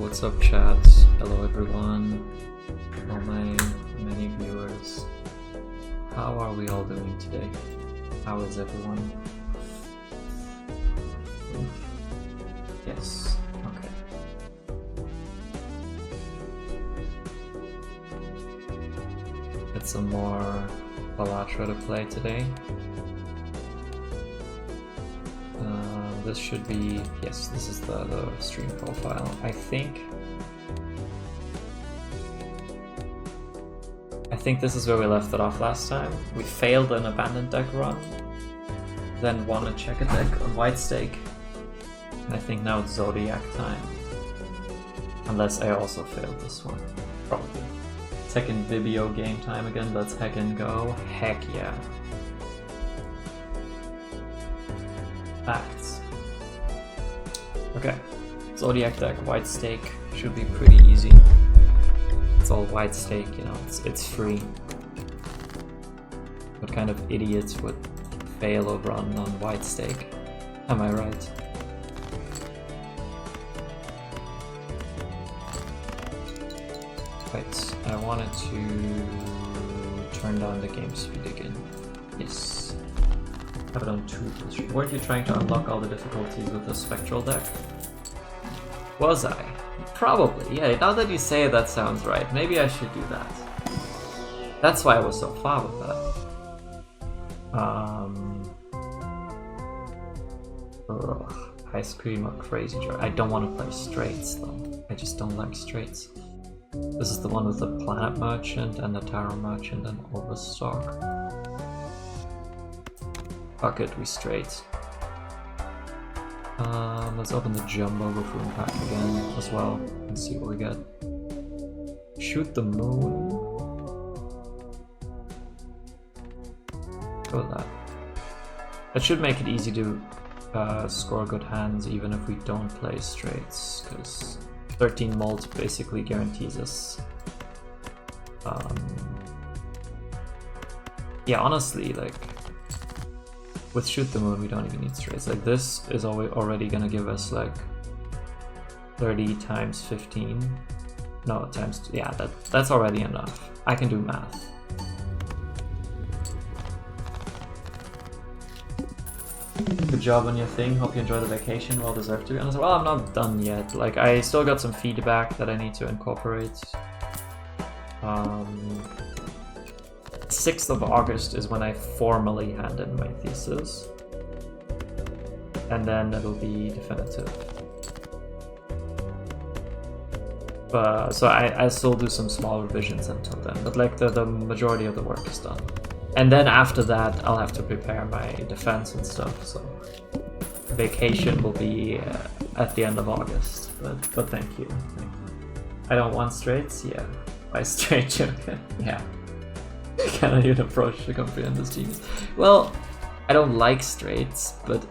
what's up chat? Hello everyone, all my many viewers. How are we all doing today? How is everyone? Yes, okay. Get some more Balatro to play today. This should be, yes, this is the stream profile. I think this is where we left it off last time. We failed an abandoned deck run, then won a checker deck on white stake. And I think now it's Zodiac time. Unless I also failed this one. Probably. Second Vibio game time again, let's heckin' go. Heck yeah. Facts. Okay, Zodiac deck, white stake, should be pretty easy. It's all white stake, you know, it's free. What kind of idiots would fail a run on white stake? Am I right? Right, I wanted to turn down the game speed again. Yes. Have it on 2. Weren't you trying to unlock all the difficulties with the spectral deck? Was I? Probably, yeah, now that you say it, that sounds right. Maybe I should do that. That's why I was so far with that. Ice cream or crazy joy. I don't want to play straights though. I just don't like straights. This is the one with the planet merchant and the tarot merchant and overstock. Fuck it, we straight. Let's open the jumbo buffoon pack again as well and see what we get. Shoot the moon. Go with that. That should make it easy to score good hands even if we don't play straights, because 13 mult basically guarantees us. Yeah, honestly, like, with Shoot the Moon, we don't even need straights. Like, this is already gonna give us like 30 times 15. No, times, yeah, that's already enough. I can do math. Good job on your thing. Hope you enjoy the vacation. Well deserved, to be honest. Well, I'm not done yet. Like, I still got some feedback that I need to incorporate. 6th of August is when I formally hand in my thesis, and then it'll be definitive. But so I still do some small revisions until then, but like the majority of the work is done. And then after that, I'll have to prepare my defense and stuff. So vacation will be at the end of August. But thank you. I don't want straights. Yeah, by straight joker. Yeah. Can I even approach to comprehend this genius? Well, I don't like straights, but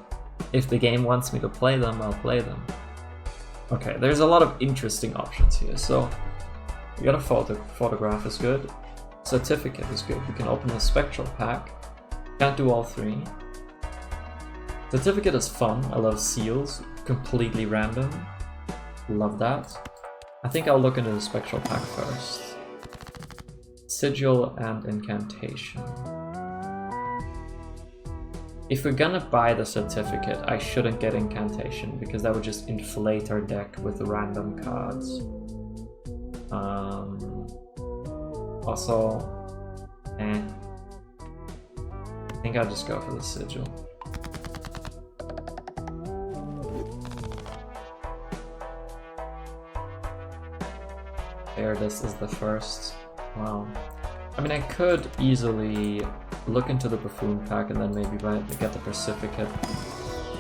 if the game wants me to play them, I'll play them. Okay, there's a lot of interesting options here. So, we got a photograph is good. Certificate is good. We can open the spectral pack. Can't do all 3. Certificate is fun. I love seals. Completely random. Love that. I think I'll look into the spectral pack first. Sigil and Incantation. If we're gonna buy the certificate, I shouldn't get Incantation because that would just inflate our deck with random cards. Also, I think I'll just go for the Sigil. There, this is the first. Wow. I mean, I could easily look into the buffoon pack and then maybe get the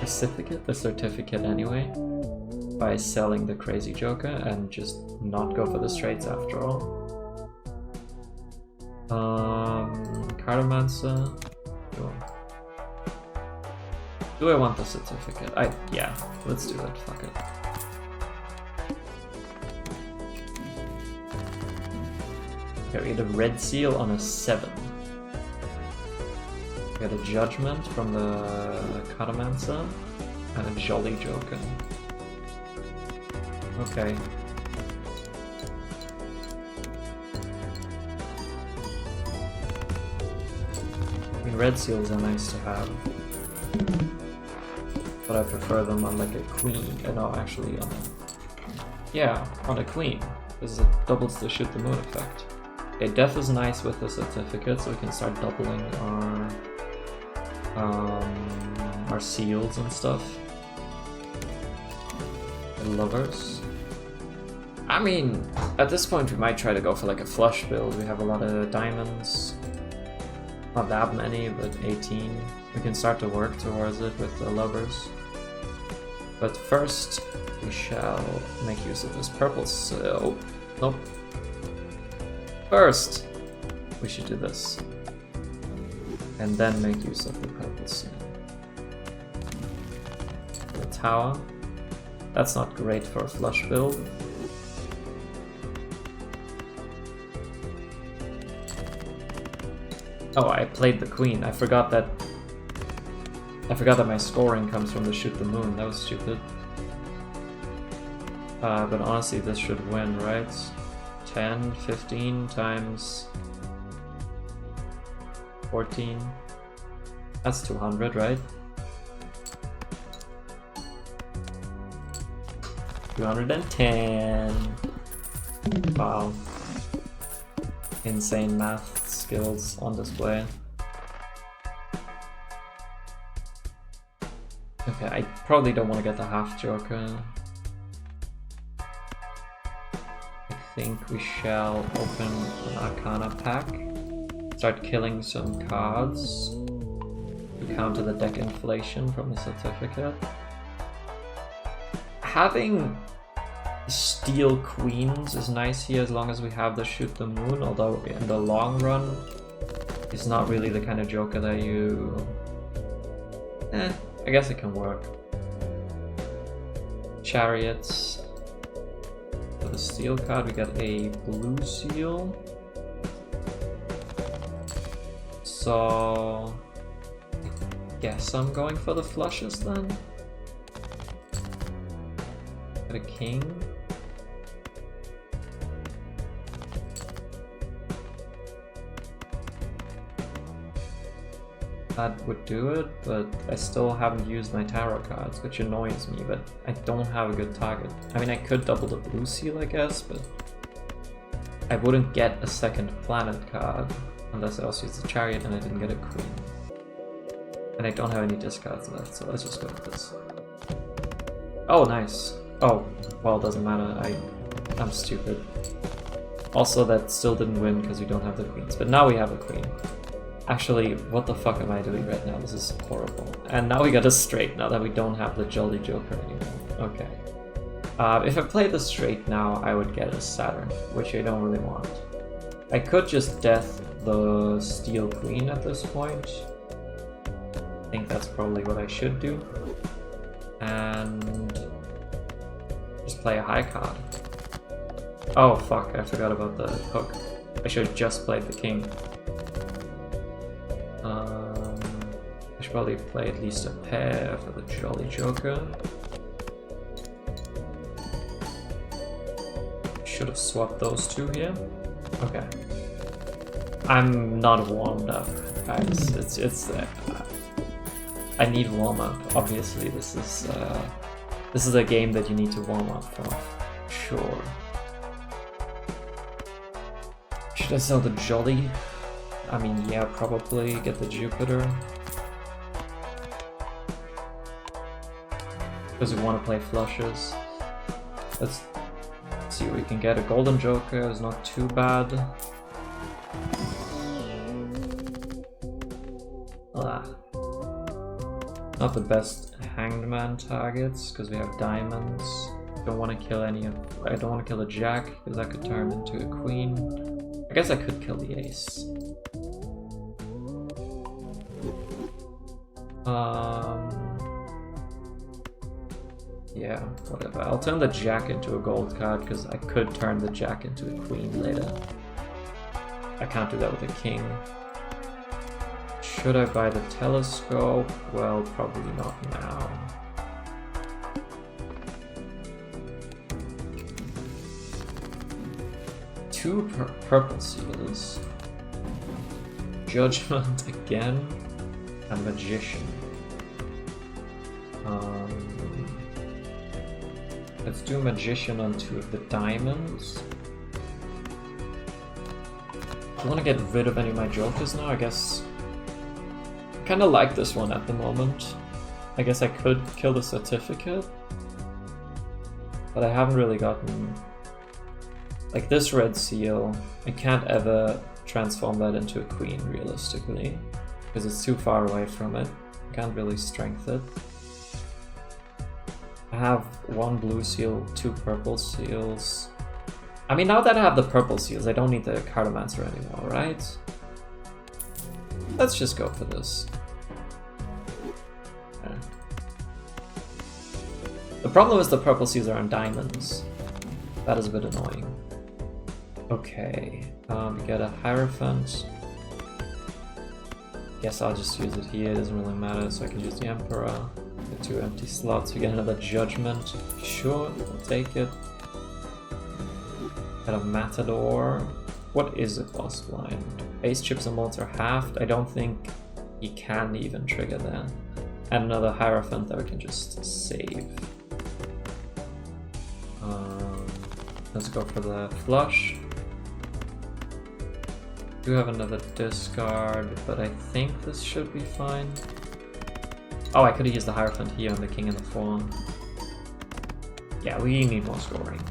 the certificate anyway, by selling the crazy joker and just not go for the straights after all. Cartomancer. Sure. Do I want the certificate? Yeah, let's do it. Fuck it. Okay, we get a red seal on a 7. We get a judgment from the Cartomancer and a jolly joker. Okay, mean, red seals are nice to have. But I prefer them on like a queen. No, actually on a... Yeah, on a queen. Because it doubles the shoot the moon effect. Okay, death is nice with the certificate, so we can start doubling our seals and stuff. And lovers. I mean, at this point we might try to go for like a flush build. We have a lot of diamonds. Not that many, but 18. We can start to work towards it with the lovers. But first, we shall make use of this purple seal. Nope. First, we should do this. And then make use of the purple seal. The tower. That's not great for a flush build. Oh, I played the queen. I forgot that my scoring comes from the shoot the moon. That was stupid. But honestly, this should win, right? 10, 15 times 14. That's 200, right? 210. Wow. Insane math skills on display. Okay, I probably don't want to get the half joker. I think we shall open an Arcana pack. Start killing some cards to counter the deck inflation from the certificate. Having steal queens is nice here as long as we have the shoot the moon, although in the long run it's not really the kind of joker that you... I guess it can work. Chariots. For the steel card we get a blue seal. So... I guess I'm going for the flushes then. Got a king. That would do it, but I still haven't used my tarot cards, which annoys me, but I don't have a good target. I mean, I could double the blue seal, I guess, but I wouldn't get a second planet card unless I also use the chariot and I didn't get a queen. And I don't have any discards left, so let's just go with this. Oh, nice. Oh, well, it doesn't matter. I'm stupid. Also, that still didn't win because we don't have the queens, but now we have a queen. Actually, what the fuck am I doing right now? This is horrible. And now we got a straight now that we don't have the Jolly Joker anymore. Okay. If I play the straight now, I would get a Saturn, which I don't really want. I could just death the Steel Queen at this point. I think that's probably what I should do. And just play a high card. Oh fuck, I forgot about the hook. I should have just played the king. I should probably play at least a pair for the Jolly Joker. Should have swapped those two here. Okay. I'm not warmed up, guys. It's I need warm up. Obviously, this is a game that you need to warm up for. Sure. Should I sell the Jolly? I mean, yeah, probably get the Jupiter. Because we want to play flushes. Let's see what we can get. A Golden Joker is not too bad. Not the best Hanged Man targets, because we have diamonds. Don't want to kill any of... I don't want to kill a Jack, because that could turn into a Queen. I guess I could kill the Ace. Yeah, whatever. I'll turn the Jack into a gold card because I could turn the Jack into a Queen later. I can't do that with a King. Should I buy the telescope? Well, probably not now. Two purple seals. Judgment again. and Magician. Let's do Magician on 2 of the diamonds. Do I want to get rid of any of my jokers now? I guess I kind of like this one at the moment. I guess I could kill the certificate, but I haven't really gotten... Like this red seal, I can't ever transform that into a queen realistically, because it's too far away from it. I can't really strength it. I have 1 blue seal, 2 purple seals. I mean, now that I have the purple seals, I don't need the Cartomancer anymore, right? Let's just go for this. Okay. The problem is the purple seals are on diamonds. That is a bit annoying. Okay, we get a Hierophant. Guess I'll just use it here, it doesn't really matter, so I can use the Emperor. Get 2 empty slots, we get another Judgment. Sure, we'll take it. Got a Matador. What is a boss blind? Base chips and molds are halved. I don't think he can even trigger that. And another Hierophant that we can just save. Let's go for the flush. Do have another discard, but I think this should be fine. Oh, I could have used the Hierophant here on the king and the pawn. Yeah, we need more scoring.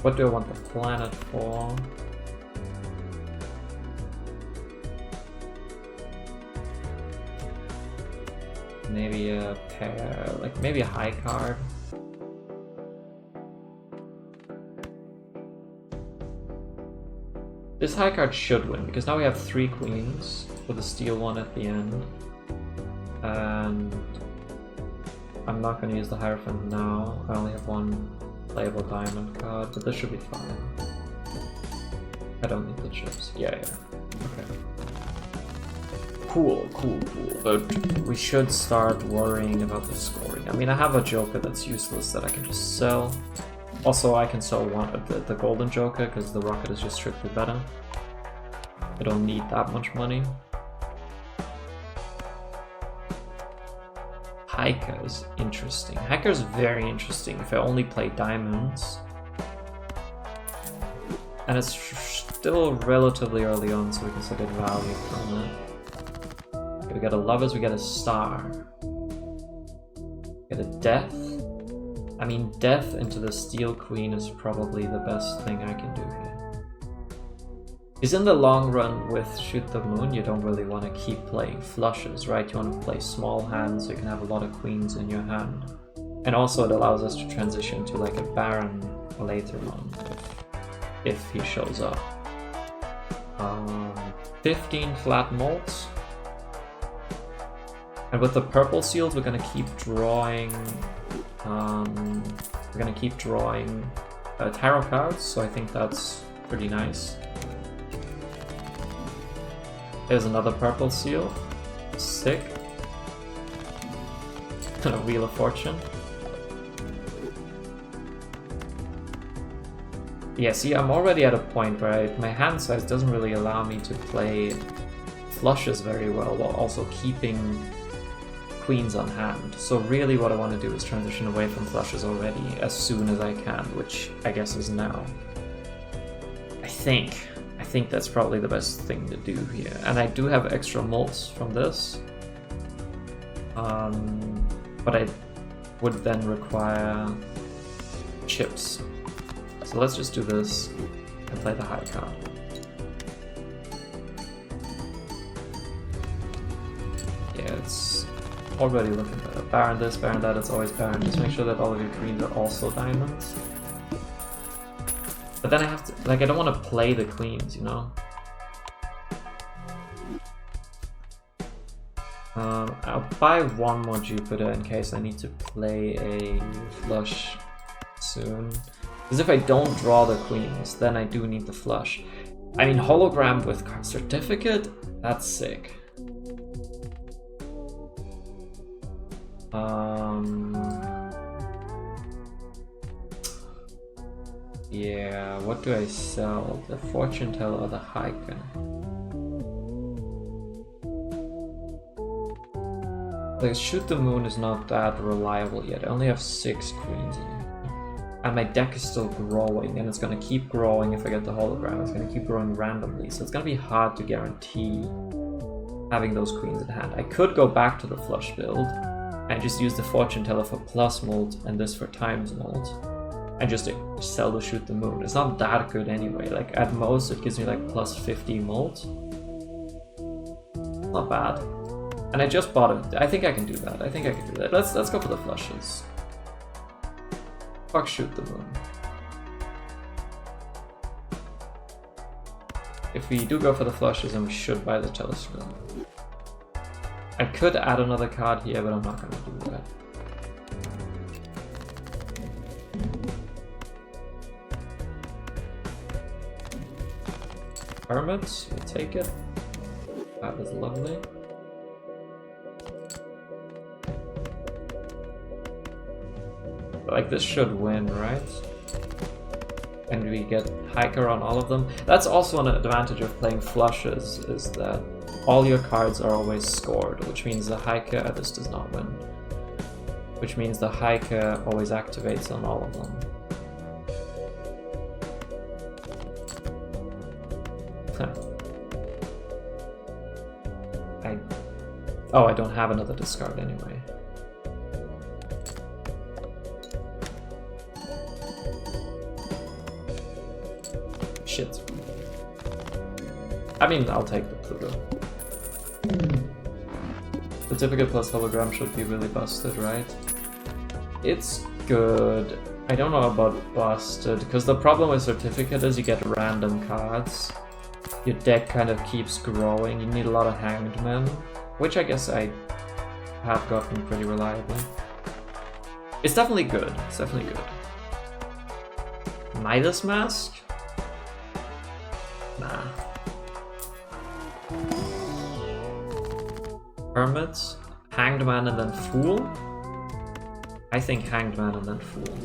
What do I want the planet for? Maybe a pair, like maybe a high card. This high card should win, because now we have 3 queens with a steel one at the end. And I'm not going to use the Hierophant now. I only have 1 playable diamond card, but this should be fine. I don't need the chips. Yeah. Okay. Cool. But we should start worrying about the scoring. I mean, I have a Joker that's useless that I can just sell. Also, I can sell the golden Joker because the rocket is just strictly better. I don't need that much money. Hiker is interesting. Hiker is very interesting if I only play diamonds. And it's still relatively early on, so we can still get value from it. Okay, we got a Lovers, we got a Star. We got a Death. I mean, Death into the Steel Queen is probably the best thing I can do here. Because in the long run with Shoot the Moon, you don't really want to keep playing flushes, right? You want to play small hands so you can have a lot of queens in your hand. And also it allows us to transition to like a Baron later on if he shows up. 15 flat molds. And with the purple seals, we're gonna keep drawing. Tarot cards, so I think that's pretty nice. There's another purple seal. Sick. A Wheel of Fortune. Yeah, see, I'm already at a point where my hand size doesn't really allow me to play flushes very well while also keeping queens on hand. So really what I want to do is transition away from flushes already as soon as I can, which I guess is now. I think that's probably the best thing to do here. And I do have extra molds from this. But I would then require chips. So let's just do this and play the high card. Yeah, it's already looking better. Baron this, Baron that, it's always Baron. Just make sure that all of your queens are also diamonds. But then I have to, like, I don't want to play the queens, you know? I'll buy 1 more Jupiter in case I need to play a flush soon. Because if I don't draw the queens, then I do need the flush. I mean, hologram with card certificate? That's sick. Yeah, what do I sell? The fortune teller or the hiker? Like, Shoot the Moon is not that reliable yet. I only have 6 queens in here. And my deck is still growing, and it's gonna keep growing if I get the hologram. It's gonna keep growing randomly, so it's gonna be hard to guarantee having those queens in hand. I could go back to the flush build and just use the Fortune Teller for plus mult and this for times mult, and just sell the Shoot the Moon. It's not that good anyway. Like, at most it gives me like plus 50 mult. Not bad. And I just bought it. I think I can do that. I think I can do that. Let's go for the flushes. Fuck Shoot the Moon. If we do go for the flushes, then we should buy the telescope. I could add another card here, but I'm not gonna do that. Hermit, we'll take it. That is lovely. Like, this should win, right? And we get Hiker on all of them. That's also an advantage of playing flushes, is that all your cards are always scored, which means the Hiker, this does not win. Which means the Hiker always activates on all of them. Oh, I don't have another discard anyway. Shit. I mean, I'll take the Pluto. Certificate plus hologram should be really busted, right? It's good. I don't know about busted, because the problem with Certificate is you get random cards. Your deck kind of keeps growing. You need a lot of Hanged Men, which I guess I have gotten pretty reliably. It's definitely good. It's definitely good. Midas Mask? Nah. Hermit, Hanged Man, and then Fool? I think Hanged Man and then Fool.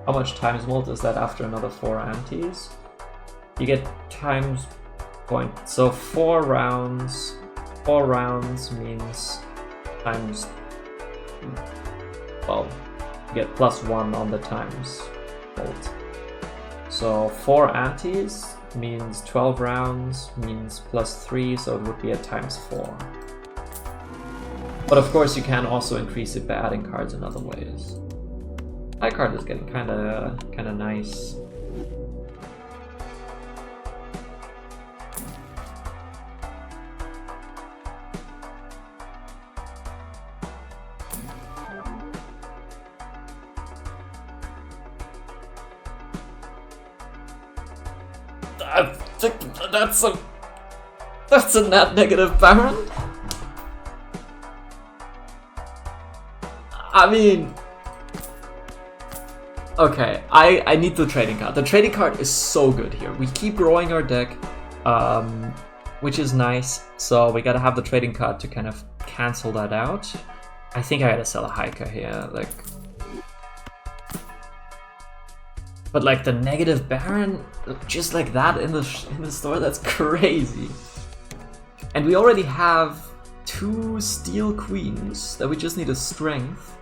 How much times mult is that after another 4 antes? You get times point. So 4 rounds. 4 rounds means times. Well, you get +1 on the times mult. So 4 antes means 12 rounds, means +3, so it would be a ×4. But of course, you can also increase it by adding cards in other ways. That card is getting kind of nice. That's a net negative Baron. I mean, okay, I need the trading card. The trading card is so good here. We keep growing our deck, which is nice. So we gotta have the trading card to kind of cancel that out. I think I gotta sell a Hiker here, like. But like the negative Baron, just like that in the store, that's crazy. And we already have 2 Steel Queens that we just need a Strength.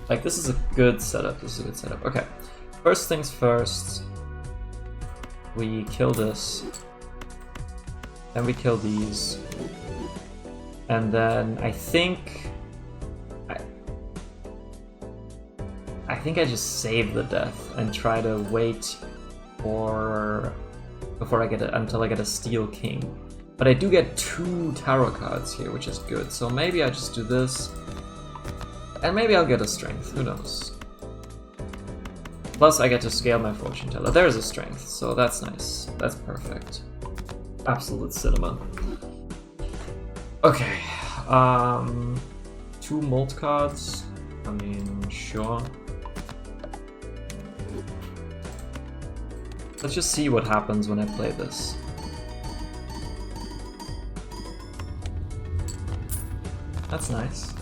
Like, this is a good setup. This is a good setup. Okay, first things first. We kill this. Then we kill these. And then I think I just save the death and try to wait until I get a Steel King. But I do get 2 tarot cards here, which is good. So maybe I just do this. And maybe I'll get a Strength, who knows. Plus I get to scale my Fortune Teller. There's a Strength, so that's nice. That's perfect. Absolute cinema. Okay. 2 mult cards. I mean, sure. Let's just see what happens when I play this. That's nice.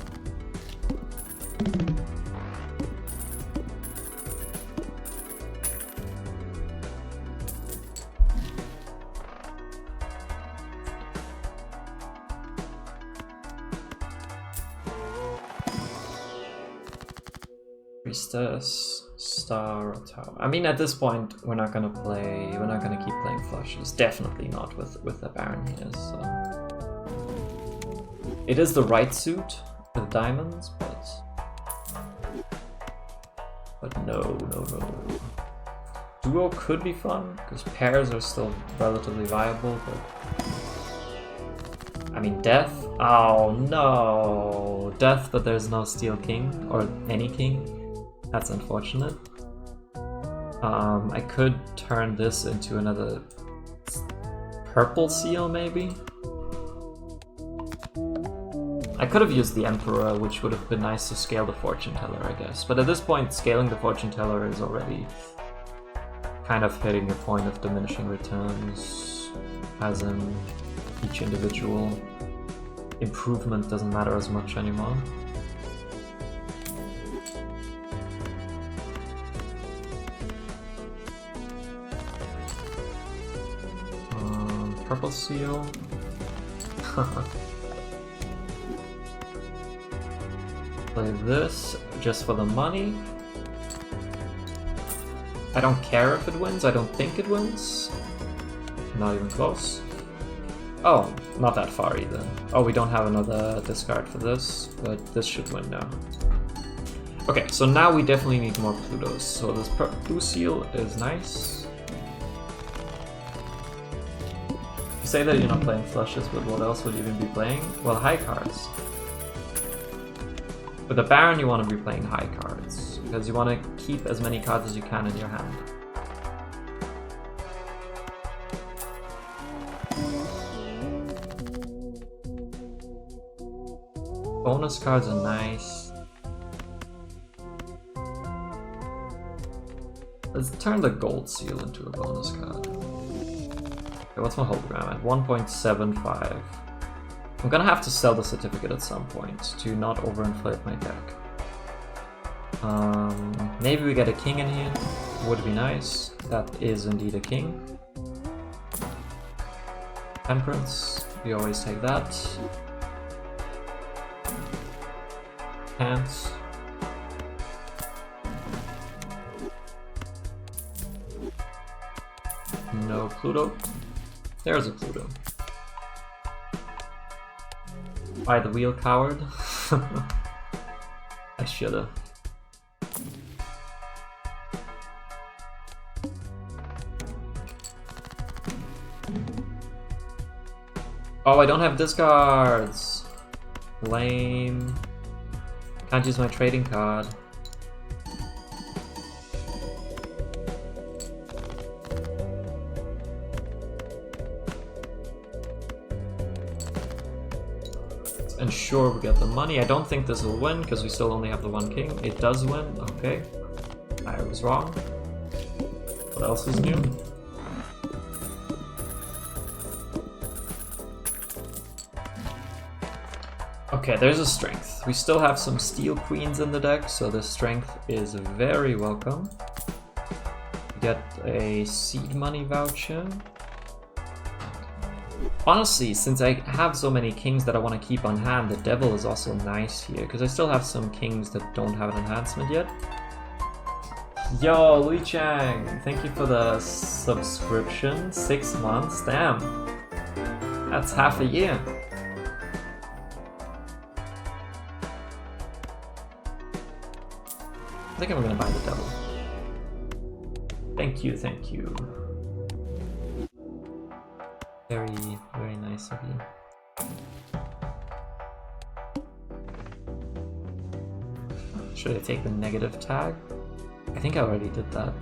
Priestess, Star, or Tower. I mean, at this point, we're not gonna keep playing flushes. Definitely not with the Baron here. So it is the right suit with diamonds, but no. Duo could be fun because pairs are still relatively viable, but I mean, death. Oh no, death, but there's no steel king or any king. That's unfortunate. I could turn this into another purple seal, maybe? I could have used the Emperor, which would have been nice to scale the Fortune Teller, I guess. But at this point, scaling the Fortune Teller is already kind of hitting a point of diminishing returns, as in each individual improvement doesn't matter as much anymore. Purple seal. Play this just for the money. I don't care if it wins, I don't think it wins. Not even close. Oh, not that far either. Oh, we don't have another discard for this, but this should win now. Okay, so now we definitely need more Plutos. So this blue seal is nice. Say that you're not playing flushes, but what else would you even be playing? Well, high cards. With the Baron, you want to be playing high cards, because you want to keep as many cards as you can in your hand. Bonus cards are nice. Let's turn the gold seal into a bonus card. Okay, what's my hologram at? 1.75. I'm gonna have to sell the certificate at some point to not overinflate my deck. Maybe we get a king in here. Would be nice. That is indeed a king. Temperance. We always take that. Pants. No Pluto. There's a Pluto. By the wheel, coward. I shoulda. Oh, I don't have discards. Lame. Can't use my trading card. Ensure we get the money. I don't think this will win because we still only have the one king. It does win. Okay. I was wrong. What else is new? Okay, there's a strength. We still have some steel queens in the deck, so the strength is very welcome. We get a seed money voucher. Honestly, since I have so many kings that I want to keep on hand, the devil is also nice here, because I still have some kings that don't have an enhancement yet. Yo, Louis Chang, thank you for the subscription. 6 months, damn. That's half a year. I think I'm gonna buy the devil. Thank you, thank you. Very, very nice of you. Should I take the negative tag? I think I already did that.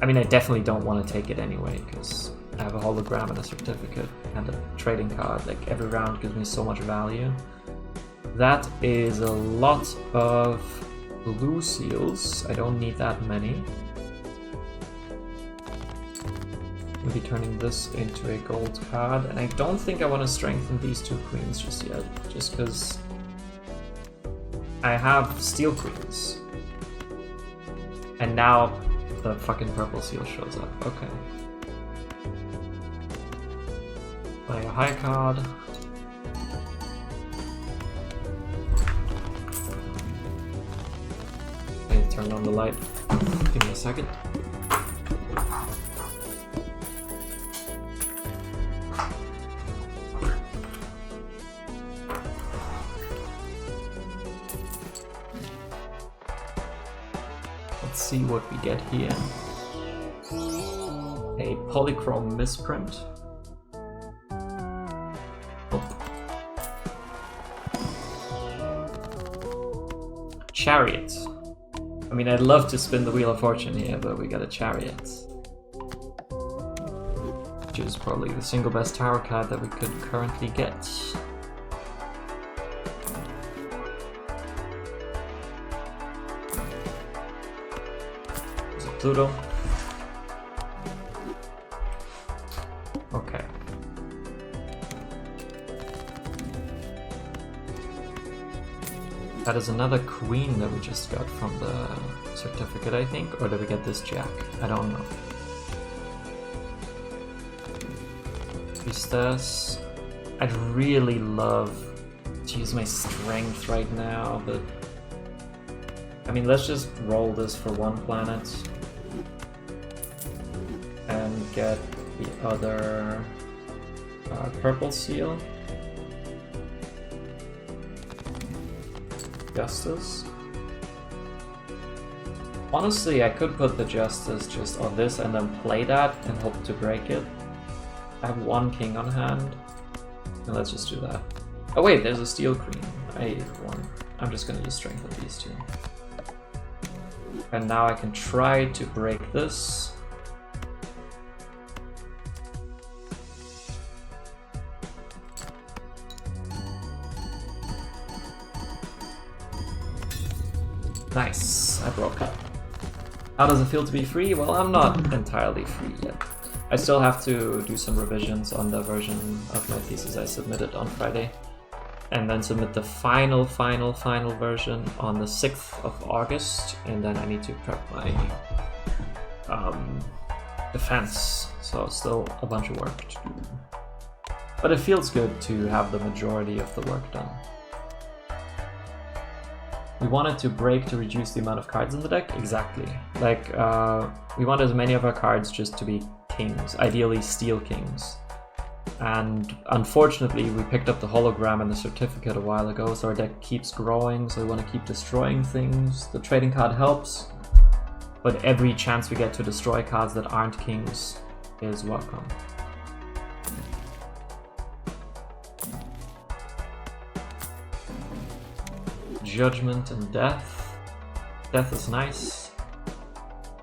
I mean, I definitely don't want to take it anyway, because I have a hologram and a certificate and a trading card. Like, every round gives me so much value. That is a lot of blue seals. I don't need that many. I'll be turning this into a gold card, and I don't think I want to strengthen these two queens just yet, just because I have steel queens. And now the fucking purple seal shows up. Okay. Play a high card. turn on the light. Give me a second. Let's see what we get here. A polychrome misprint. Chariot. I mean, I'd love to spin the Wheel of Fortune here, but we got a Chariot. Which is probably the single best tarot card that we could currently get. There's a Pluto. Okay. That is another queen that we just got from the certificate, I think. Or did we get this jack? I don't know. Priestess. I'd really love to use my strength right now, but... I mean, let's just roll this for one planet. And get the other purple seal. Justice. Honestly, I could put the Justice just on this and then play that and hope to break it. I have one king on hand. And let's just do that. Oh wait, there's a steel queen. I ate one. I'm just gonna use strength of these two. And now I can try to break this. Nice, I broke up. How does it feel to be free? Well, I'm not entirely free yet. I still have to do some revisions on the version of my thesis I submitted on Friday. And then submit the final version on the 6th of August. And then I need to prep my defense. So still a bunch of work to do. But it feels good to have the majority of the work done. We wanted to break to reduce the amount of cards in the deck? Exactly. Like, we want as many of our cards just to be kings, ideally steel kings. And unfortunately, we picked up the hologram and the certificate a while ago, so our deck keeps growing, so we want to keep destroying things. The trading card helps, but every chance we get to destroy cards that aren't kings is welcome. Judgment and Death. Death is nice.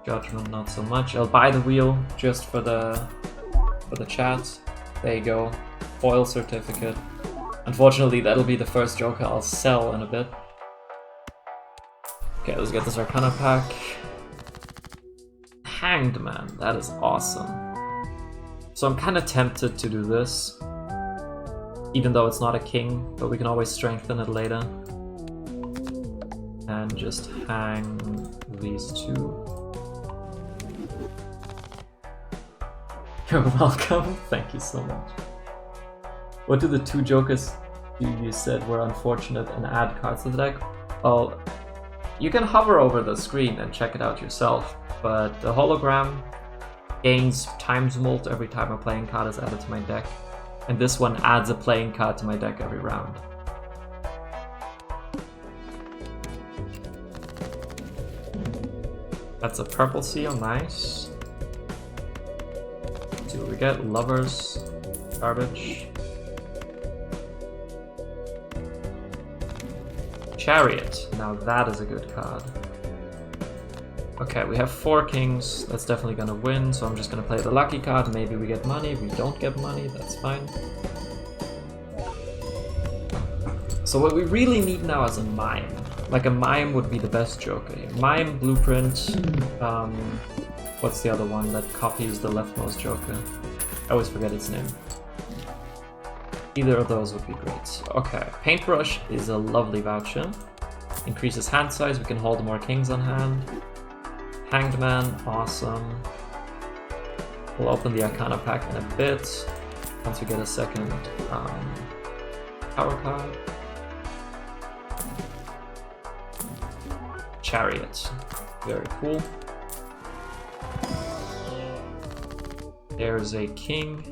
Judgment not so much. I'll buy the wheel just for the chat. There you go. Foil certificate. Unfortunately, that'll be the first Joker I'll sell in a bit. Okay, let's get this Arcana pack. Hanged Man. That is awesome. So I'm kind of tempted to do this. Even though it's not a king, but we can always strengthen it later. And just hang these two. You're welcome. Thank you so much. What do the two Jokers you said were unfortunate and add cards to the deck? Well, you can hover over the screen and check it out yourself, but the hologram gains times mult every time a playing card is added to my deck, and this one adds a playing card to my deck every round. That's a purple seal, nice. Let's see what we get. Lovers, garbage. Chariot, now that is a good card. Okay, we have 4 kings, that's definitely gonna win, so I'm just gonna play the lucky card. Maybe we get money, we don't get money, that's fine. So what we really need now is a mime. Like a mime would be the best Joker. Mime, Blueprint, what's the other one that copies the leftmost Joker? I always forget its name. Either of those would be great. Okay, Paintbrush is a lovely voucher. Increases hand size, we can hold more kings on hand. Hanged Man, awesome. We'll open the Arcana pack in a bit, once we get a second power card. Chariot. Very cool. There's a king.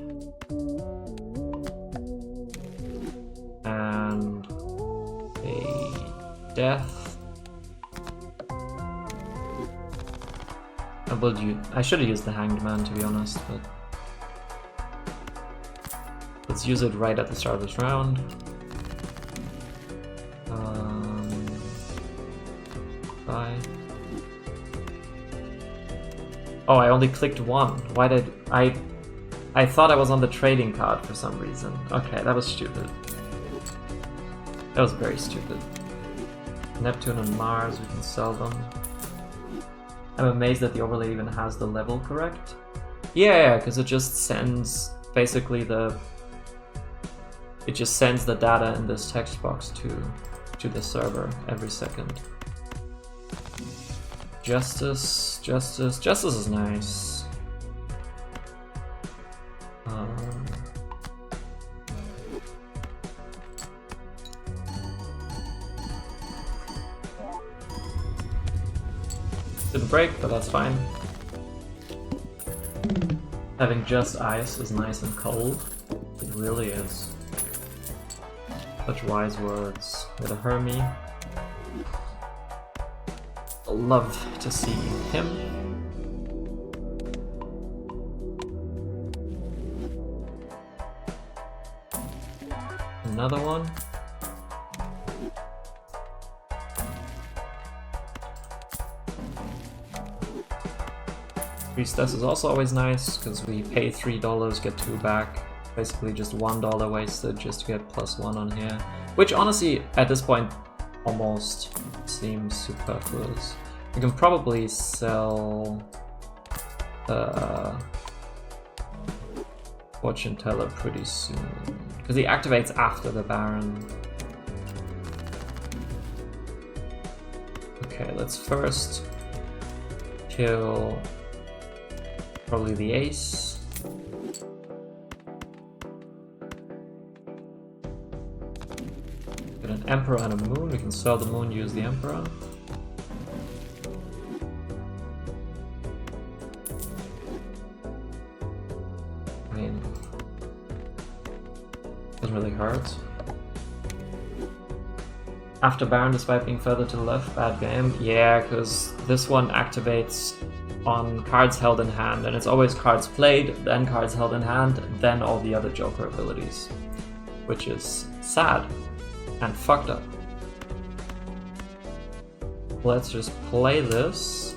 And a death. I should have used the Hanged Man, to be honest, but let's use it right at the start of this round. Bye. Oh, I only clicked one. Why did I thought I was on the trading card for some reason. Okay, that was stupid. That was very stupid. Neptune and Mars, we can sell them. I'm amazed that the overlay even has the level correct. Yeah, because it just sends basically it just sends the data in this text box to the server every second. Justice is nice. Didn't break, but that's fine. Having just ice is nice and cold. It really is. Such wise words. With a Hermie. Love to see him. Another one. Priestess is also always nice, because we pay $3, get 2 back. Basically just $1 wasted just to get +1 on here. Which honestly, at this point, almost seems superfluous. We can probably sell Fortune Teller pretty soon, because he activates after the Baron. Okay, let's first kill probably the Ace. Get an Emperor and a Moon. We can sell the Moon, use the Emperor. I mean, doesn't really hurt. After Baron, despite being further to the left, bad game. Yeah, because this one activates on cards held in hand, and it's always cards played, then cards held in hand, then all the other Joker abilities, which is sad and fucked up. Let's just play this.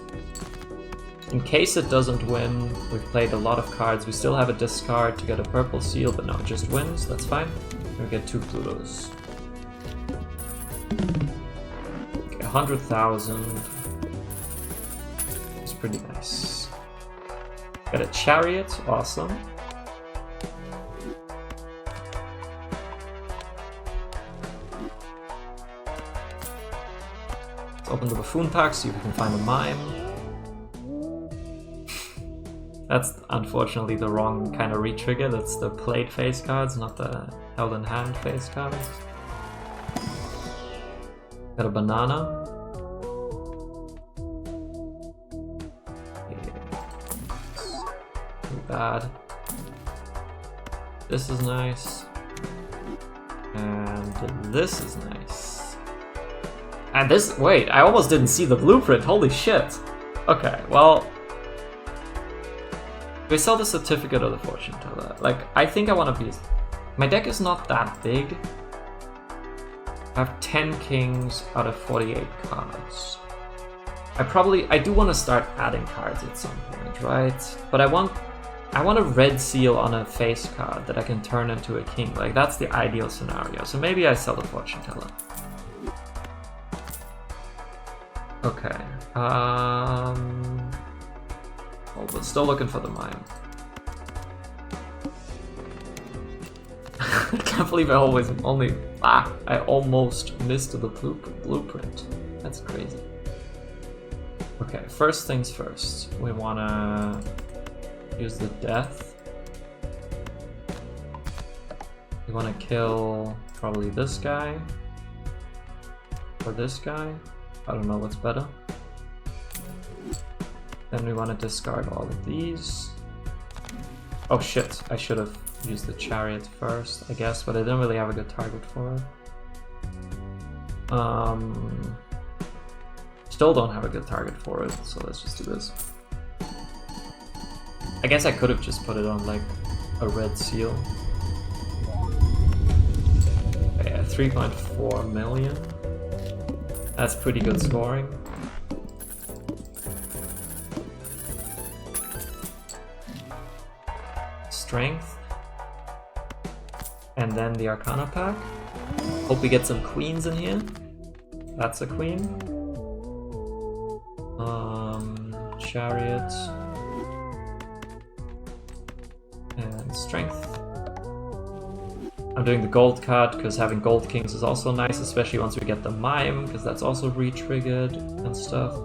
In case it doesn't win, we've played a lot of cards. We still have a discard to get a purple seal, but no, it just wins. That's fine. We get 2 Plutos. Okay, 100,000. It's pretty nice. Got a Chariot. Awesome. Let's open the Buffoon pack, see if we can find a Mime. That's unfortunately the wrong kind of retrigger. That's the played face cards, not the held in hand face cards. Got a Banana. Too bad. This is nice. And this is nice. And this, wait, I almost didn't see the blueprint, holy shit. Okay, well, we sell the Certificate of the Fortune Teller. Like, I think I want to be... My deck is not that big. I have 10 kings out of 48 cards. I do want to start adding cards at some point, right? But I want a red seal on a face card that I can turn into a king. Like, that's the ideal scenario. So maybe I sell the Fortune Teller. Okay. Oh, but still looking for the Mime. I can't believe I almost missed the blueprint. That's crazy. Okay, first things first. We wanna use the death. We wanna kill probably this guy. Or this guy. I don't know what's better. Then we want to discard all of these. Oh shit, I should have used the chariot first, I guess, but I didn't really have a good target for it. Still don't have a good target for it, so let's just do this. I guess I could have just put it on like a red seal. Yeah, 3.4 million. That's pretty good scoring. Strength. And then the Arcana pack. Hope we get some queens in here. That's a queen. Chariot. And strength. I'm doing the gold card because having gold kings is also nice, especially once we get the mime, because that's also re-triggered and stuff.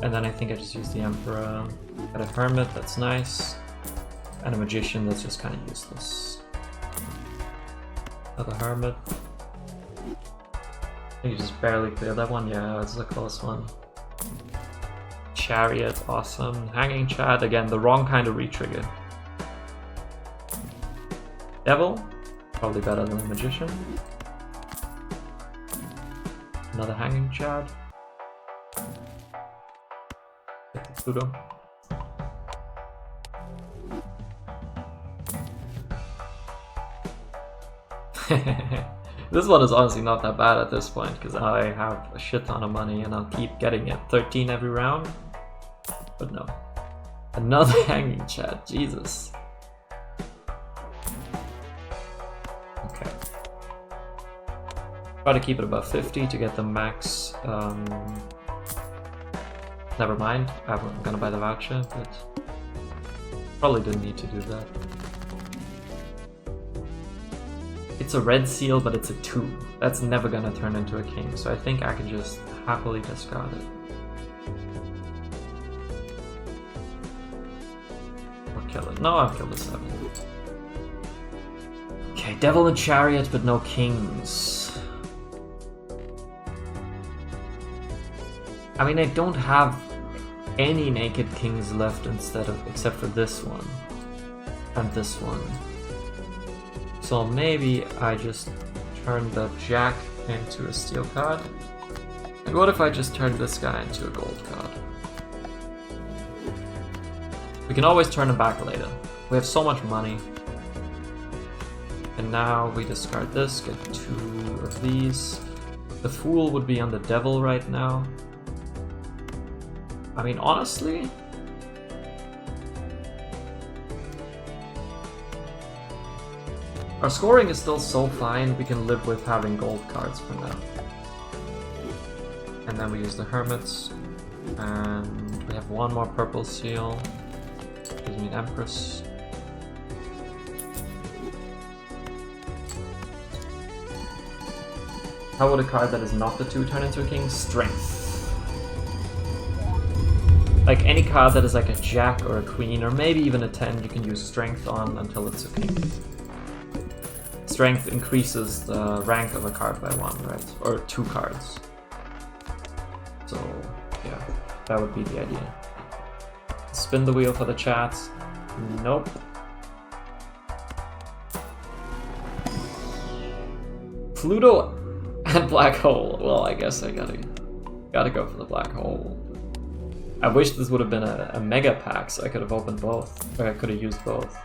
And then I think I just use the emperor. Got a hermit, that's nice. And a magician, that's just kind of useless. Another hermit. I think you just barely cleared that one. Yeah, it's a close one. Chariot, awesome. Hanging Chad, again, the wrong kind of re-trigger. Devil, probably better than a magician. Another Hanging Chad. Take the Pluto. This one is honestly not that bad at this point because I have a shit ton of money and I'll keep getting it. 13 every round. But no. Another Hanging Chad, Jesus. Okay. Try to keep it above 50 to get the max. Never mind, I'm gonna buy the voucher, but probably didn't need to do that. It's a red seal, but it's a 2. That's never gonna turn into a king, so I think I can just happily discard it. Or kill it. No, I'll kill the 7. Okay, Devil and Chariot, but no kings. I mean, I don't have any naked kings left except for this one. And this one. So maybe I just turn the Jack into a steel card. And what if I just turn this guy into a gold card? We can always turn him back later. We have so much money. And now we discard this, get 2 of these. The Fool would be on the Devil right now. I mean, honestly, our scoring is still so fine, we can live with having gold cards for now. And then we use the Hermits, and we have one more purple seal. Gives me an Empress. How would a card that is not the 2 turn into a king? Strength. Like any card that is like a Jack or a Queen, or maybe even a 10, you can use Strength on until it's a king. Strength increases the rank of a card by 1, right? Or 2 cards. So, yeah, that would be the idea. Spin the wheel for the chat. Nope. Pluto and Black Hole. Well, I guess I gotta go for the Black Hole. I wish this would have been a mega pack so I could have opened both. Or I could have used both.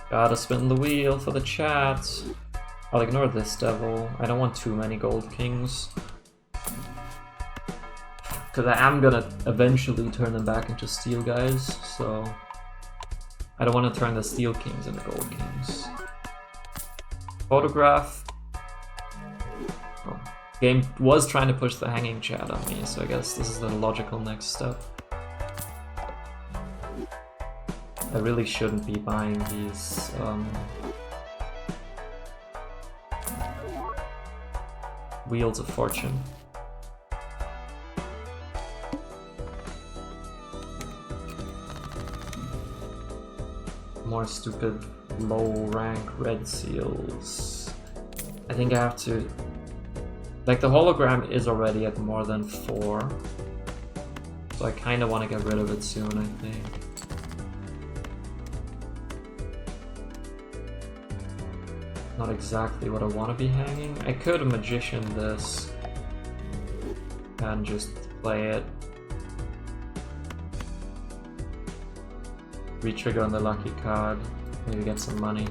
Gotta spin the wheel for the chat. I'll ignore this devil. I don't want too many gold kings. Because I am gonna eventually turn them back into steel guys, so I don't want to turn the steel kings into gold kings. Photograph. Oh. Game was trying to push the Hanging Chad on me, so I guess this is the logical next step. I really shouldn't be buying these Wheels of Fortune. More stupid low rank red seals. I think I have to Like, the hologram is already at more than 4. So I kind of want to get rid of it soon, I think. Not exactly what I want to be hanging. I could magician this and just play it. Retrigger on the lucky card, maybe get some money.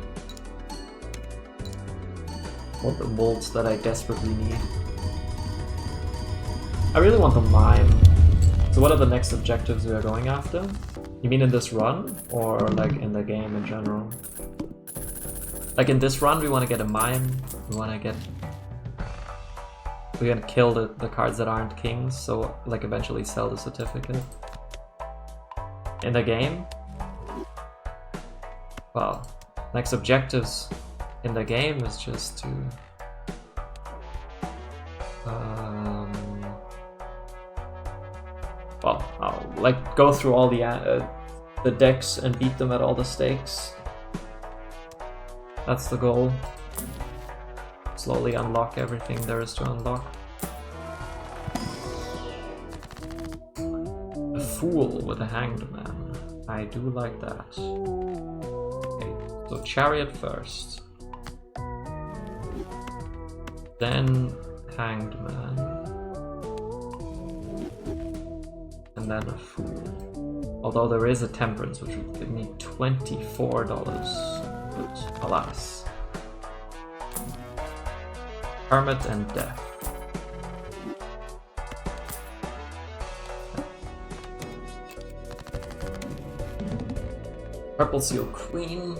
Want the molds that I desperately need. I really want the mine. So what are the next objectives we are going after? You mean in this run, or like in the game in general? Like in this run we want to get a mine, we want to get... We're gonna kill the cards that aren't kings, so like eventually sell the certificate. In the game? Well, next objectives in the game is just to... well, I'll like go through all the decks and beat them at all the stakes. That's the goal. Slowly unlock everything there is to unlock. A fool with a hanged man. I do like that. Okay, so chariot first. Then hanged man. And then a fool. Although there is a temperance, which would give me $24. But alas. Hermit and death. Purple seal queen.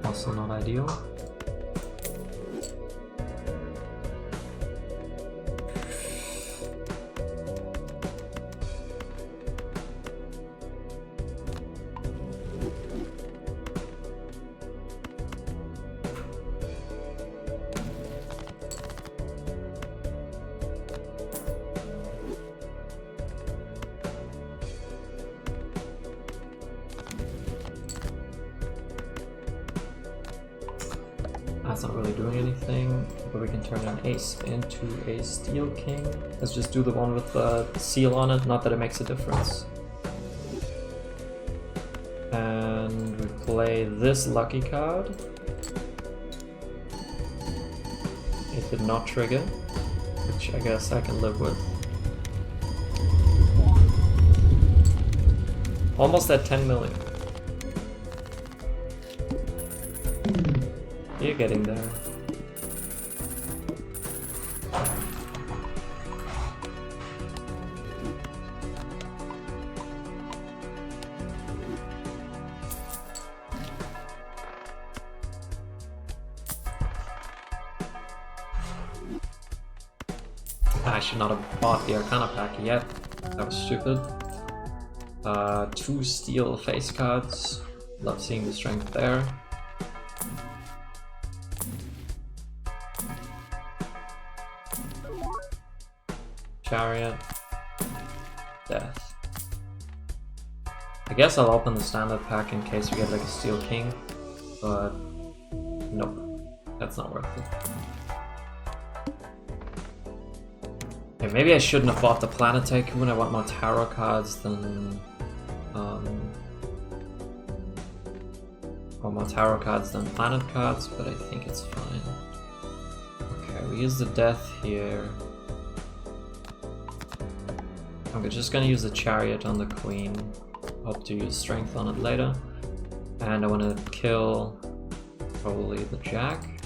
Also not ideal. That's not really doing anything, but we can turn an ace into a steel king. Let's just do the one with the seal on it, not that it makes a difference. And we play this lucky card. It did not trigger, which I guess I can live with. Almost at 10 million. You're getting there. I should not have bought the Arcana pack yet. That was stupid. 2 steel face cards. Love seeing the strength there. Chariot, death. I guess I'll open the standard pack in case we get like a steel king, but nope, that's not worth it. Okay, maybe I shouldn't have bought the Planet Tycoon. I want more tarot cards than or more tarot cards than planet cards, but I think it's fine. Okay, we use the death here. I'm just gonna use the chariot on the queen. Hope to use strength on it later. And I want to kill probably the jack,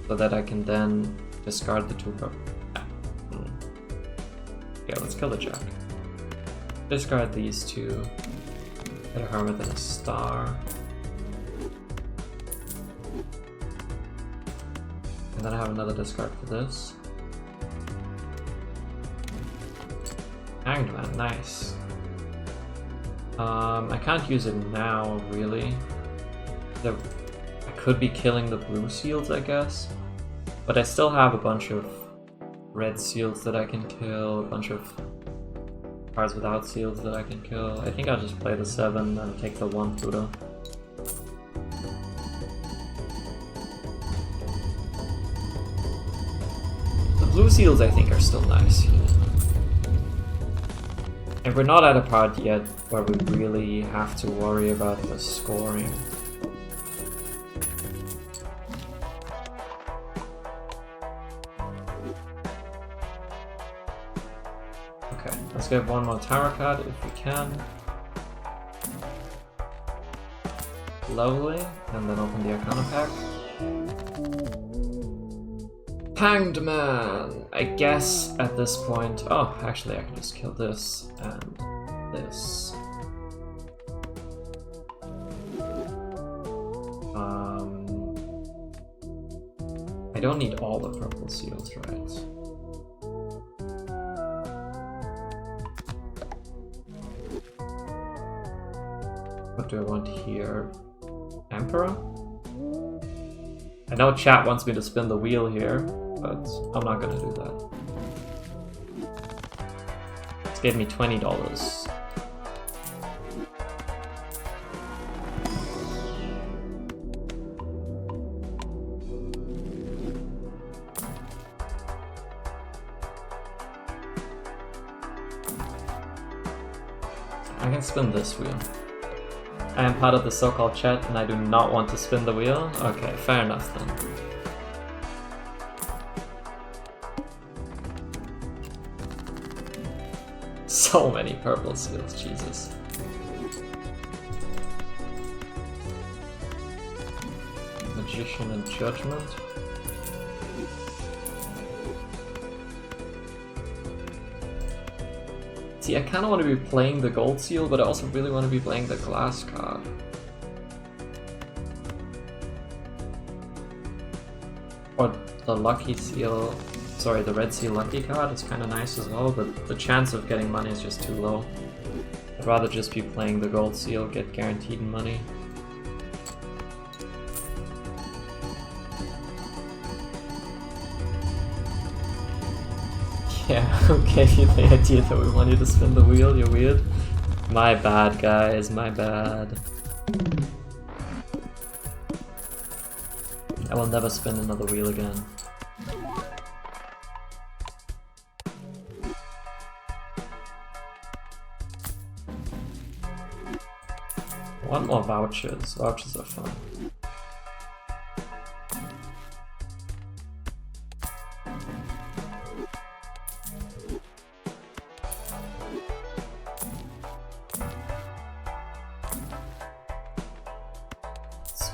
so that I can then discard the 2 purple. Yeah, let's kill the jack. Discard these 2. Get a hermit and a star. And then I have another discard for this. Hanged man, nice. I can't use it now, really. I could be killing the blue seals, I guess. But I still have a bunch of red seals that I can kill, a bunch of cards without seals that I can kill. I think I'll just play the 7 and take the 1 Pluto. blue seals I think are still nice. And we're not at a part yet where we really have to worry about the scoring. Okay, let's get one more tarot card if we can. Lovely, and then open the Arcana pack. Hanged Man! I guess at this point... Oh, actually I can just kill this and this. I don't need all the purple seals, right? What do I want here? Emperor? I know chat wants me to spin the wheel here, but I'm not gonna do that. This gave me $20. I can spin this wheel. I am part of the so-called chat and I do not want to spin the wheel? Okay, fair enough then. So many purple seals, Jesus. Magician and Judgment. See, I kind of want to be playing the gold seal, but I also really want to be playing the glass card. Or the lucky seal, sorry, the red seal lucky card is kind of nice as well, but the chance of getting money is just too low. I'd rather just be playing the gold seal, get guaranteed money. Yeah, who gave you the idea that we want you to spin the wheel? You're weird. My bad, guys, my bad. I will never spin another wheel again. One more vouchers. Vouchers are fun.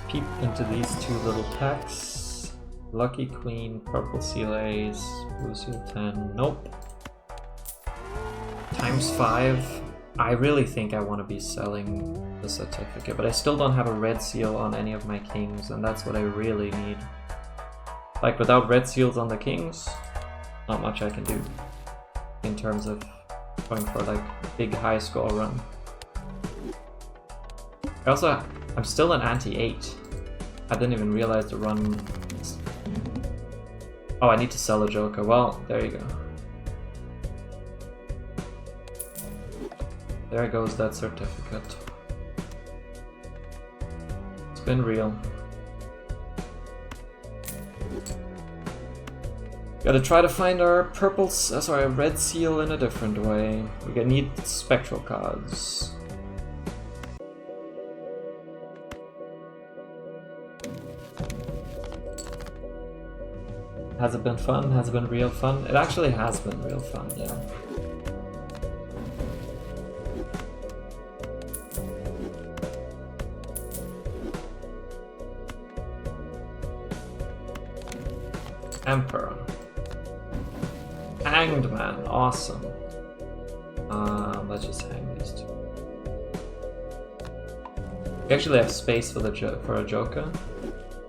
Peep into these two little packs. Lucky Queen, Purple Seal Ace, Blue Seal 10, nope. Times 5. I really think I want to be selling the certificate, but I still don't have a red seal on any of my kings, and that's what I really need. Like, without red seals on the kings, not much I can do in terms of going for like big high score run. I'm still an anti-8. I didn't even realize the run. Oh, I need to sell a joker. Well, there you go. There goes that certificate. It's been real. Gotta try to find our red seal in a different way. We need spectral cards. Has it been fun? Has it been real fun? It actually has been real fun, yeah. Emperor. Hanged Man, awesome. Let's just hang these two. We actually have space for a joker.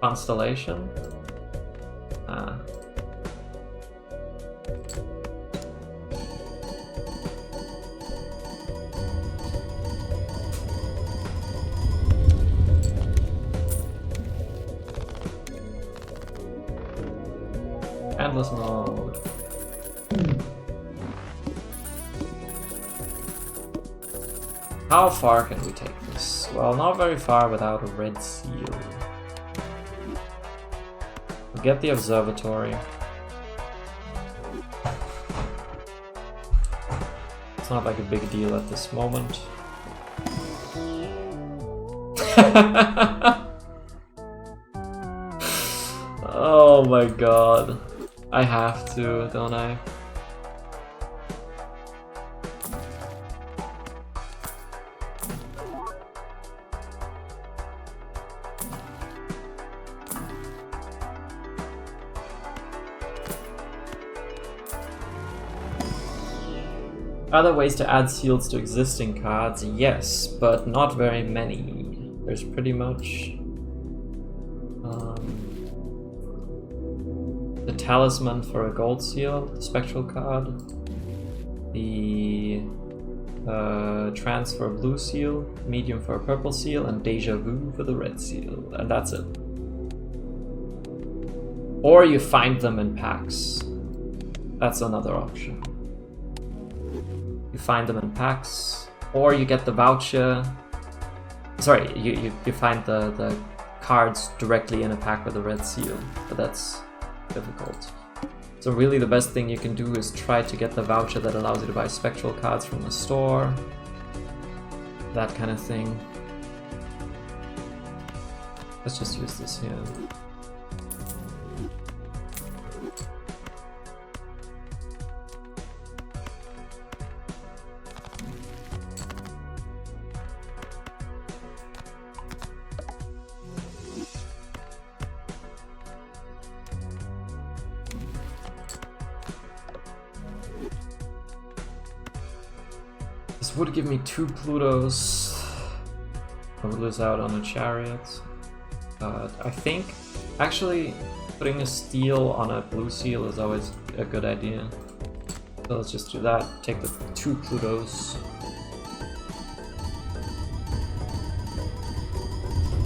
Constellation. Endless mode. How far can we take this? Well, not very far without a red seal. We'll get the observatory. it's not like a big deal at this moment. Oh my god. I have to, don't I? Other ways to add seals to existing cards? Yes, but not very many. There's pretty much the talisman for a gold seal, the spectral card, the trance for a blue seal, medium for a purple seal, and deja vu for the red seal, and that's it. Or you find them in packs. That's another option. You find them in packs, or you get the voucher. Sorry, you find the cards directly in a pack with a red seal, but that's difficult. So really the best thing you can do is try to get the voucher that allows you to buy spectral cards from the store. That kind of thing. Let's just use this here. This would give me 2 Plutos. I would lose out on a chariot. I think actually putting a steel on a blue seal is always a good idea. So let's just do that. Take the 2 Plutos.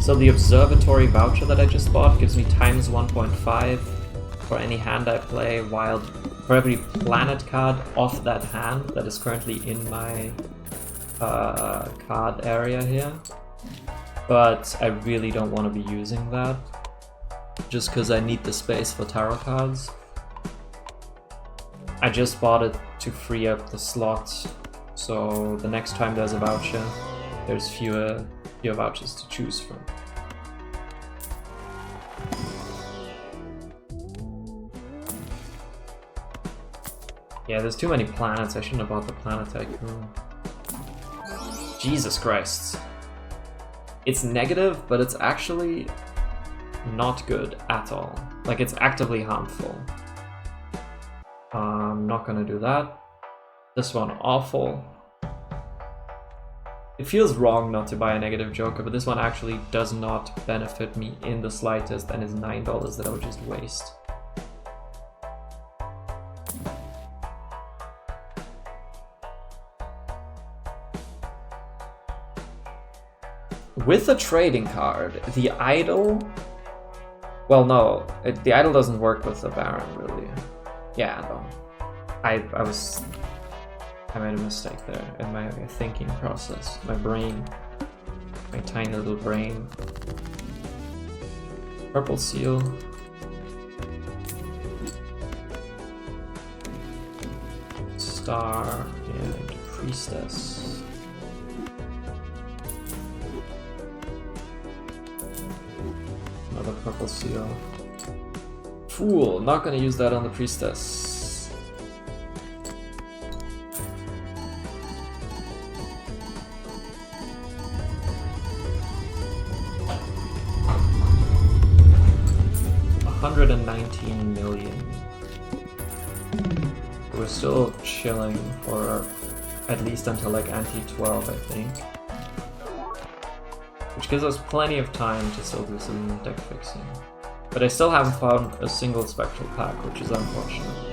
So the observatory voucher that I just bought gives me times 1.5 for any hand I play, while for every planet card off that hand that is currently in my card area here. But I really don't want to be using that, just because I need the space for tarot cards. I just bought it to free up the slot, so the next time there's a voucher, there's fewer vouchers to choose from. Yeah, there's too many planets. I shouldn't have bought the Planet Tycoon. Jesus Christ. It's negative, but it's actually not good at all. Like, it's actively harmful. I'm not gonna do that. This one, awful. It feels wrong not to buy a negative Joker, but this one actually does not benefit me in the slightest and is $9 that I would just waste. With a trading card, the idol... Well, no, the idol doesn't work with the Baron, really. Yeah, no. I made a mistake there in my thinking process. My brain. My tiny little brain. Purple seal. Star and Priestess. Another purple seal. Fool, not gonna use that on the Priestess. $119 million. We're still chilling for at least until like Ante-12, I think. Which gives us plenty of time to still do some deck fixing. But I still haven't found a single spectral pack, which is unfortunate.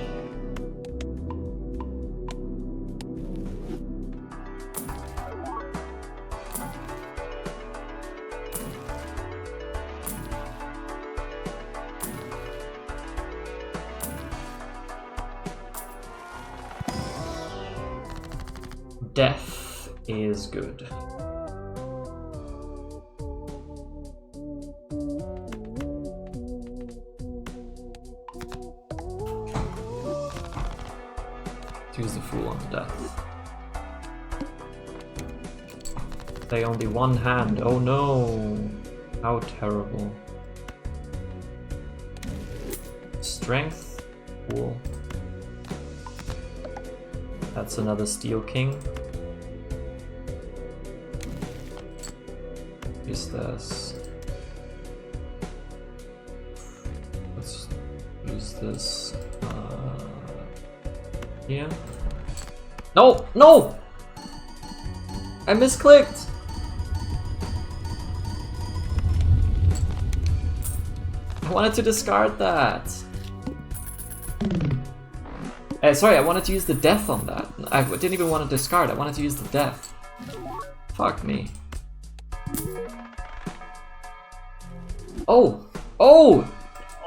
Death is good. Use the Fool on the death. Play only one hand. Oh no! How terrible. Strength. Cool. That's another Steel King. Is this? Let's use this here. No! No! I misclicked! I wanted to discard that. Sorry, I wanted to use the death on that. I didn't even want to discard, I wanted to use the death. Fuck me. Oh! Oh!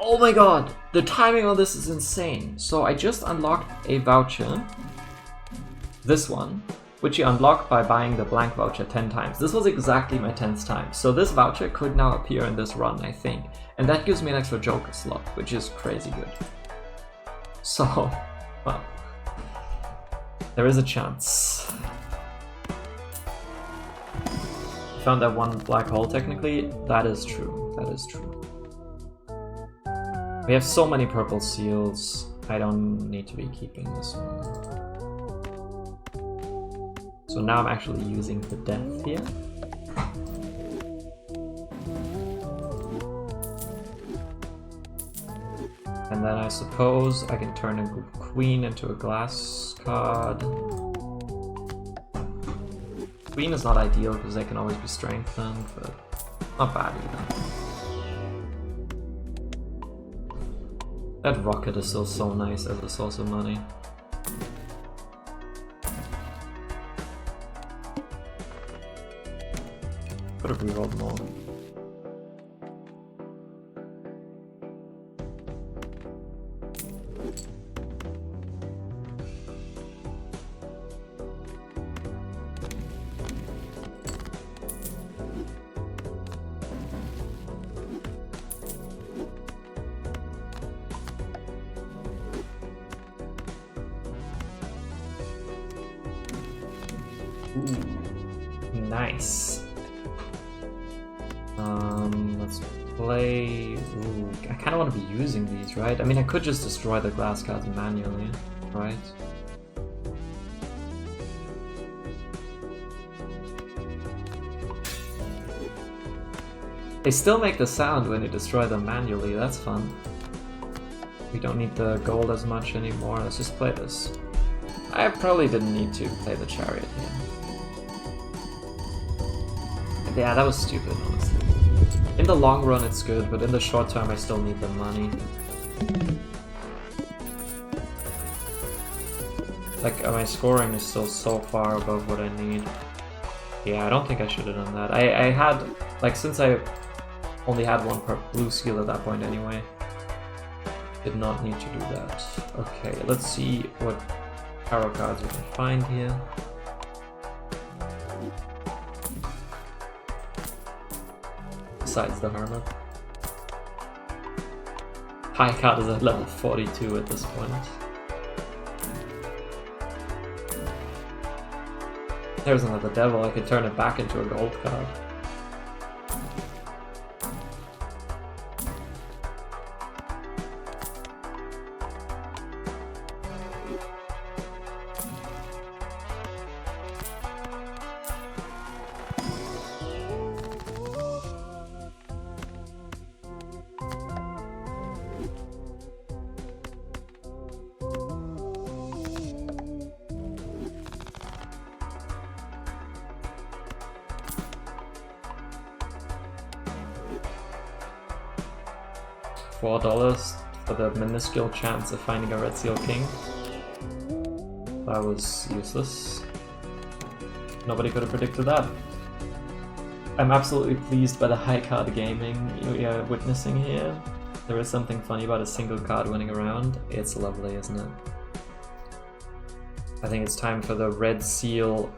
Oh my god! The timing on this is insane. So I just unlocked a voucher. This one. Which you unlock by buying the blank voucher 10 times. This was exactly my 10th time. So this voucher could now appear in this run, I think. And that gives me an extra Joker slot, which is crazy good. So, well, there is a chance. Found that one black hole technically. That is true, that is true. We have so many purple seals. I don't need to be keeping this one. So now I'm actually using the death here. And then I suppose I can turn a queen into a glass card. Queen is not ideal because they can always be strengthened, but not bad either. That rocket is still so nice as a source of money. Could have rerolled more. Ooh, nice. Let's play. Ooh, I kind of want to be using these, right? I mean, I could just destroy the glass cards manually, right? They still make the sound when you destroy them manually, that's fun. We don't need the gold as much anymore, let's just play this. I probably didn't need to play the chariot here. Yeah, that was stupid, honestly. In the long run it's good, but in the short term I still need the money. Like, my scoring is still so far above what I need. Yeah, I don't think I should have done that. I had, like, since I only had one per blue seal at that point anyway, did not need to do that. Okay, let's see what tarot cards we can find here. Besides the Hermit. High card is at level 42 at this point. There's another devil, I could turn it back into a gold card. $4 for the minuscule chance of finding a Red Seal King. That was useless. Nobody could have predicted that. I'm absolutely pleased by the high card gaming we are witnessing here. There is something funny about a single card winning a round. It's lovely, isn't it? I think it's time for the Red Seal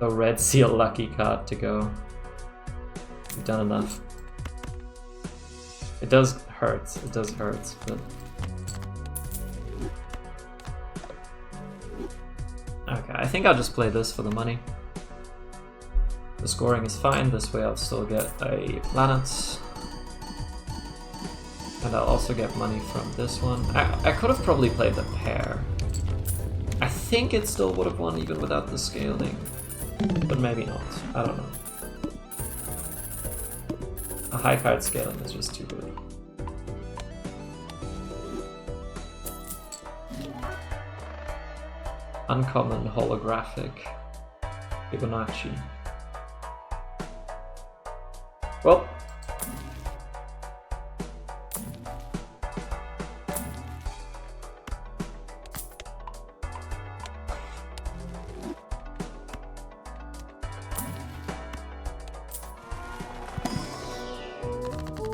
lucky card to go. We've done enough. It does hurt, but... Okay, I think I'll just play this for the money. The scoring is fine, this way I'll still get a planet. And I'll also get money from this one. I could have probably played the pair. I think it still would have won even without the scaling. But maybe not, I don't know. A high card scaling is just too good. Uncommon holographic Fibonacci. Well,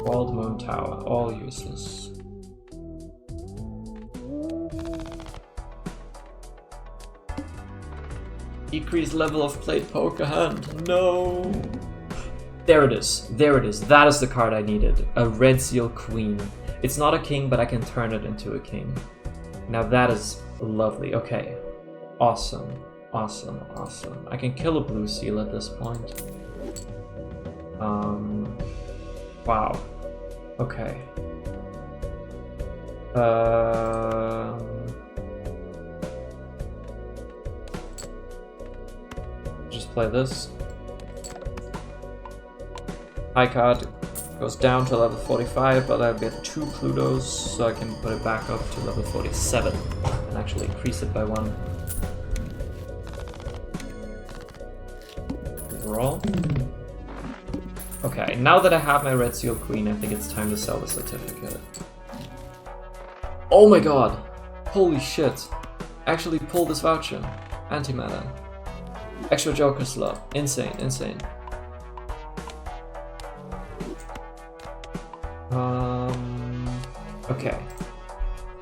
Walled Moon Tower, all useless. Decrease level of played poker hand. No. There it is. There it is. That is the card I needed. A Red Seal Queen. It's not a king, but I can turn it into a king. Now that is lovely. Okay. Awesome. Awesome. Awesome. I can kill a blue seal at this point. Wow. Okay. Just play this. High card goes down to level 45, but I'll get 2 Plutos, so I can put it back up to level 47 and actually increase it by 1. Overall. Okay, now that I have my Red Seal Queen, I think it's time to sell the certificate. Oh my god! Holy shit! Actually pull this voucher. Antimatter. Extra Joker slot. Insane, insane. Okay.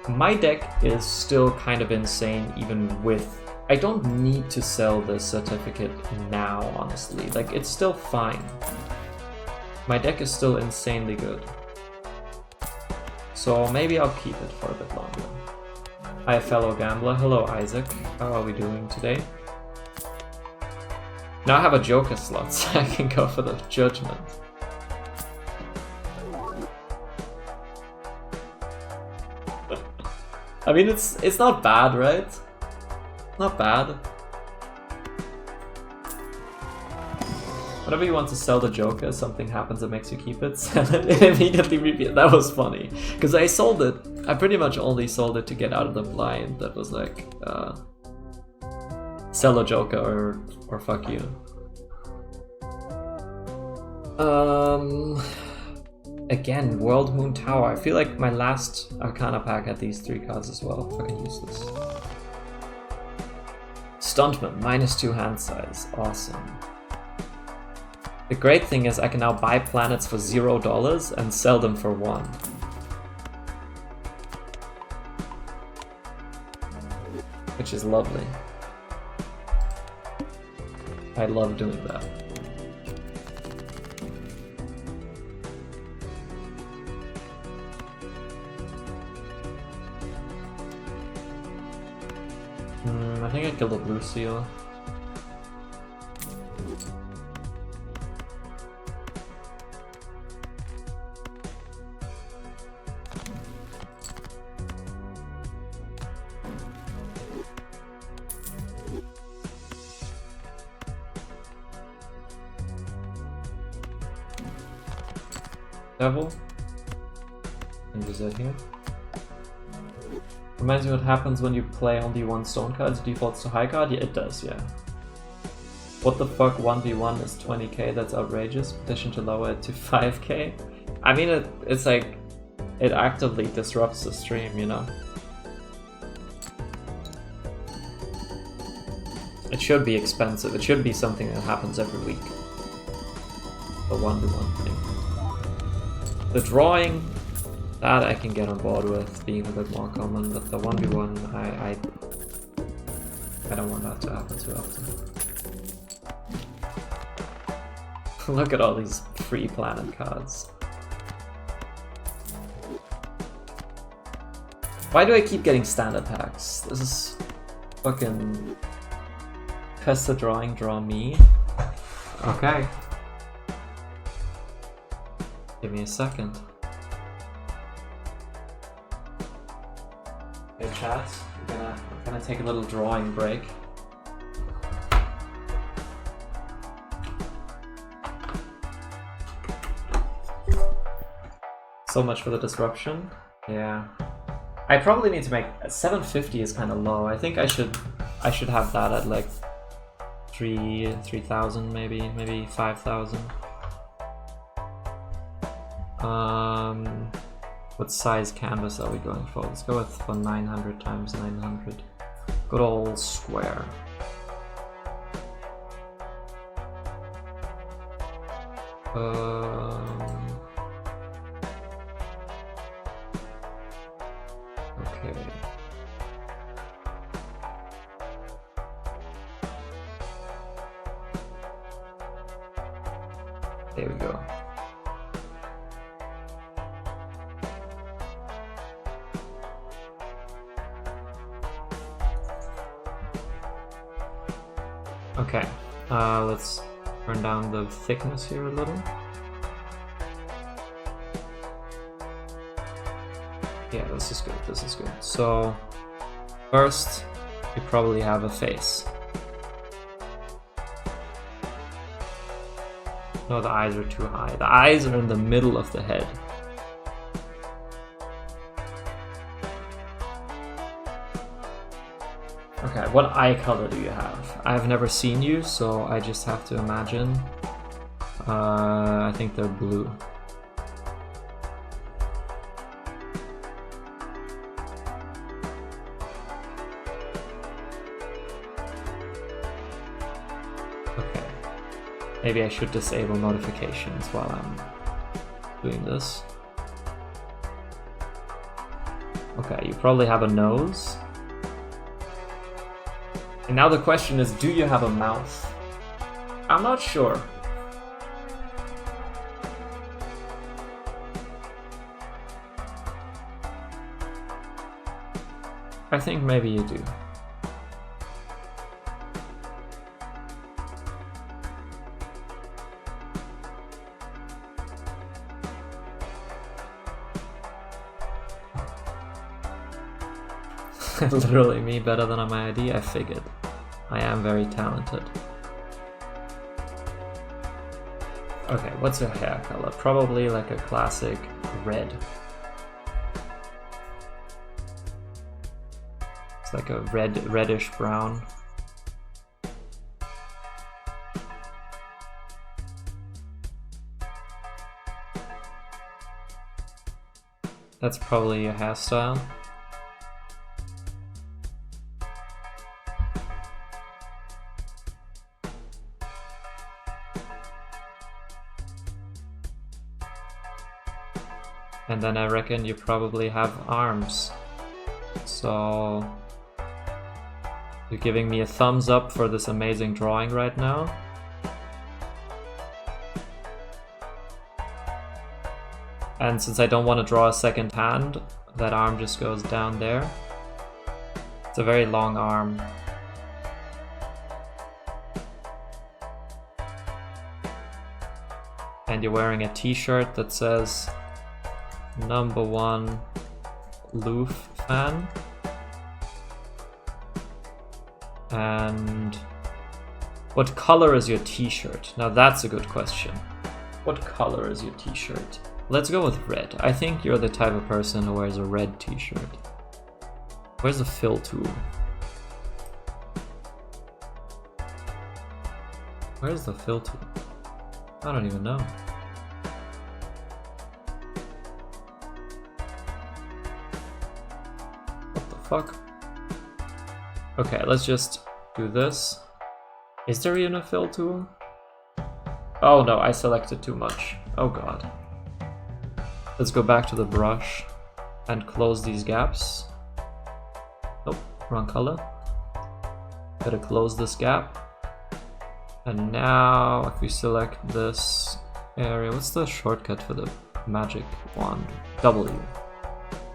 My deck is still kind of insane even with... I don't need to sell the certificate now, honestly. Like, it's still fine. My deck is still insanely good. So maybe I'll keep it for a bit longer. Hi, fellow gambler. Hello, Isaac. How are we doing today? Now I have a Joker slot, so I can go for the Judgment. I mean, it's not bad, right? Not bad. Whenever you want to sell the Joker, something happens that makes you keep it, sell it, and immediately repeat. That was funny. Because I sold it. I pretty much only sold it to get out of the blind. That was like, sell a Joker or fuck you. Again, World Moon Tower. I feel like my last Arcana pack had these 3 cards as well. Fucking useless. Stuntman, -2 hand size. Awesome. The great thing is I can now buy planets for $0 and sell them for 1. Which is lovely. I love doing that. I think I killed a blue seal. Devil. And use that here. Reminds me what happens when you play only 1 stone card. It defaults to high card? Yeah, it does, yeah. What the fuck, 1v1 is 20k? That's outrageous. Petition to lower it to 5k? I mean, it's like, it actively disrupts the stream, you know? It should be expensive. It should be something that happens every week. The 1v1 thing. The drawing, that I can get on board with being a bit more common, but the 1v1, I don't want that to happen too often. Look at all these free planet cards. Why do I keep getting standard packs? This is fucking... Press the drawing, draw me. Okay. Give me a second. Hey chat, we're gonna take a little drawing break. So much for the disruption. Yeah. I probably need to make 750 is kind of low. I think I should have that at like 3,000 maybe 5,000. What size canvas are we going for? Let's go with 900 times 900. Good old square. Okay. There we go. Okay, let's turn down the thickness here a little. Yeah, this is good, this is good. So, first, you probably have a face. No, the eyes are too high. The eyes are in the middle of the head. Okay, what eye color do you have? I've never seen you, so I just have to imagine. I think they're blue. Okay. Maybe I should disable notifications while I'm doing this. Okay, you probably have a nose. And now the question is, do you have a mouth? I'm not sure. I think maybe you do. Literally me better than on my ID, I figured. I am very talented. Okay, what's your hair color? Probably like a classic red. It's like a reddish brown. That's probably your hairstyle. And then I reckon you probably have arms. So you're giving me a thumbs up for this amazing drawing right now. And since I don't want to draw a second hand, that arm just goes down there. It's a very long arm. And you're wearing a t-shirt that says #1 Loof fan. And what color is your t-shirt? Now that's a good question. What color is your t-shirt? Let's go with red. I think you're the type of person who wears a red t-shirt. Where's the fill tool? Where's the fill tool? I don't even know. Fuck. Okay, let's just do this. Is there even a fill tool? Oh no, I selected too much. Oh god. Let's go back to the brush and close these gaps. Nope, wrong color. Gotta close this gap. And now if we select this area, what's the shortcut for the magic wand? W.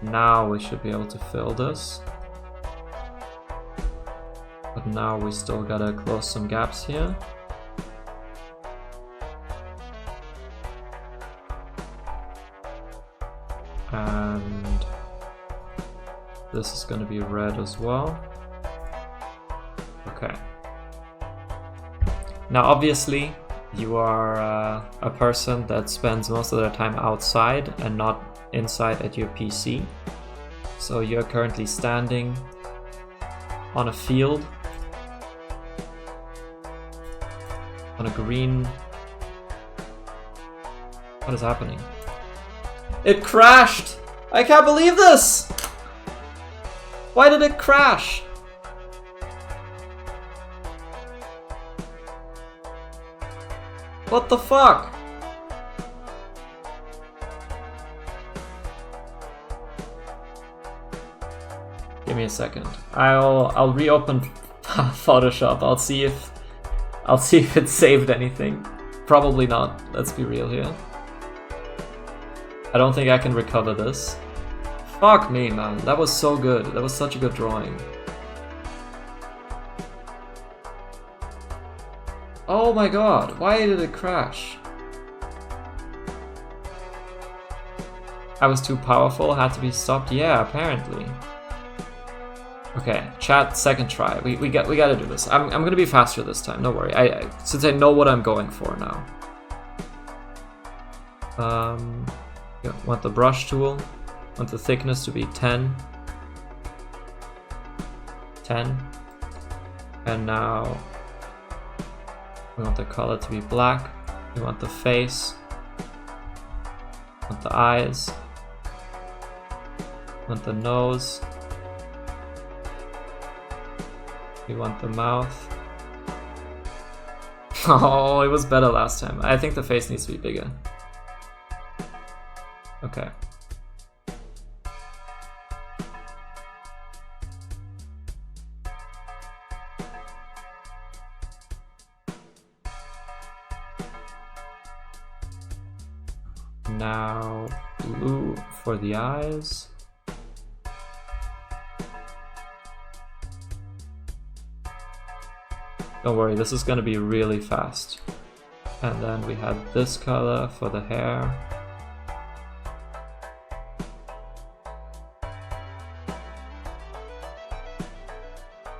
Now we should be able to fill this. But now we still gotta close some gaps here. And this is gonna be red as well. Okay. Now obviously you are a person that spends most of their time outside and not inside at your PC. So you're currently standing on a field, on a green... What is happening? It crashed! I can't believe this! Why did it crash? What the fuck? Give me a second. I'll reopen Photoshop. I'll see if it saved anything. Probably not. Let's be real here. I don't think I can recover this. Fuck me, man. That was so good. That was such a good drawing. Oh my god, why did it crash? I was too powerful, had to be stopped? Yeah, apparently. Okay, chat, second try. We gotta do this. I'm gonna be faster this time, don't worry. Since I know what I'm going for now. Yeah, want the brush tool. Want the thickness to be 10. 10. And now we want the color to be black. We want the face. We want the eyes. We want the nose. We want the mouth. Oh, it was better last time. I think the face needs to be bigger. Okay. Now, blue for the eyes. Don't worry, this is gonna be really fast. And then we have this color for the hair.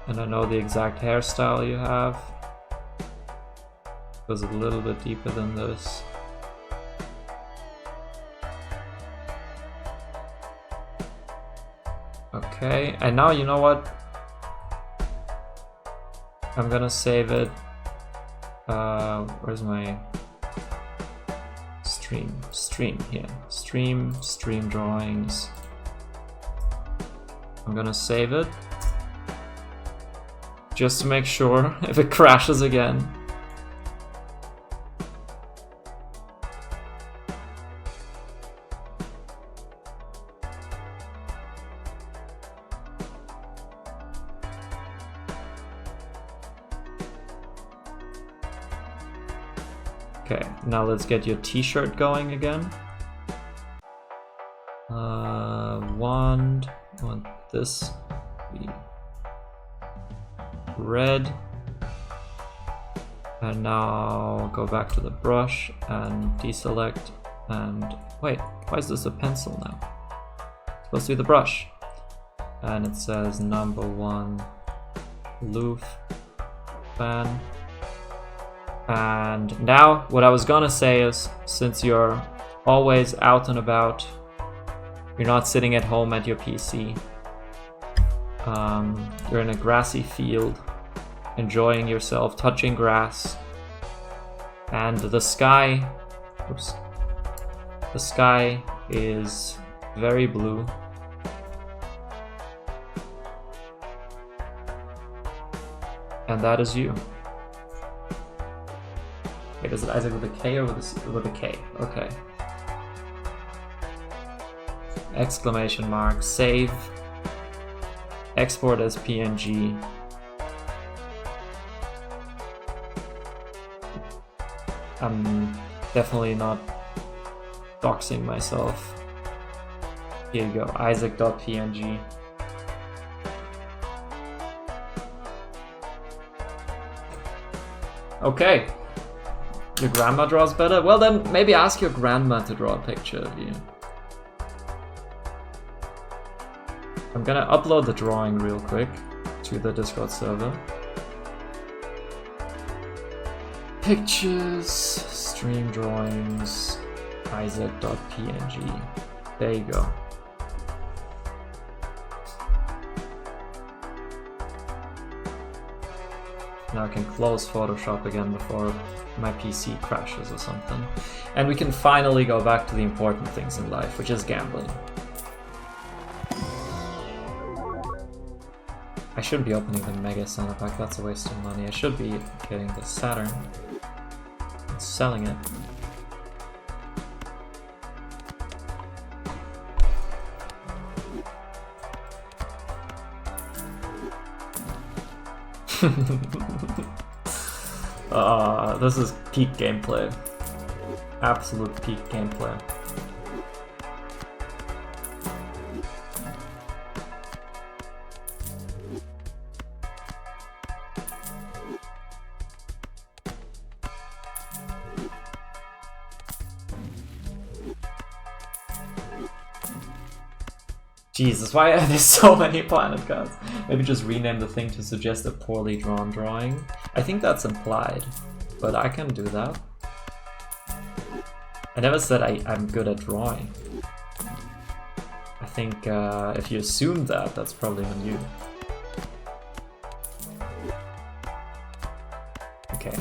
And I know the exact hairstyle you have. It goes a little bit deeper than this. Okay, and now you know what? I'm gonna save it. Where's my stream? Stream here. Stream drawings. I'm gonna save it. Just to make sure if it crashes again. Okay, now let's get your t-shirt going again. Wand, I want this to be red. And now go back to the brush and deselect and wait, why is this a pencil now? It's supposed to be the brush. And it says number 1 loof fan. And now what I was gonna say is, since you're always out and about, you're not sitting at home at your PC, you're in a grassy field, enjoying yourself, touching grass, and the sky, oops, the sky is very blue. And that is you. Wait, is it Isaac with a K or with a K? Okay. Exclamation mark, save, export as PNG. I'm definitely not doxing myself. Here you go, isaac.png. Okay. Your grandma draws better? Well then, maybe ask your grandma to draw a picture of you. I'm gonna upload the drawing real quick to the Discord server. Pictures, stream drawings, Isaac.png. There you go. Now I can close Photoshop again before my PC crashes or something. And we can finally go back to the important things in life, which is gambling. I shouldn't be opening the Mega Santa pack, that's a waste of money. I should be getting the Saturn and selling it. This is peak gameplay. Absolute peak gameplay. Jesus, why are there so many planet cards? Maybe just rename the thing to suggest a poorly drawn drawing. I think that's implied, but I can do that. I never said I'm good at drawing. I think if you assume that, that's probably on you. Okay,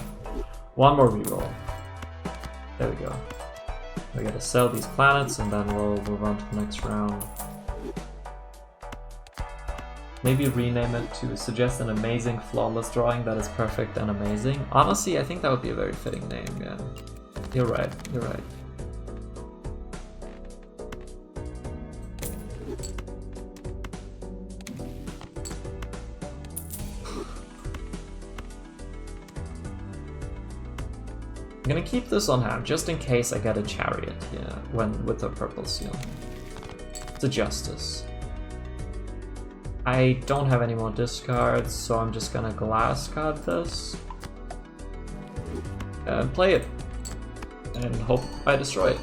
one more reroll. There we go. We gotta sell these planets and then we'll move on to the next round. Maybe rename it to suggest an amazing flawless drawing that is perfect and amazing. Honestly, I think that would be a very fitting name, yeah. You're right, you're right. I'm gonna keep this on hand just in case I get a chariot here with the purple seal. It's a justice. I don't have any more discards, so I'm just gonna glass card this and play it and hope I destroy it.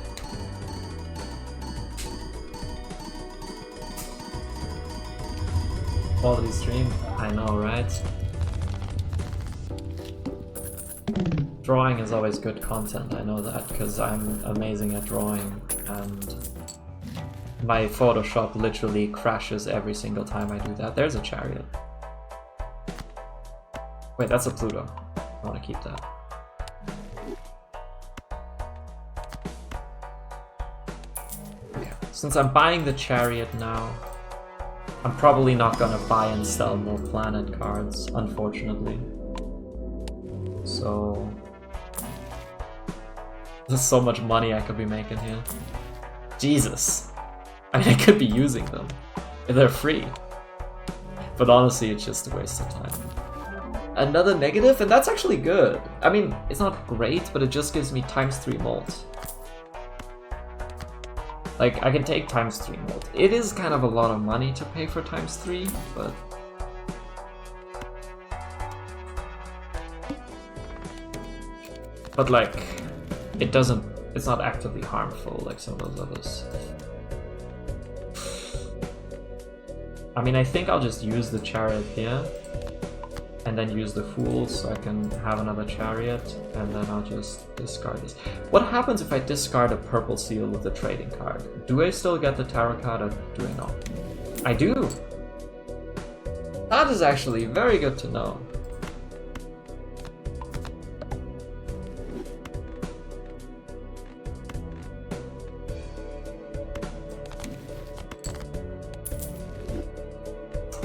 Quality stream, I know, right? Drawing is always good content, I know that, because I'm amazing at drawing and my Photoshop literally crashes every single time I do that. There's a chariot. Wait, that's a Pluto. I want to keep that. Okay, since I'm buying the chariot now, I'm probably not gonna buy and sell more planet cards, unfortunately. So there's so much money I could be making here. Jesus. I mean, I could be using them. They're free. But honestly, it's just a waste of time. Another negative, and that's actually good. I mean, it's not great, but it just gives me ×3 molt. Like, I can take ×3 molt. It is kind of a lot of money to pay for ×3, but... But like, it doesn't... It's not actively harmful like some of those others. I mean, I think I'll just use the chariot here, and then use the fool so I can have another chariot, and then I'll just discard this. What happens if I discard a purple seal with a trading card? Do I still get the tarot card, or do I not? I do! That is actually very good to know.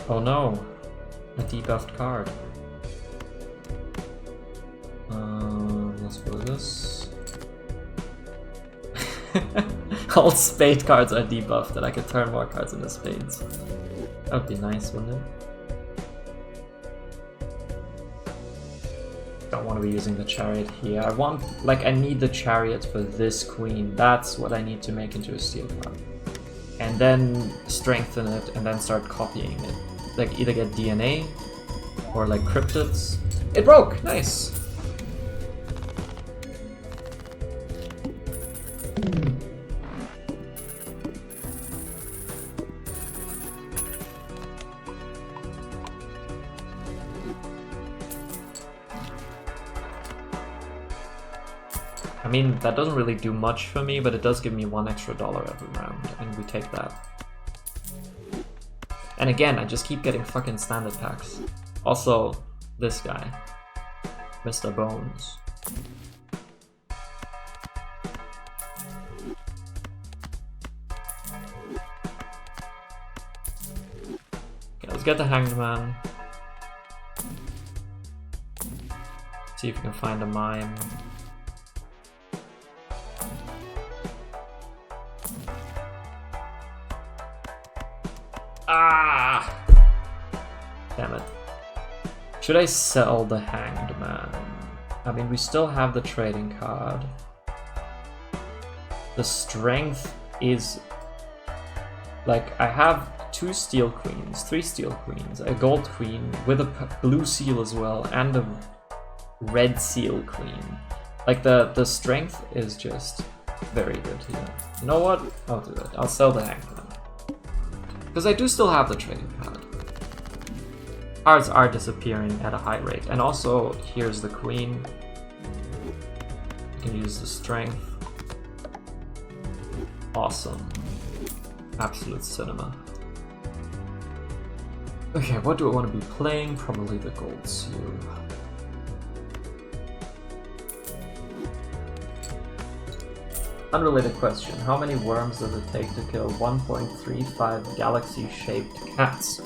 Oh no, a debuffed card. Let's go with this. All spade cards are debuffed and I could turn more cards into spades. That would be nice, wouldn't it? Don't want to be using the chariot here. I need the chariot for this queen. That's what I need to make into a steel card. And then strengthen it and then start copying it. Like either get DNA or like cryptids. It broke! Nice! mean, that doesn't really do much for me, but it does give me $1 extra every round, and we take that. And again, I just keep getting fucking standard packs. Also, this guy, Mr. Bones. Okay, let's get the Hanged Man. See if we can find a mime. Ah! Damn it. Should I sell the Hanged Man? I mean, we still have the trading card. The strength is... like, I have 2 steel queens, 3 steel queens, a gold queen with a blue seal as well, and a red seal queen. Like, the strength is just very good here. You know what? I'll do it. I'll sell the Hanged Man. Because I do still have the trading card. Cards are disappearing at a high rate. And also, here's the queen. You can use the strength. Awesome. Absolute cinema. Okay, what do I want to be playing? Probably the gold seal. Unrelated question. How many worms does it take to kill 1.35 galaxy-shaped cats?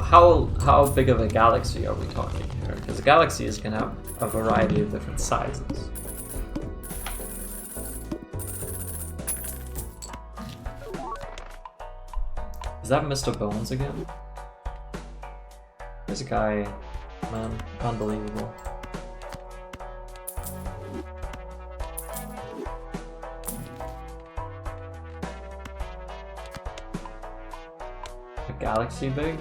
How big of a galaxy are we talking here? Because galaxies can have a variety of different sizes. Is that Mr. Bones again? This guy, man, unbelievable. Galaxy big?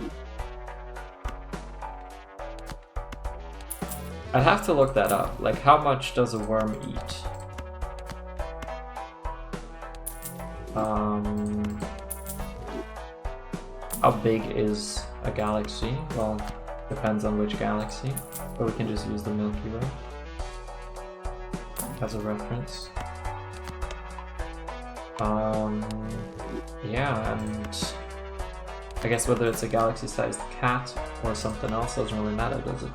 I'd have to look that up. Like, how much does a worm eat? How big is a galaxy? Well, depends on which galaxy. But we can just use the Milky Way as a reference. Yeah, and I guess whether it's a galaxy-sized cat or something else doesn't really matter, does it?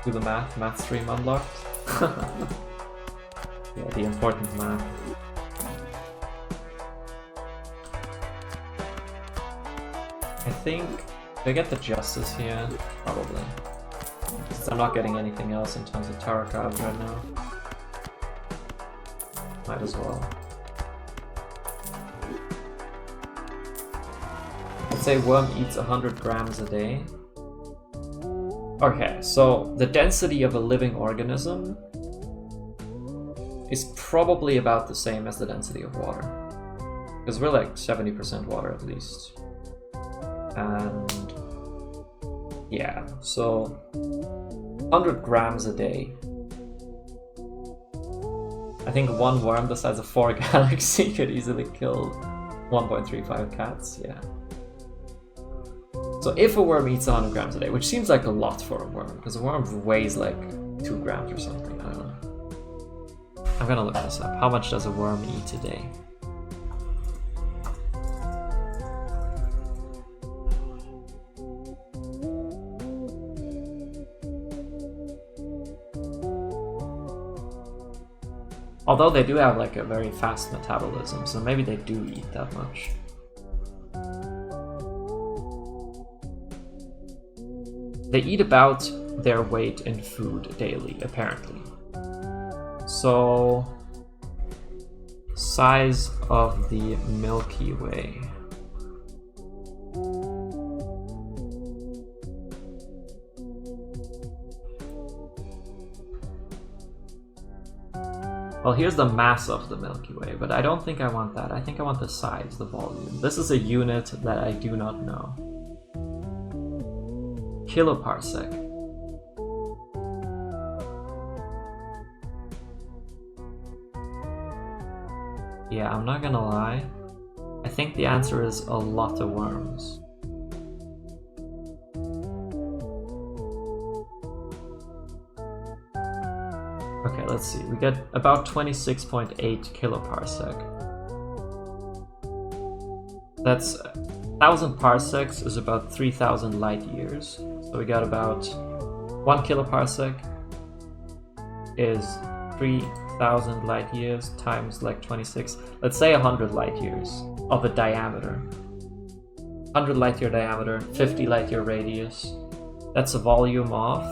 Do the math. Math stream unlocked. Yeah, the important math. I think... do I get the Justice here? Probably. Since I'm not getting anything else in terms of tarot cards right now. Might as well. Let's say worm eats 100 grams a day. Okay, so the density of a living organism is probably about the same as the density of water. Because we're like 70% water at least. And yeah, so 100 grams a day. I think one worm the size of 4 galaxy could easily kill 1.35 cats, yeah. So if a worm eats 100 grams a day, which seems like a lot for a worm, because a worm weighs like 2 grams or something, I don't know. I'm gonna look this up. How much does a worm eat a day? Although they do have like a very fast metabolism, so maybe they do eat that much. They eat about their weight in food daily, apparently. So, size of the Milky Way. Well, here's the mass of the Milky Way, but I don't think I want that. I think I want the size, the volume. This is a unit that I do not know. Kiloparsec. Yeah, I'm not gonna lie. I think the answer is a lot of worms. Okay, let's see. We get about 26.8 kiloparsec. That's 1,000 parsecs is about 3,000 light years. So we got about 1 kiloparsec is 3,000 light years times like 26. Let's say 100 light years of a diameter. 100 light year diameter, 50 light year radius. That's a volume of...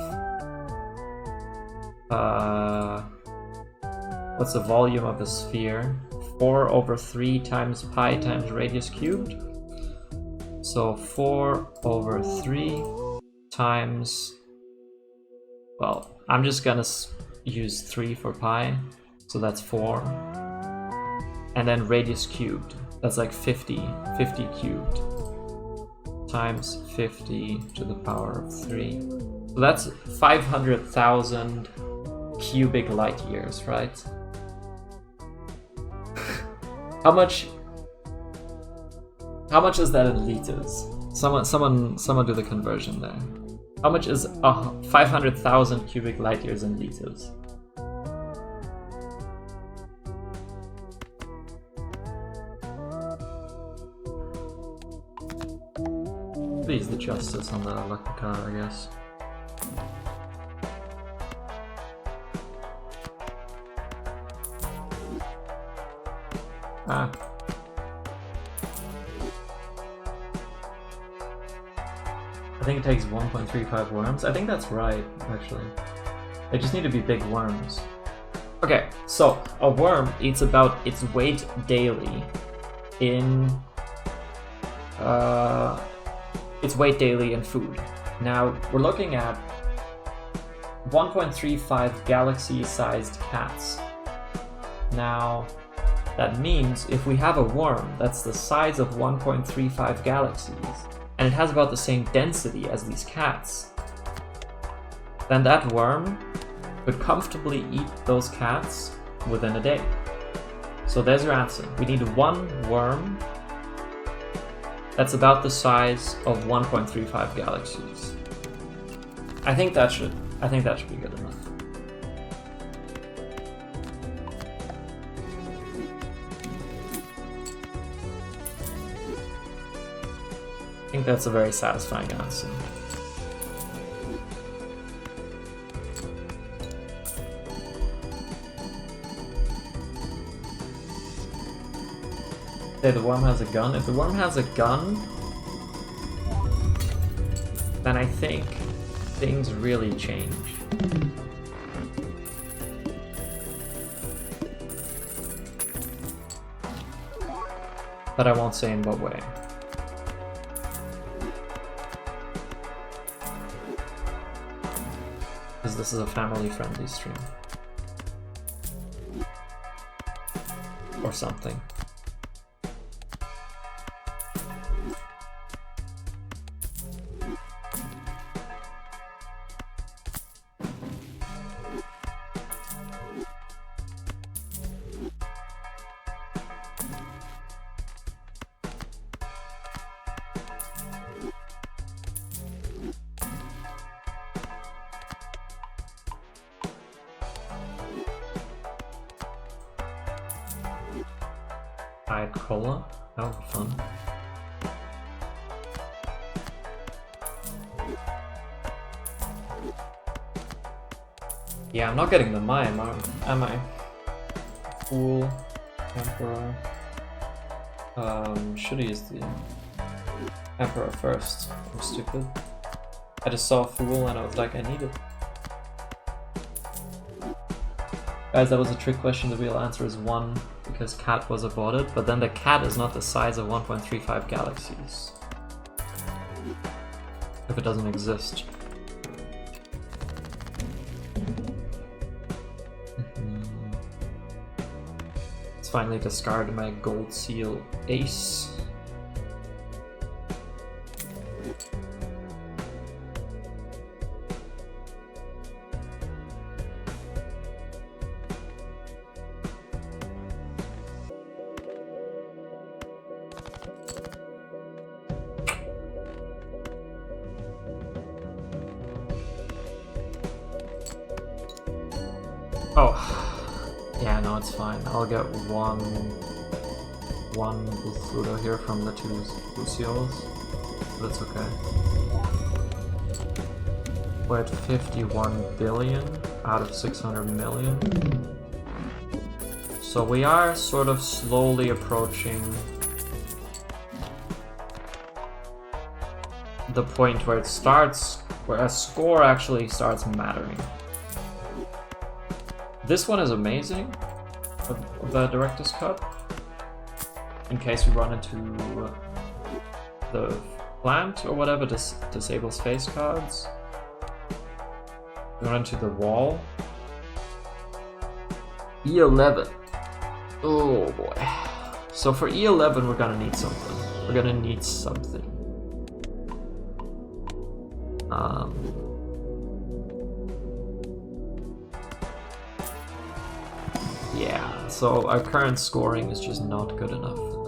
what's the volume of a sphere? 4/3 times pi times radius cubed. So 4/3 times... Well, I'm just gonna use 3 for pi, so that's 4. And then radius cubed, that's like 50 cubed. Times 50 to the power of 3. So that's 500,000 cubic light years, right? How much is that in liters? Someone do the conversion there. How much is 500,000 cubic light years in liters? Please the justice on the lucky card, I guess. Ah. I think it takes 1.35 worms. I think that's right, actually. They just need to be big worms. Okay, so a worm eats about its weight daily in food. Now we're looking at 1.35 galaxy-sized cats. Now that means if we have a worm that's the size of 1.35 galaxies, and it has about the same density as these cats, then that worm could comfortably eat those cats within a day. So there's your answer. We need one worm that's about the size of 1.35 galaxies. I think that should be good enough. I think that's a very satisfying answer. Say the worm has a gun. If the worm has a gun, then I think things really change. But I won't say in what way. Because this is a family-friendly stream. Or something. Diet cola? That would be fun. Yeah, I'm not getting the mime, am I? Fool, Emperor. Should have used the Emperor first. I'm stupid. I just saw Fool and I was like, I need it. Guys, that was a trick question. The real answer is 1, because cat was aborted, but then the cat is not the size of 1.35 galaxies. If it doesn't exist. Let's finally discard my gold seal ace. Oh, yeah, no, it's fine. I'll get one Pluto here from the 2 Lucioles. That's okay. We're at 51 billion out of 600 million. So we are sort of slowly approaching the point where it starts, where a score actually starts mattering. This one is amazing, the Director's Cut, in case we run into the plant or whatever, disables face cards. We run into the wall. E11. Oh boy. So for E11 we're gonna need something. We're gonna need something. Yeah, so our current scoring is just not good enough for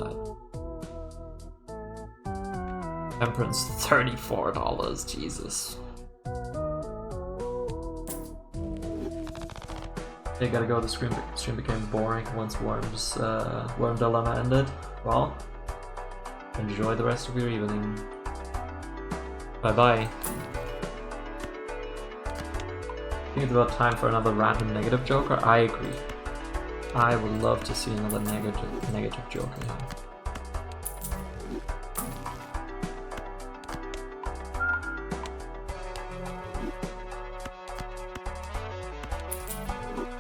that. Temperance, $34, Jesus. They gotta go, the stream became boring once Worm Dilemma ended. Well, enjoy the rest of your evening. Bye-bye. I think it's about time for another random negative Joker. I agree. I would love to see another negative Joker here.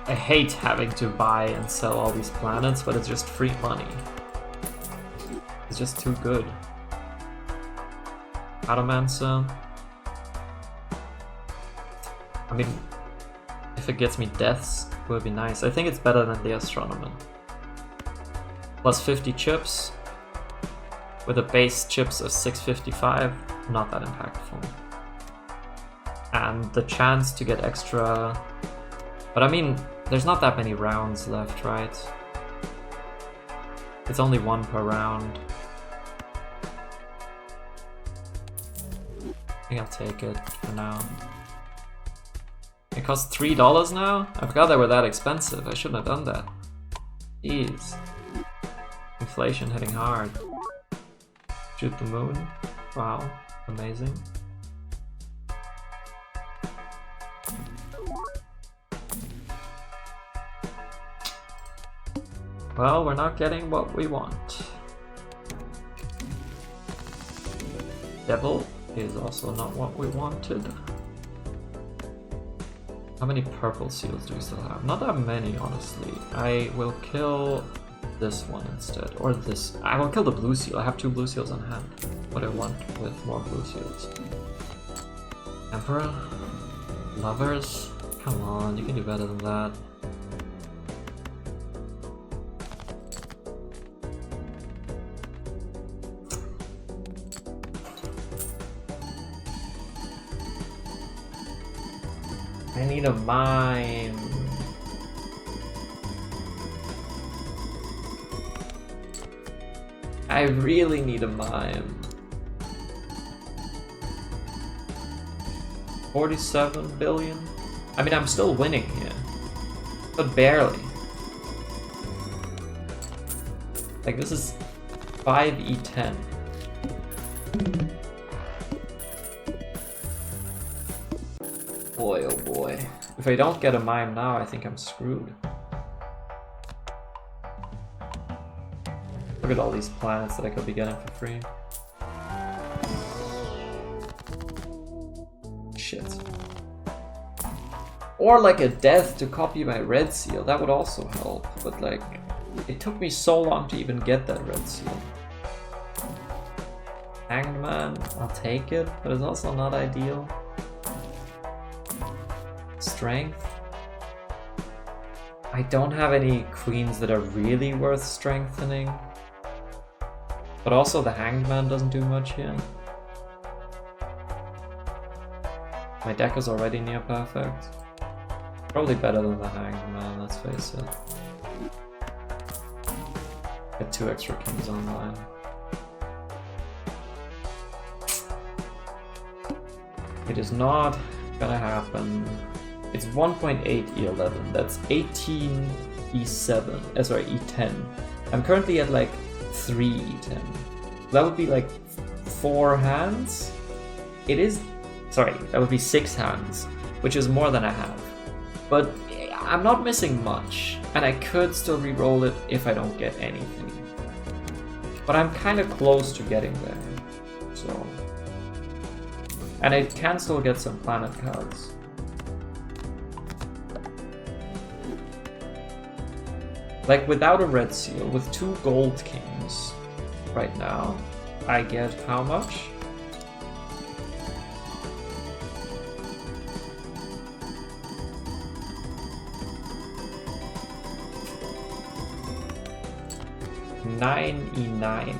I hate having to buy and sell all these planets, but it's just free money. It's just too good. Adamancer. I mean, if it gets me deaths, it would be nice. I think it's better than the Astronomer. Plus 50 chips, with a base chips of 655, not that impactful. And the chance to get extra... But I mean, there's not that many rounds left, right? It's only 1 per round. I think I'll take it for now. It costs $3 now? I forgot they were that expensive. I shouldn't have done that. Jeez. Inflation hitting hard. Shoot the moon. Wow. Amazing. Well, we're not getting what we want. Devil is also not what we wanted. How many purple seals do we still have? Not that many, honestly. I will kill this one instead. Or this. I will kill the blue seal. I have 2 blue seals on hand. What do I want with more blue seals? Emperor? Lovers? Come on, you can do better than that. I need a mime. I really need a mime. 47 billion? I mean, I'm still winning here, but barely. Like, this is 5e10. Boy, oh boy. If I don't get a mime now, I think I'm screwed. Look at all these planets that I could be getting for free. Shit. Or like a death to copy my red seal, that would also help. But like, it took me so long to even get that red seal. Hanged Man, I'll take it, but it's also not ideal. Strength. I don't have any queens that are really worth strengthening. But also the Hanged Man doesn't do much here. My deck is already near perfect. Probably better than the Hanged Man, let's face it. Get 2 extra kings online. It is not gonna happen. It's 1.8 E11. That's 18 E7. Sorry, E10. I'm currently at like 3 E10. That would be like 4 hands. It is. Sorry, that would be 6 hands, which is more than I have. But I'm not missing much, and I could still re-roll it if I don't get anything. But I'm kind of close to getting there, so... And I can still get some planet cards. Like, without a red seal, with 2 gold kings right now, I get how much? E9.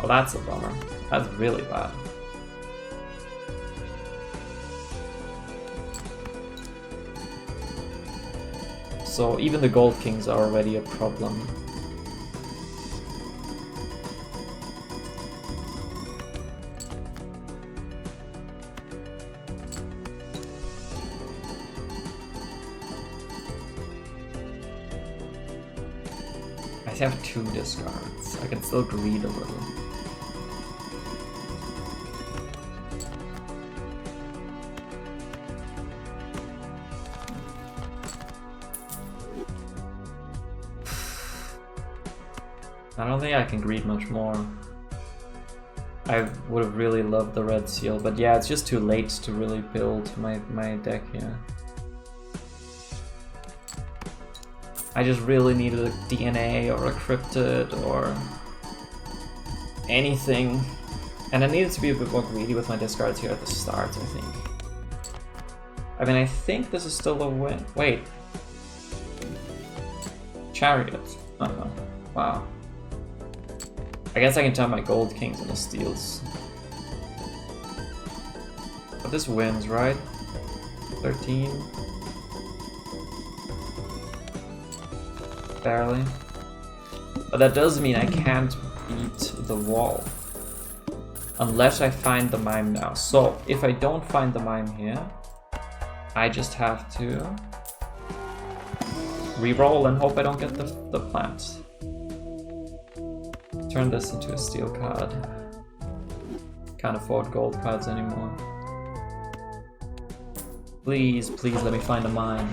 Oh, that's a bummer. That's really bad. So even the gold kings are already a problem. I have 2 discards. I can still greed a little. I don't think I can greed much more. I would have really loved the red seal, but yeah, it's just too late to really build my deck here. I just really needed a DNA or a cryptid or anything. And I needed to be a bit more greedy with my discards here at the start, I think. I mean, I think this is still a win. Wait. Chariot. Uh-huh. Wow. I guess I can turn my gold kings into steals. But this wins, right? 13. Barely. But that does mean I can't beat the wall. Unless I find the mime now. So, if I don't find the mime here, I just have to re-roll and hope I don't get the plant. Turn this into a steel card. Can't afford gold cards anymore. Please, please let me find a mime.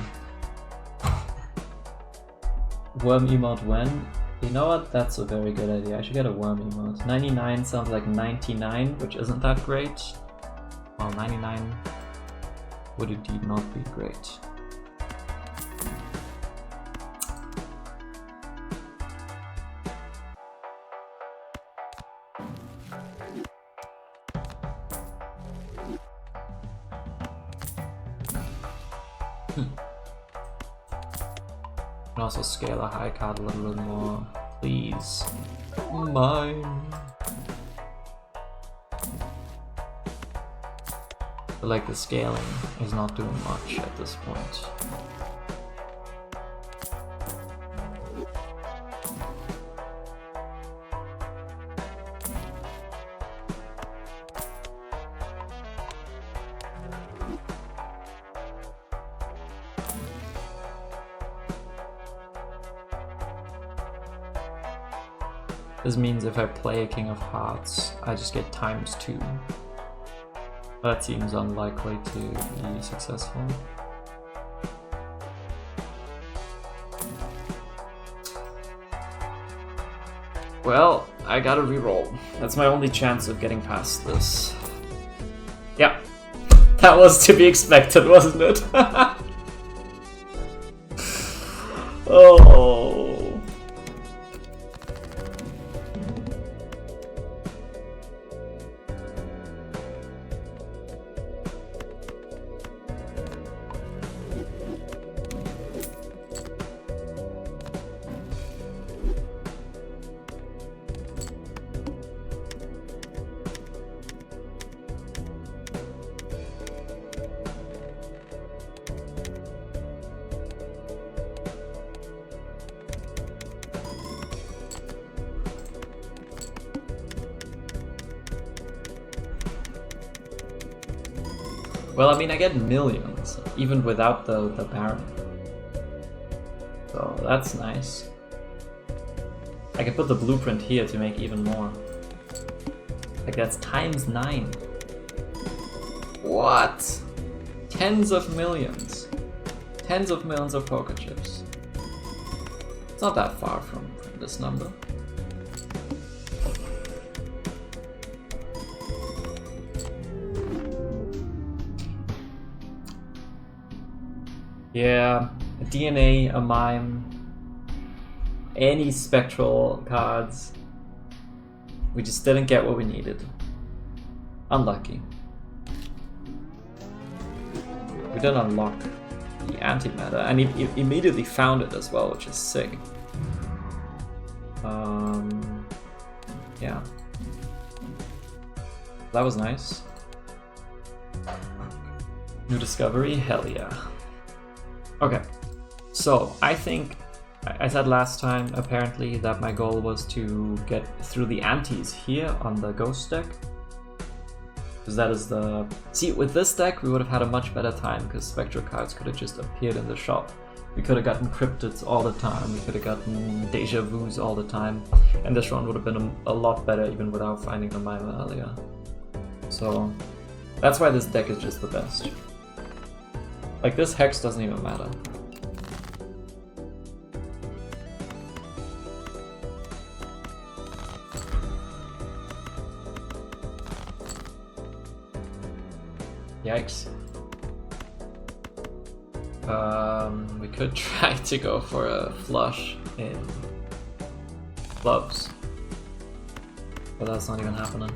Worm emote when? You know what? That's a very good idea. I should get a worm emote. 99 sounds like 99, which isn't that great. Well, 99 would indeed not be great. Can also scale a high card a little bit more, please. Mine. But like the scaling is not doing much at this point. This means if I play a King of Hearts, I just get ×2. That seems unlikely to be successful. Well, I gotta reroll. That's my only chance of getting past this. Yep. That was to be expected, wasn't it? Oh. Well, I mean, I get millions, even without the Baron. So that's nice. I can put the blueprint here to make even more. Like, that's times 9. What? Tens of millions. Tens of millions of poker chips. It's not that far from this number. Yeah, a DNA, a mime, any spectral cards. We just didn't get what we needed. Unlucky. We didn't unlock the antimatter, and he immediately found it as well, which is sick. Yeah. That was nice. New discovery? Hell yeah. Okay, so I think I said last time apparently that my goal was to get through the antis here on the ghost deck. Because that is the... See, with this deck we would have had a much better time because spectral cards could have just appeared in the shop. We could have gotten cryptids all the time, we could have gotten deja vus all the time, and this run would have been a lot better even without finding the mime earlier. So that's why this deck is just the best. Like, this hex doesn't even matter. Yikes. We could try to go for a flush in clubs. But that's not even happening.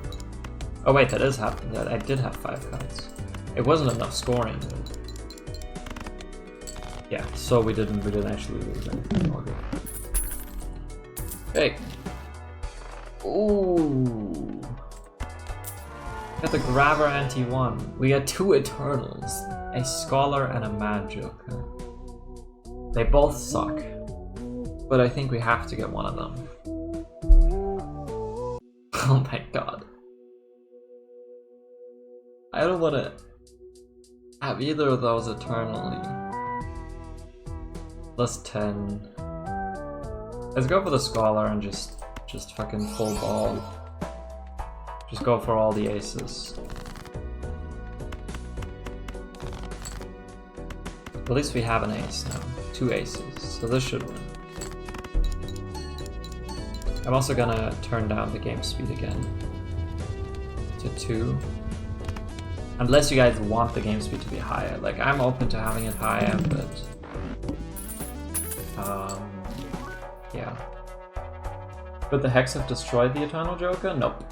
Oh wait, that is happening. I did have 5 cards. It wasn't enough scoring. Yeah, so we didn't actually lose anything. All good. Hey. Ooh. Got the Grabber anti-1. We got 2 Eternals, a Scholar and a Mad Joker. They both suck, but I think we have to get one of them. Oh my god. I don't want to have either of those eternally. Plus 10. Let's go for the Scholar and just fucking full ball. Just go for all the aces. At least we have an ace now. 2 aces, so this should win. I'm also gonna turn down the game speed again to 2. Unless you guys want the game speed to be higher. Like, I'm open to having it higher, but... yeah. Could the Hex have destroyed the Eternal Joker? Nope.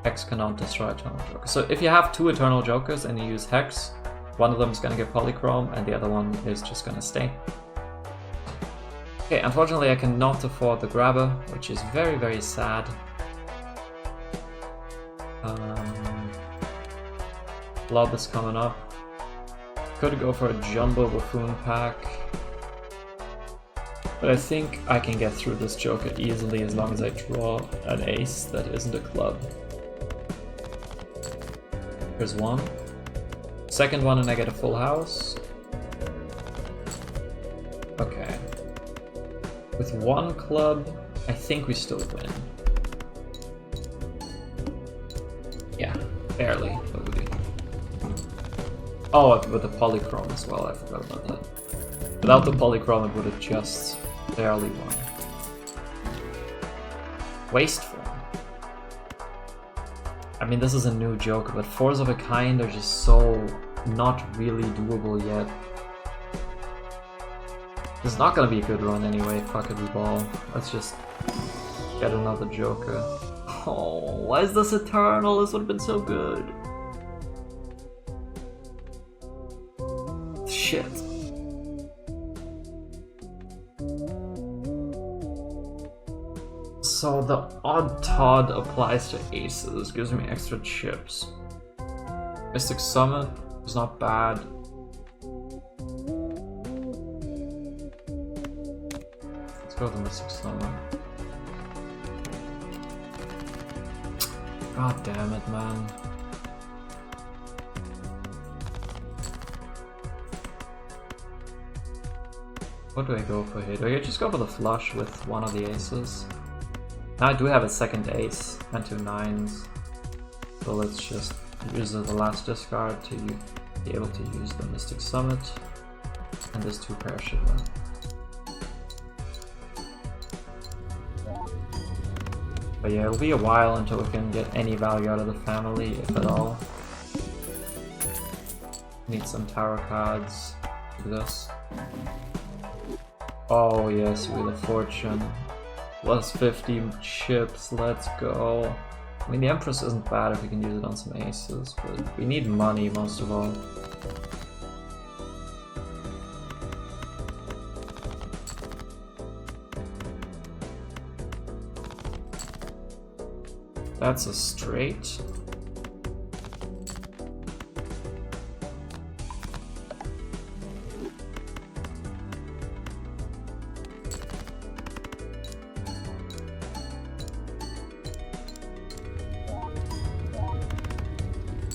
Hex cannot destroy Eternal Joker. So if you have 2 Eternal Jokers and you use Hex, one of them is gonna get Polychrome and the other one is just gonna stay. Okay, unfortunately I cannot afford the Grabber, which is very, very sad. Blob is coming up. Could go for a Jumbo Buffoon pack. But I think I can get through this Joker easily as long as I draw an ace that isn't a club. Here's one. Second one and I get a full house. Okay. With 1 club, I think we still win. Yeah, barely, but we do. Oh, with the Polychrome as well, I forgot about that. Without the Polychrome, it would have just barely won. Wasteful. I mean, this is a new Joker, but 4s of a kind are just so not really doable yet. This is not gonna be a good run anyway, fuck it, we ball. Let's just get another Joker. Oh, why is this Eternal? This would have been so good. Shit. So the Odd Todd applies to aces, gives me extra chips. Mystic Summit is not bad. Let's go with the Mystic Summit. God damn it, man. What do I go for here? Do I just go for the flush with one of the aces? Now I do have a second ace and 2 nines. So let's just use the last discard to be able to use the Mystic Summit. And this 2 pair should win. But yeah, it'll be a while until we can get any value out of the family, if at all. Need some tarot cards for this. Oh yes, Wheel of Fortune. Plus 50 chips, let's go. I mean, the Empress isn't bad if we can use it on some aces, but we need money most of all. That's a straight.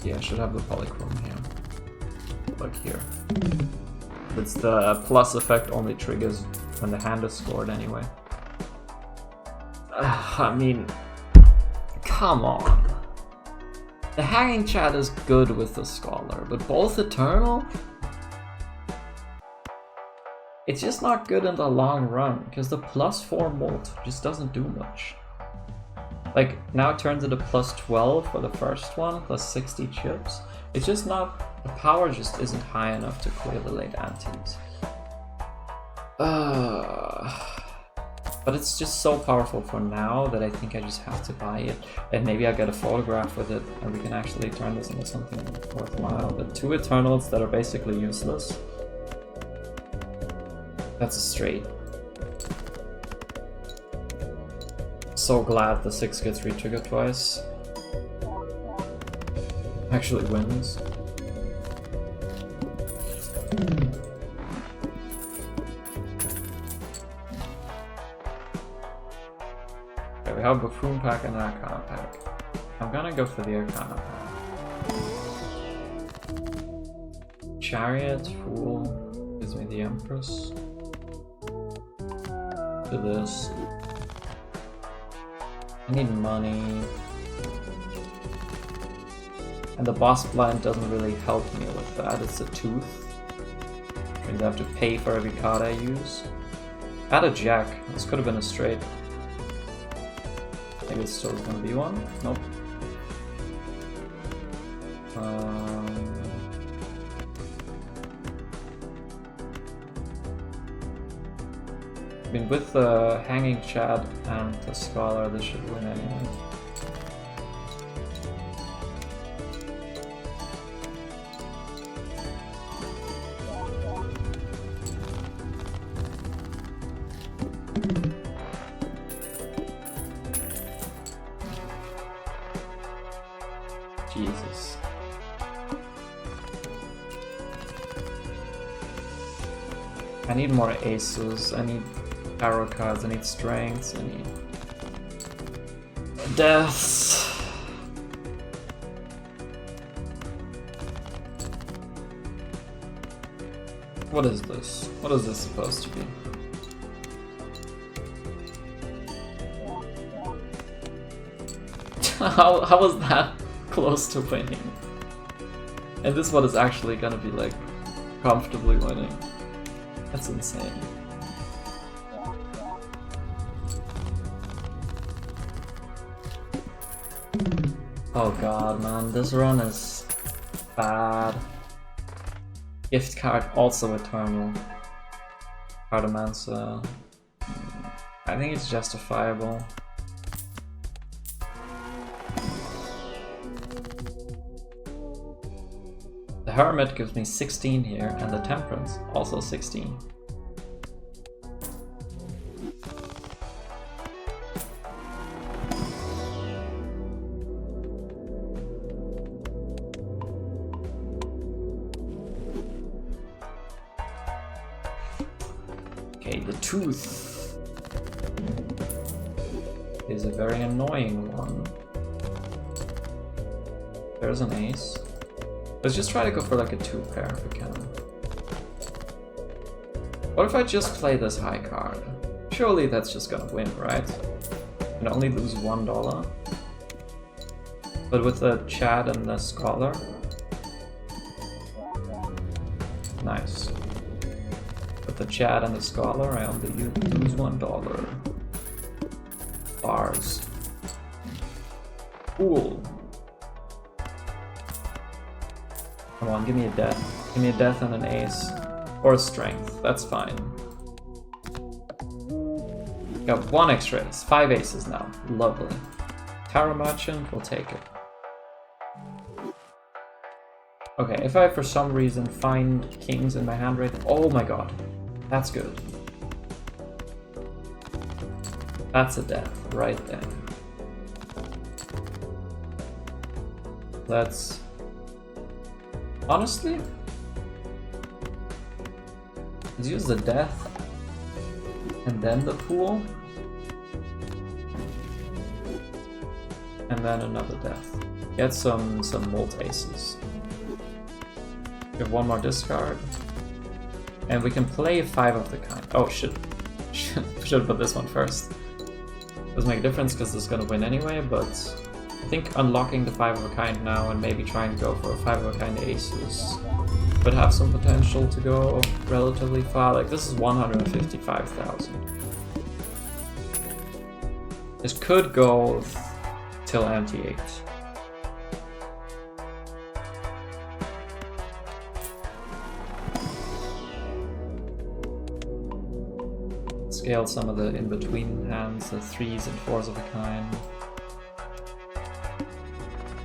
Yeah, I should have the polychrome here. Like here. It's the plus effect only triggers when the hand is scored anyway. I mean, come on. The Hanging Chat is good with the Scholar, but both Eternal? It's just not good in the long run, because the plus 4 molt just doesn't do much. Like, now it turns into plus 12 for the first one, plus 60 chips. It's just not, the power just isn't high enough to clear the late antes. But it's just so powerful for now that I think I just have to buy it. And maybe I'll get a photograph with it and we can actually turn this into something worthwhile. But 2 Eternals that are basically useless. That's a straight. So glad the 6 gets re-triggered twice. Actually wins. Okay, we have a Buffoon pack and an Arcana pack. I'm gonna go for the Arcana pack. Chariot, Fool, gives me the Empress. To this. I need money. And the boss blind doesn't really help me with that, it's a tooth. Means I have to pay for every card I use. Add a jack, this could have been a straight. Maybe it's still gonna be one? Nope. I mean, with the Hanging Chad and the Scholar, this should win anyway. Jesus. I need more aces, I need tarot cards, I need strengths, I need deaths. What is this? What is this supposed to be? How was that close to winning? And this one is actually gonna be like comfortably winning. That's insane. Oh god, man, this run is bad. Gift card, also Eternal. Cardomancer. I think it's justifiable. The Hermit gives me 16 here, and the Temperance also 16. Okay, the Tooth is a very annoying one. There's an ace. Let's just try to go for like a 2 pair if we can. What if I just play this high card? Surely that's just gonna win, right? And only lose $1. But with the Chad and the Scholar. Nice. With the Chad and the Scholar, I only lose $1. Bars. Cool. Come on, give me a death. Give me a death and an ace. Or a strength, that's fine. Got 1 extra ace, 5 aces now. Lovely. Tarot Merchant, we'll take it. Okay, if I for some reason find kings in my hand right now, oh my god, that's good. That's a death right there. Let's... honestly, let's use the death and then the pool and then another death. Get some mult aces. We have 1 more discard. And we can play 5 of the kind. Oh shit. Should put this one first. Doesn't make a difference because it's gonna win anyway, but I think unlocking the 5 of a kind now and maybe trying to go for a 5 of a kind aces would have some potential to go relatively far. Like this is 155,000. This could go till MT8. Scale some of the in-between hands, the 3s and 4s of a kind.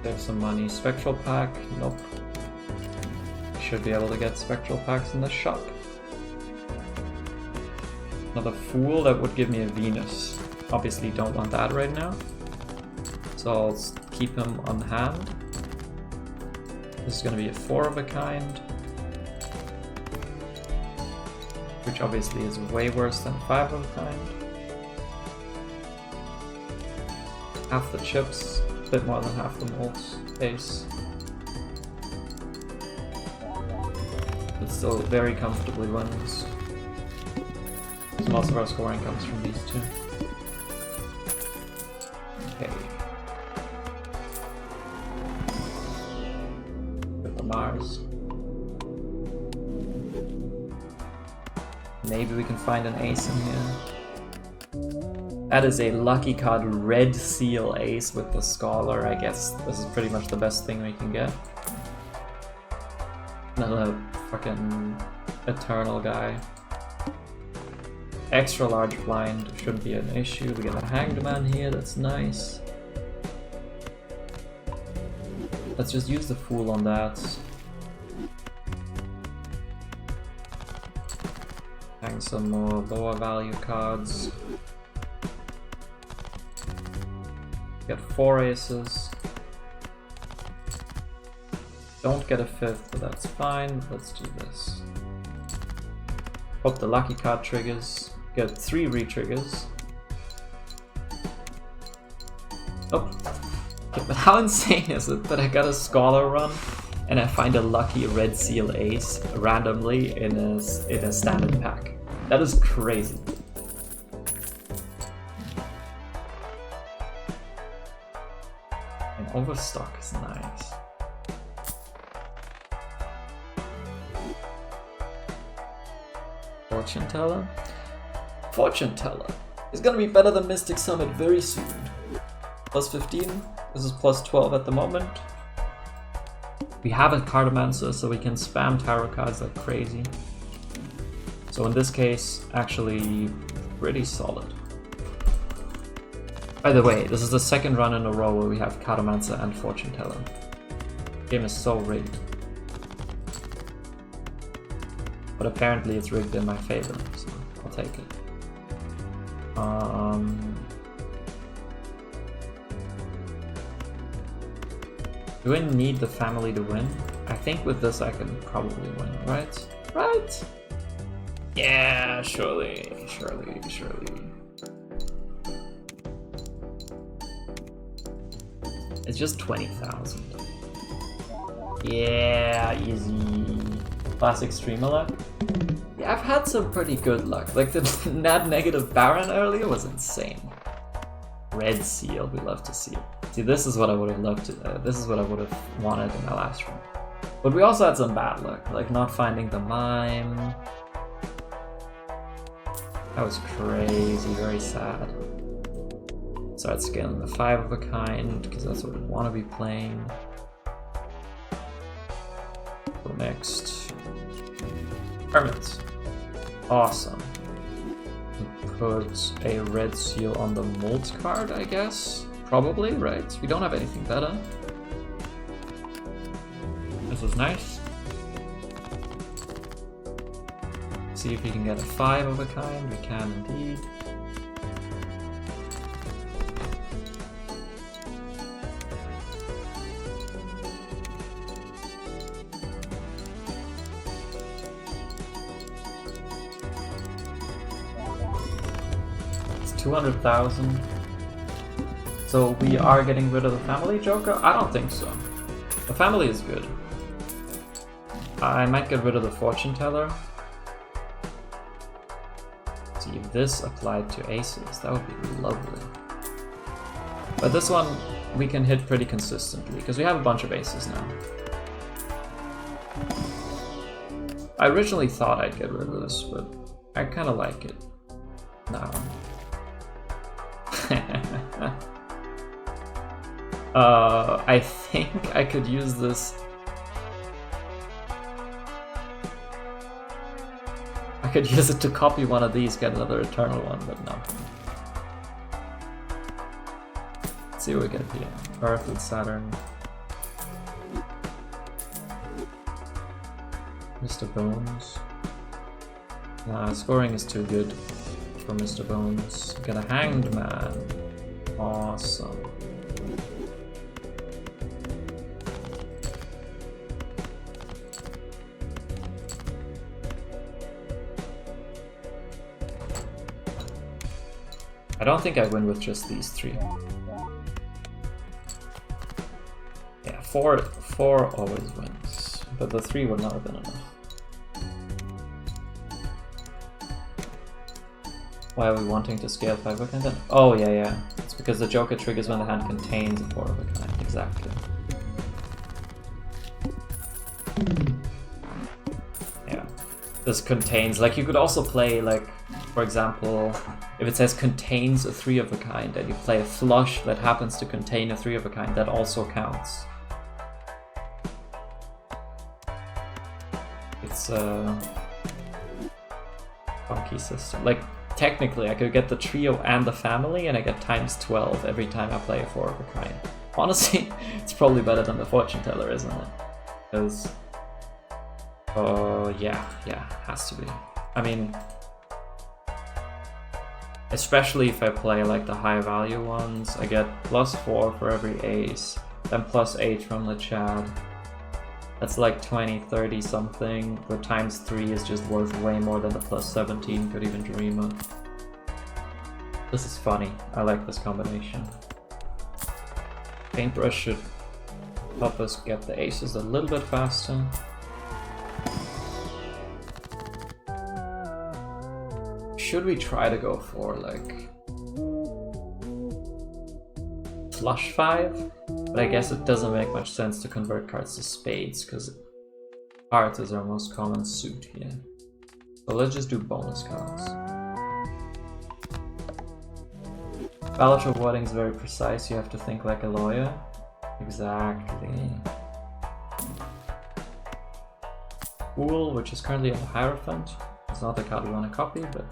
Save some money. Spectral pack? Nope. Should be able to get spectral packs in the shop. Another Fool, that would give me a Venus. Obviously don't want that right now. So I'll keep him on hand. This is going to be a 4 of a kind. Which obviously is way worse than 5 of a kind. Half the chips, a bit more than half the molds ace. But still very comfortably wins. So most of our scoring comes from these two. Okay. With the Mars. Maybe we can find an ace in here. That is a lucky card, red seal ace with the Scholar. I guess this is pretty much the best thing we can get. Another fucking eternal guy. Extra large blind shouldn't be an issue. We get a Hanged Man here, that's nice. Let's just use the Fool on that. Hang some more lower value cards. Get 4 aces. Don't get a 5th, but that's fine. Let's do this. Hope the lucky card triggers. Get 3 re-triggers. Oh. But how insane is it that I got a Scholar run and I find a lucky red seal ace randomly in a standard pack? That is crazy. And Overstock is nice. Fortune Teller? Fortune Teller is gonna be better than Mystic Summit very soon. Plus 15, this is plus 12 at the moment. We have a Cartomancer, so we can spam tarot cards like crazy. So in this case, actually pretty solid. By the way, this is the second run in a row where we have Cartomancer and Fortune Teller. The game is so rigged. But apparently it's rigged in my favor, so I'll take it. Do I need the family to win? I think with this I can probably win, right? Right? Yeah, surely. It's just 20,000. Yeah, easy. Classic Streamer luck? Yeah, I've had some pretty good luck. Like the Nad negative Baron earlier was insane. Red Seal, we love to see it. See, this is what I would have loved to. This is what I would have wanted in my last run. But we also had some bad luck, like not finding the mime. That was crazy, very sad. Start scaling the 5 of a kind, because that's what we want to be playing. Go next. Hermits. Awesome. Put a red seal on the mold card, I guess. Probably, right? We don't have anything better. This is nice. See if we can get a 5 of a kind. We can indeed. It's 200,000. So we are getting rid of the family joker? I don't think so. The family is good. I might get rid of the fortune teller. See if this applied to aces, that would be lovely. But this one we can hit pretty consistently because we have a bunch of aces now. I originally thought I'd get rid of this, but I kind of like it now. I think I could use this. I could use it to copy one of these, get another eternal one, but no. Let's see what we get here. Earth with Saturn. Mr. Bones. Nah, scoring is too good for Mr. Bones. Get a Hanged Man. Awesome. I don't think I win with just these 3. Yeah, 4 always wins, but the 3 would not have been enough. Why are we wanting to scale 5 of a kind then? Oh yeah. It's because the joker triggers when the hand contains a 4 of a kind, exactly. Yeah. This contains, like you could also play like, for example, if it says contains a 3 of a kind and you play a flush that happens to contain a 3 of a kind, that also counts. It's a funky system. Like, technically I could get the trio and the family and I get times 12 every time I play a 4 of a kind. Honestly, it's probably better than the fortune teller, isn't it? Because, yeah, has to be. I mean, especially if I play like the high value ones, I get +4 for every ace, then +8 from the Chad. That's like 20, 30 something, but times 3 is just worth way more than the +17 could even dream of. This is funny, I like this combination. Paintbrush should help us get the aces a little bit faster. Should we try to go for like flush 5? But I guess it doesn't make much sense to convert cards to spades because hearts is our most common suit here. So let's just do bonus cards. Balatro wording is very precise, you have to think like a lawyer. Exactly. Fool, which is currently a Hierophant. It's not the card we want to copy, but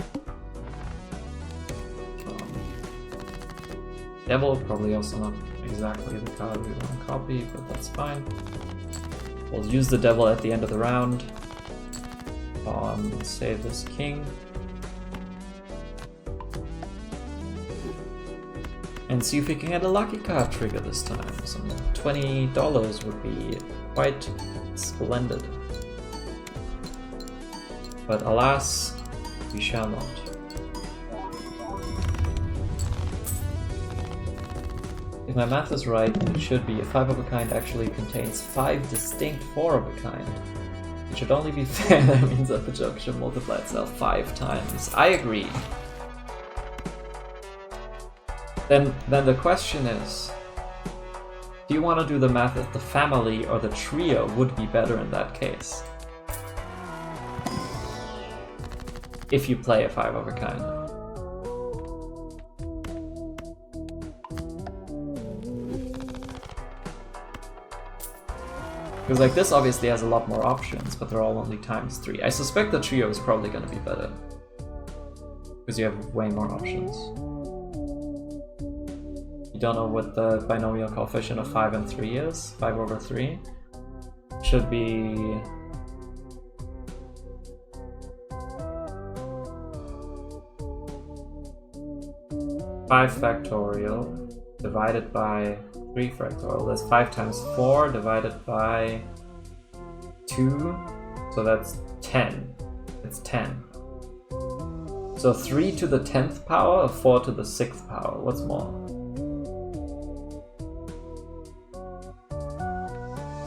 Devil, probably also not exactly the card we want to copy, but that's fine. We'll use the Devil at the end of the round. Save this King. And see if we can get a lucky card trigger this time. Some $20 would be quite splendid. But alas, we shall not. If my math is right, it should be a 5 of a kind actually contains 5 distinct 4 of a kind. It should only be fair. That means that the joke should multiply itself 5 times. I agree. Then the question is, do you want to do the math if the family or the trio would be better in that case? If you play a 5 of a kind. Because like this obviously has a lot more options, but they're all only ×3. I suspect the trio is probably going to be better. Because you have way more options. You don't know what the binomial coefficient of 5 and 3 is? 5 over 3? Should be... (5 factorial divided by 3 factorial. That's 5 times 4 divided by 2. So that's 10. It's 10. So 3 to the 10th power or 4 to the 6th power? What's more?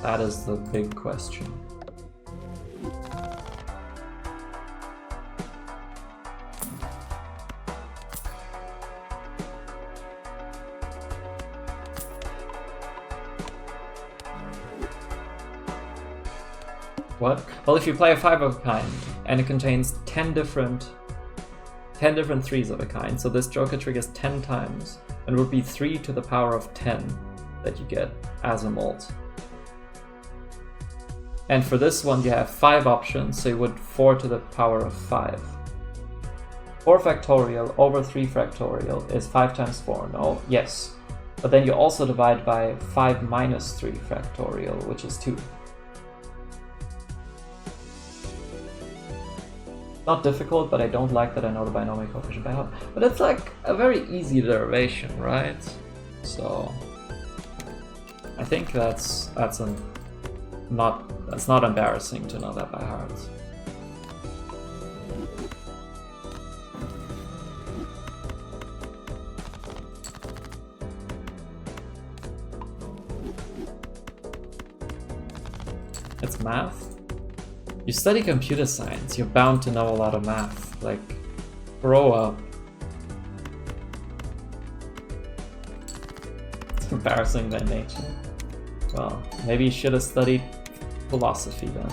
That is the big question. What? Well, if you play a 5 of a kind and it contains 10 different 3s of a kind, so this joker triggers 10 times, and it would be 3 to the power of 10 that you get as a mult. And for this one you have 5 options, so you would 4 to the power of 5. 4 factorial over 3 factorial is 5 times 4, no? Yes. But then you also divide by 5 minus 3 factorial, which is 2. Not difficult, but I don't like that I know the binomial coefficient by heart. But it's like a very easy derivation, right? So I think that's not embarrassing to know that by heart. It's math. You study computer science, you're bound to know a lot of math. Like, grow up. It's embarrassing by nature. Well, maybe you should have studied philosophy then.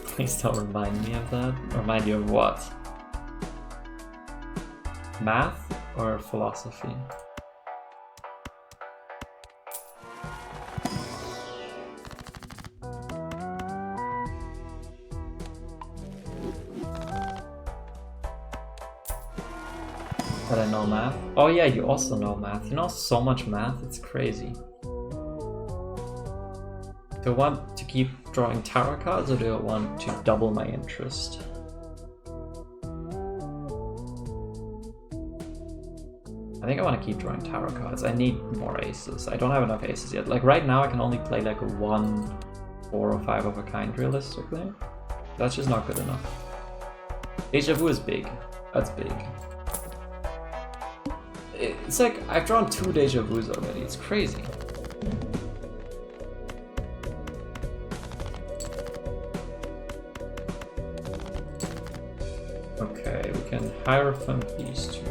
Please don't remind me of that. Remind you of what? Math or philosophy? That I know math? Oh yeah, you also know math. You know so much math, it's crazy. Do I want to keep drawing tarot cards or do I want to double my interest? I think I want to keep drawing tarot cards. I need more aces. I don't have enough aces yet. Like right now I can only play like 1, 4 or 5 of a kind realistically. That's just not good enough. Deja vu is big. That's big. It's like I've drawn 2 deja vus already. It's crazy. Okay, we can Hierophant these 2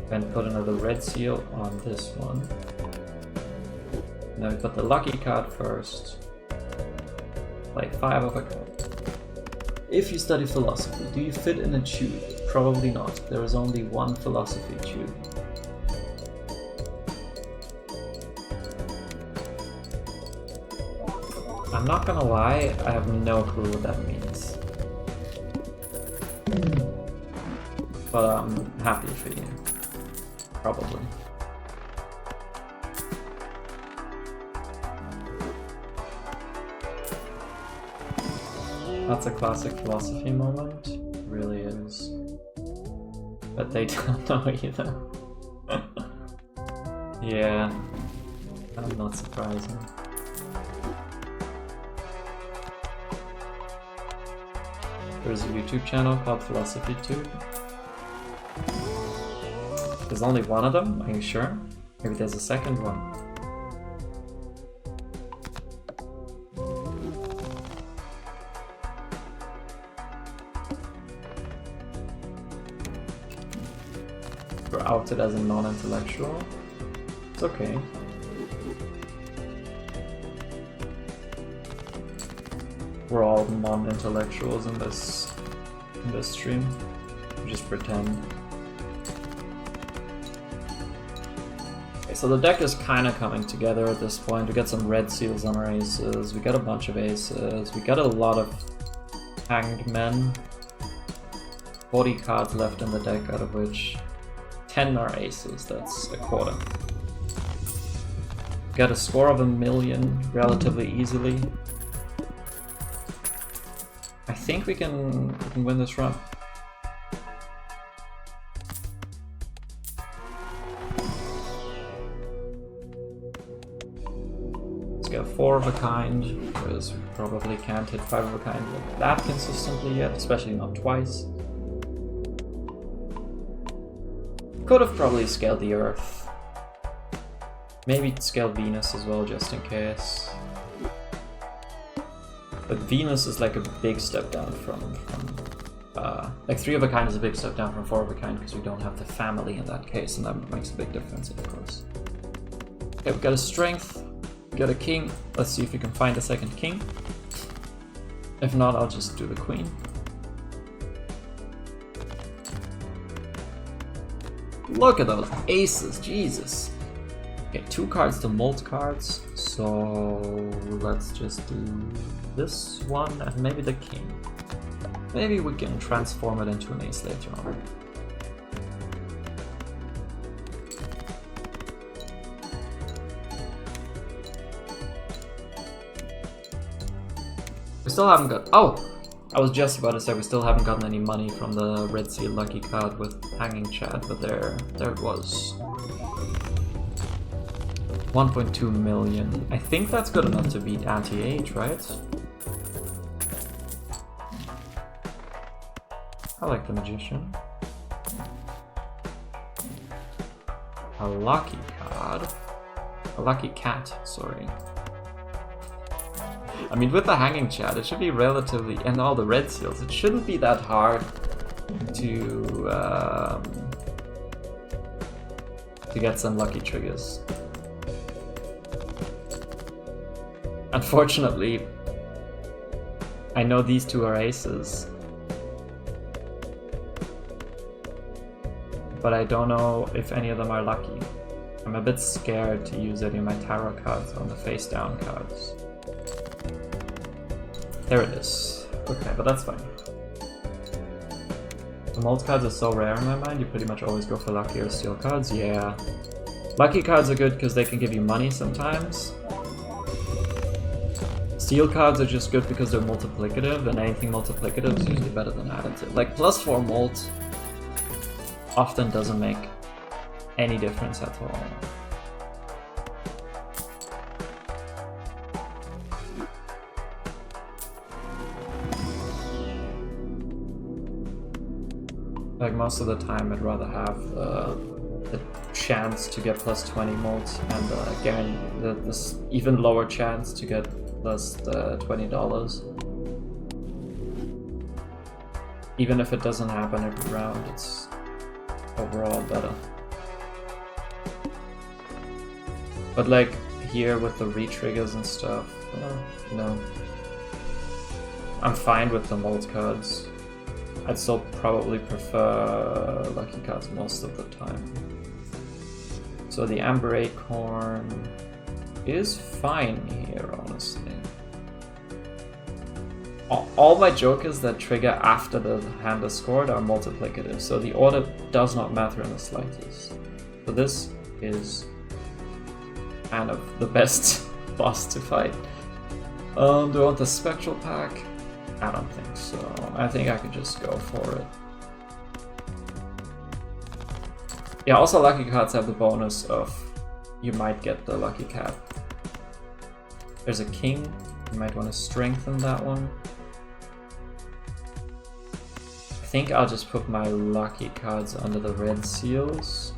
and put another red seal on this one. Now we put the lucky card first. Play 5 of a card. If you study philosophy, do you fit in a tube? Probably not. There is only one philosophy tube. I'm not gonna lie, I have no clue what that means. But I'm happy for you. Probably. That's a classic philosophy moment. It really is. But they don't know either. Yeah. I'm not surprising. There's a YouTube channel called Philosophy Tube. There's only one of them, are you sure? Maybe there's a second one. We're outed as a non-intellectual. It's okay. We're all non-intellectuals in this stream. We just pretend. Okay, so the deck is kind of coming together at this point. We got some red seals on our aces. We got a bunch of aces. We got a lot of hanged men. 40 cards left in the deck, out of which 10 are aces. That's a quarter. We got a score of 1 million relatively easily. I think we can win this run. Let's get 4 of a kind, because we probably can't hit 5 of a kind like that consistently yet, especially not twice. Could have probably scaled the Earth. Maybe scale Venus as well, just in case. But Venus is like a big step down from like 3 of a kind is a big step down from 4 of a kind because we don't have the family in that case, and that makes a big difference, of course. Okay, we got a strength, we got a king. Let's see if we can find a second king. If not, I'll just do the queen. Look at those aces, Jesus. Okay, 2 cards to molt cards, so let's just do this one and maybe the king. Maybe we can transform it into an ace later on. We still haven't got... Oh! I was just about to say we still haven't gotten any money from the Red Seal Lucky card with Hanging Chad, but there it was. 1.2 million. I think that's good enough to beat Anti-Age, right? I like the Magician. A lucky card. A lucky cat, sorry. I mean, with the Hanging Chad, it should be relatively, and all the red seals, it shouldn't be that hard to get some lucky triggers. Unfortunately, I know these 2 are aces, but I don't know if any of them are lucky. I'm a bit scared to use any of my tarot cards on the face down cards. There it is. Okay, but that's fine. The molt cards are so rare in my mind, you pretty much always go for lucky or steel cards. Yeah. Lucky cards are good because they can give you money sometimes. Steel cards are just good because they're multiplicative, and anything multiplicative is usually better than additive. Like, +4 molt often doesn't make any difference at all. Like, most of the time I'd rather have the chance to get +20 molt and again this even lower chance to get plus the $20. Even if it doesn't happen every round, it's overall better. But like here with the re-triggers and stuff, no. I'm fine with the molt cards. I'd still probably prefer lucky cards most of the time. So the Amber Acorn is fine here, honestly. All my jokers that trigger after the hand is scored are multiplicative, so the order does not matter in the slightest. So this is kind of the best boss to fight. Do I want the Spectral Pack? I don't think so. I think I could just go for it. Yeah, also lucky cards have the bonus of you might get the lucky cat. There's a king, you might want to strengthen that one. think I'll just put my lucky cards under the red seals.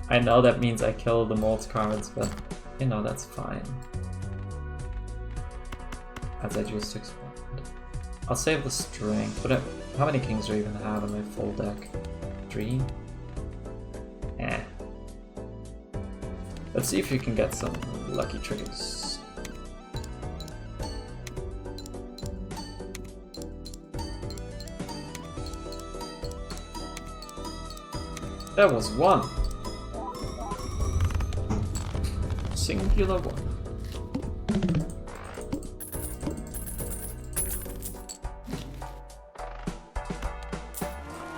I know that means I kill the mold cards, but you know, that's fine. As I just explained. I'll save the strength, but how many kings do I even have in my full deck? 3? Eh. Let's see if we can get some lucky triggers. There was one. Singular one.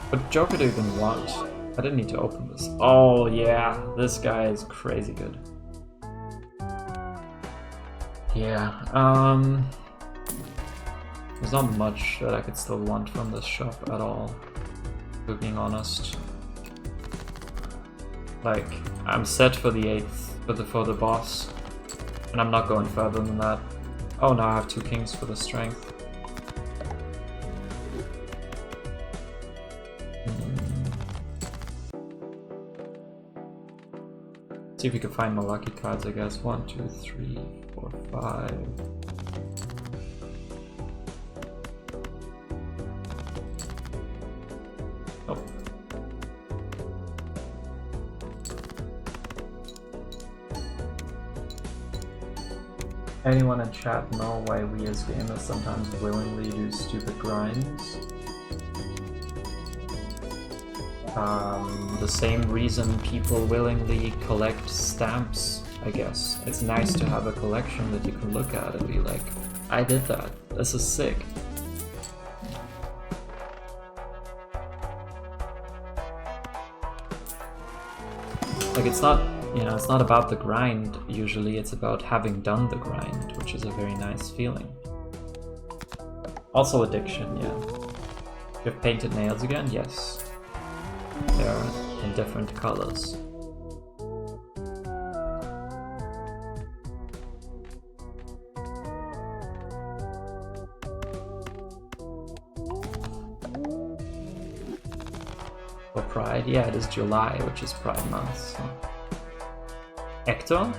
What Joker do you even want? I didn't need to open this. Oh yeah, this guy is crazy good. Yeah, there's not much that I could still want from this shop at all, to being honest. Like, I'm set for the 8th, for the boss, and I'm not going further than that. Oh no, I have 2 kings for the strength. See if we can find more lucky cards, I guess. 1, 2, 3, 4, 5. Oh. Anyone in chat know why we as gamers sometimes willingly do stupid grinds? The same reason people willingly collect stamps, I guess. It's nice to have a collection that you can look at and be like, I did that, this is sick. Like, it's not, you know, it's not about the grind usually, it's about having done the grind, which is a very nice feeling. Also addiction, yeah. You have painted nails again? Yes. They're in different colors. For Pride? Yeah, it is July, which is Pride month. So. Hector?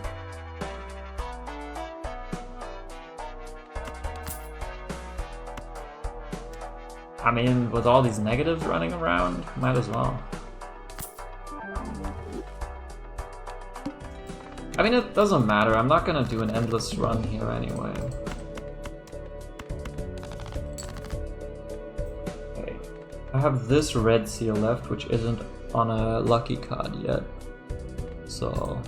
I mean, with all these negatives running around, might as well. I mean, it doesn't matter. I'm not gonna do an endless run here anyway. Okay. I have this red seal left, which isn't on a lucky card yet. So...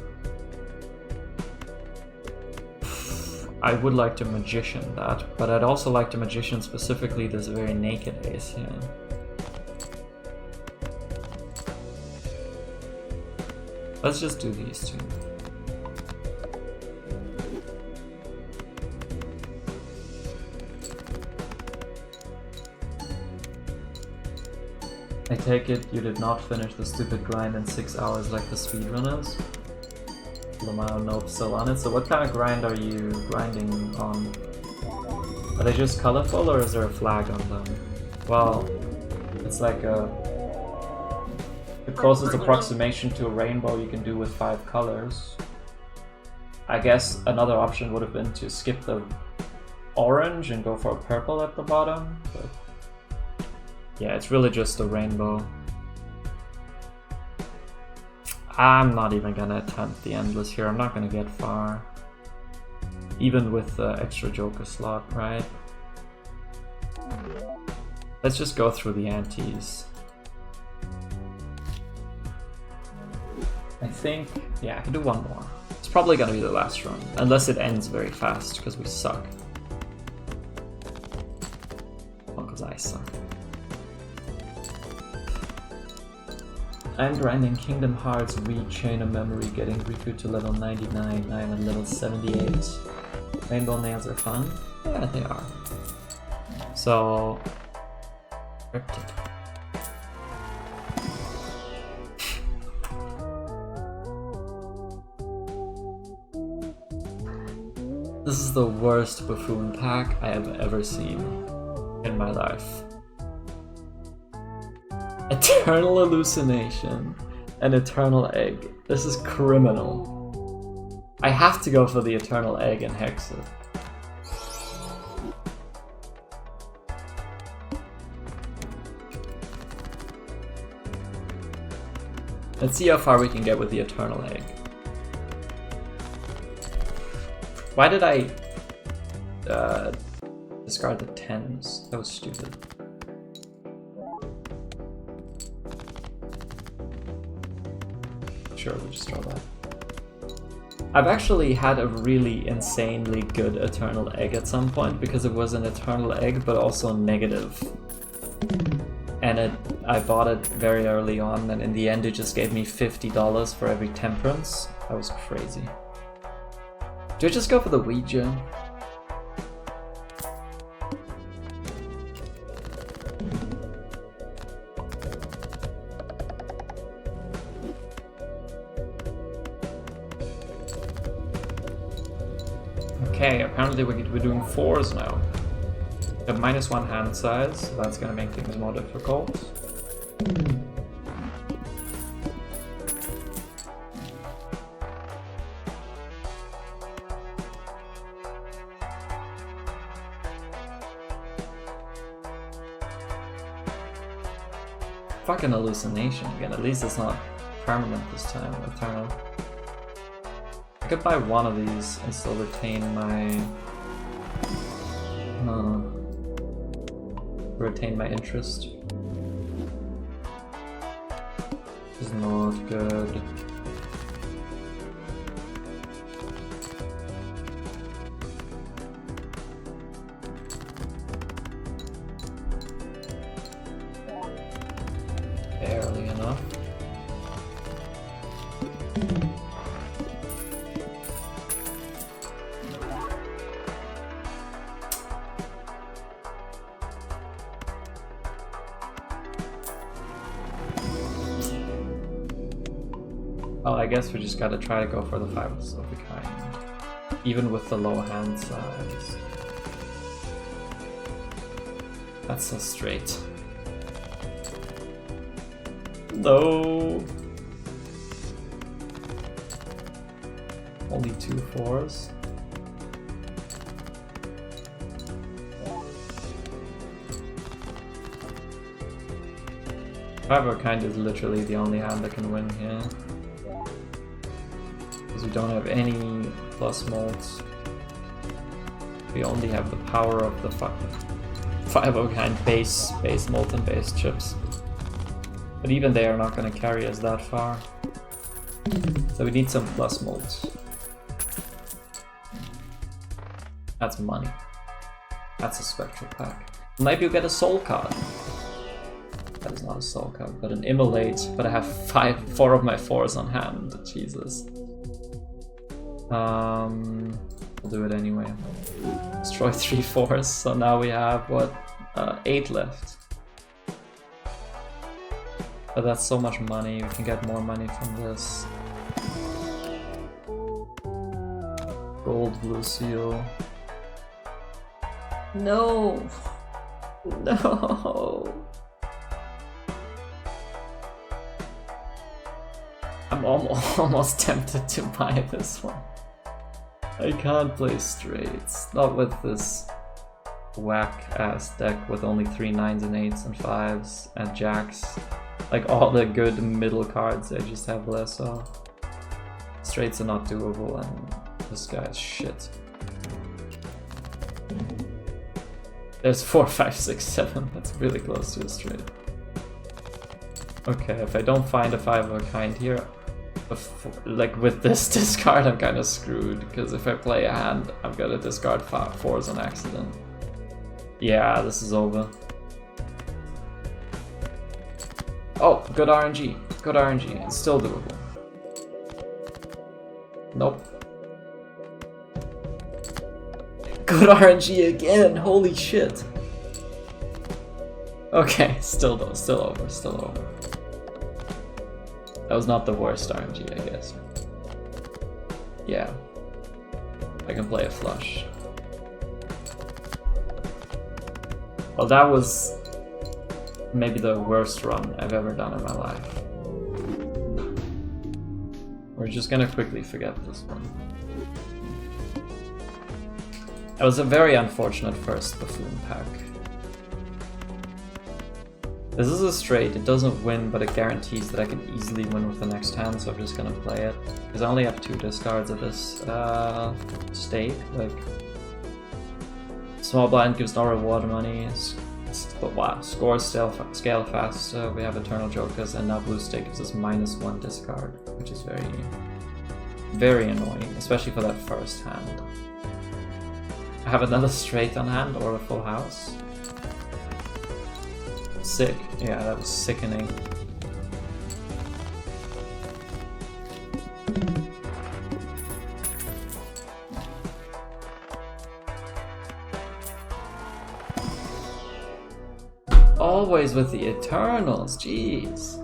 I would like to Magician that, but I'd also like to Magician specifically this very naked ace here. Let's just do these two. I take it you did not finish the stupid grind in 6 hours like the speedrunners? Lamau, nope, still on it. So what kind of grind are you grinding on? Are they just colorful or is there a flag on them? Well, it's like the closest approximation to a rainbow you can do with 5 colors. I guess another option would have been to skip the orange and go for a purple at the bottom, but yeah, it's really just a rainbow. I'm not even gonna attempt the endless here, I'm not gonna get far. Even with the extra Joker slot, right? Let's just go through the antes. I think, yeah, I can do one more. It's probably gonna be the last run, unless it ends very fast, because we suck. Well, because I suck. I'm grinding Kingdom Hearts Chain of Memory, getting Riku to level 99, I'm at level 78. Rainbow nails are fun? Yeah, they are. So... Cryptid. This is the worst buffoon pack I have ever seen. in my life. Eternal hallucination. An eternal egg. This is criminal. I have to go for the eternal egg and hex it. Let's see how far we can get with the eternal egg. Why did I discard the 10s? That was stupid. Sure, we'll just draw that. I've actually had a really insanely good eternal egg at some point because it was an eternal egg but also negative. And I bought it very early on, and in the end it just gave me $50 for every temperance. That was crazy. Do I just go for the Ouija? Okay, apparently we're doing 4s now. We have -1 hand size, so that's gonna make things more difficult. Fucking hallucination again, at least it's not permanent this time, eternal. I could buy one of these and still retain my... retain my interest. Which is not good. Barely enough. Well, I guess we just gotta try to go for the 5s of a kind, even with the low hand size. That's so straight. No. Only 2 4s. Five of a kind is literally the only hand that can win here. Because we don't have any plus molds. We only have the power of the five of a kind base mold and base chips. But even they are not going to carry us that far. So we need some plus molds. That's money. That's a spectral pack. Maybe you'll get a soul card. That is not a soul card, but an immolate. But I have 4 of my 4s on hand. Jesus. We'll do it anyway. Destroy 3 4s. So now we have what? 8 left. But that's so much money, we can get more money from this. Gold, blue seal. No! No! I'm almost tempted to buy this one. I can't play straights. Not with this whack-ass deck with only 3 9s and 8s and 5s and jacks. Like all the good middle cards I just have less of. Straights are not doable and this guy is shit. There's 4, 5, 6, 7. That's really close to a straight. Okay, if I don't find a 5 of a kind here, like with this discard I'm kind of screwed, because if I play a hand I'm gonna discard 4s on accident. Yeah, this is over. Oh, good RNG. Good RNG. It's still doable. Nope. Good RNG again! Holy shit! Okay, still though. Still over. Still over. That was not the worst RNG, I guess. Yeah. I can play a flush. Well, that was maybe the worst run I've ever done in my life. We're just gonna quickly forget this one. It was a very unfortunate first buffoon pack. This is a straight, it doesn't win, but it guarantees that I can easily win with the next hand, so I'm just gonna play it. Because I only have 2 discards of this state, like... Small blind gives no reward money, but wow, scores scale fast, we have Eternal Jokers, and now blue state gives us -1 discard, which is very, very annoying, especially for that first hand. I have another straight on hand, or a full house. Sick. Yeah, that was sickening. Always with the Eternals, jeez.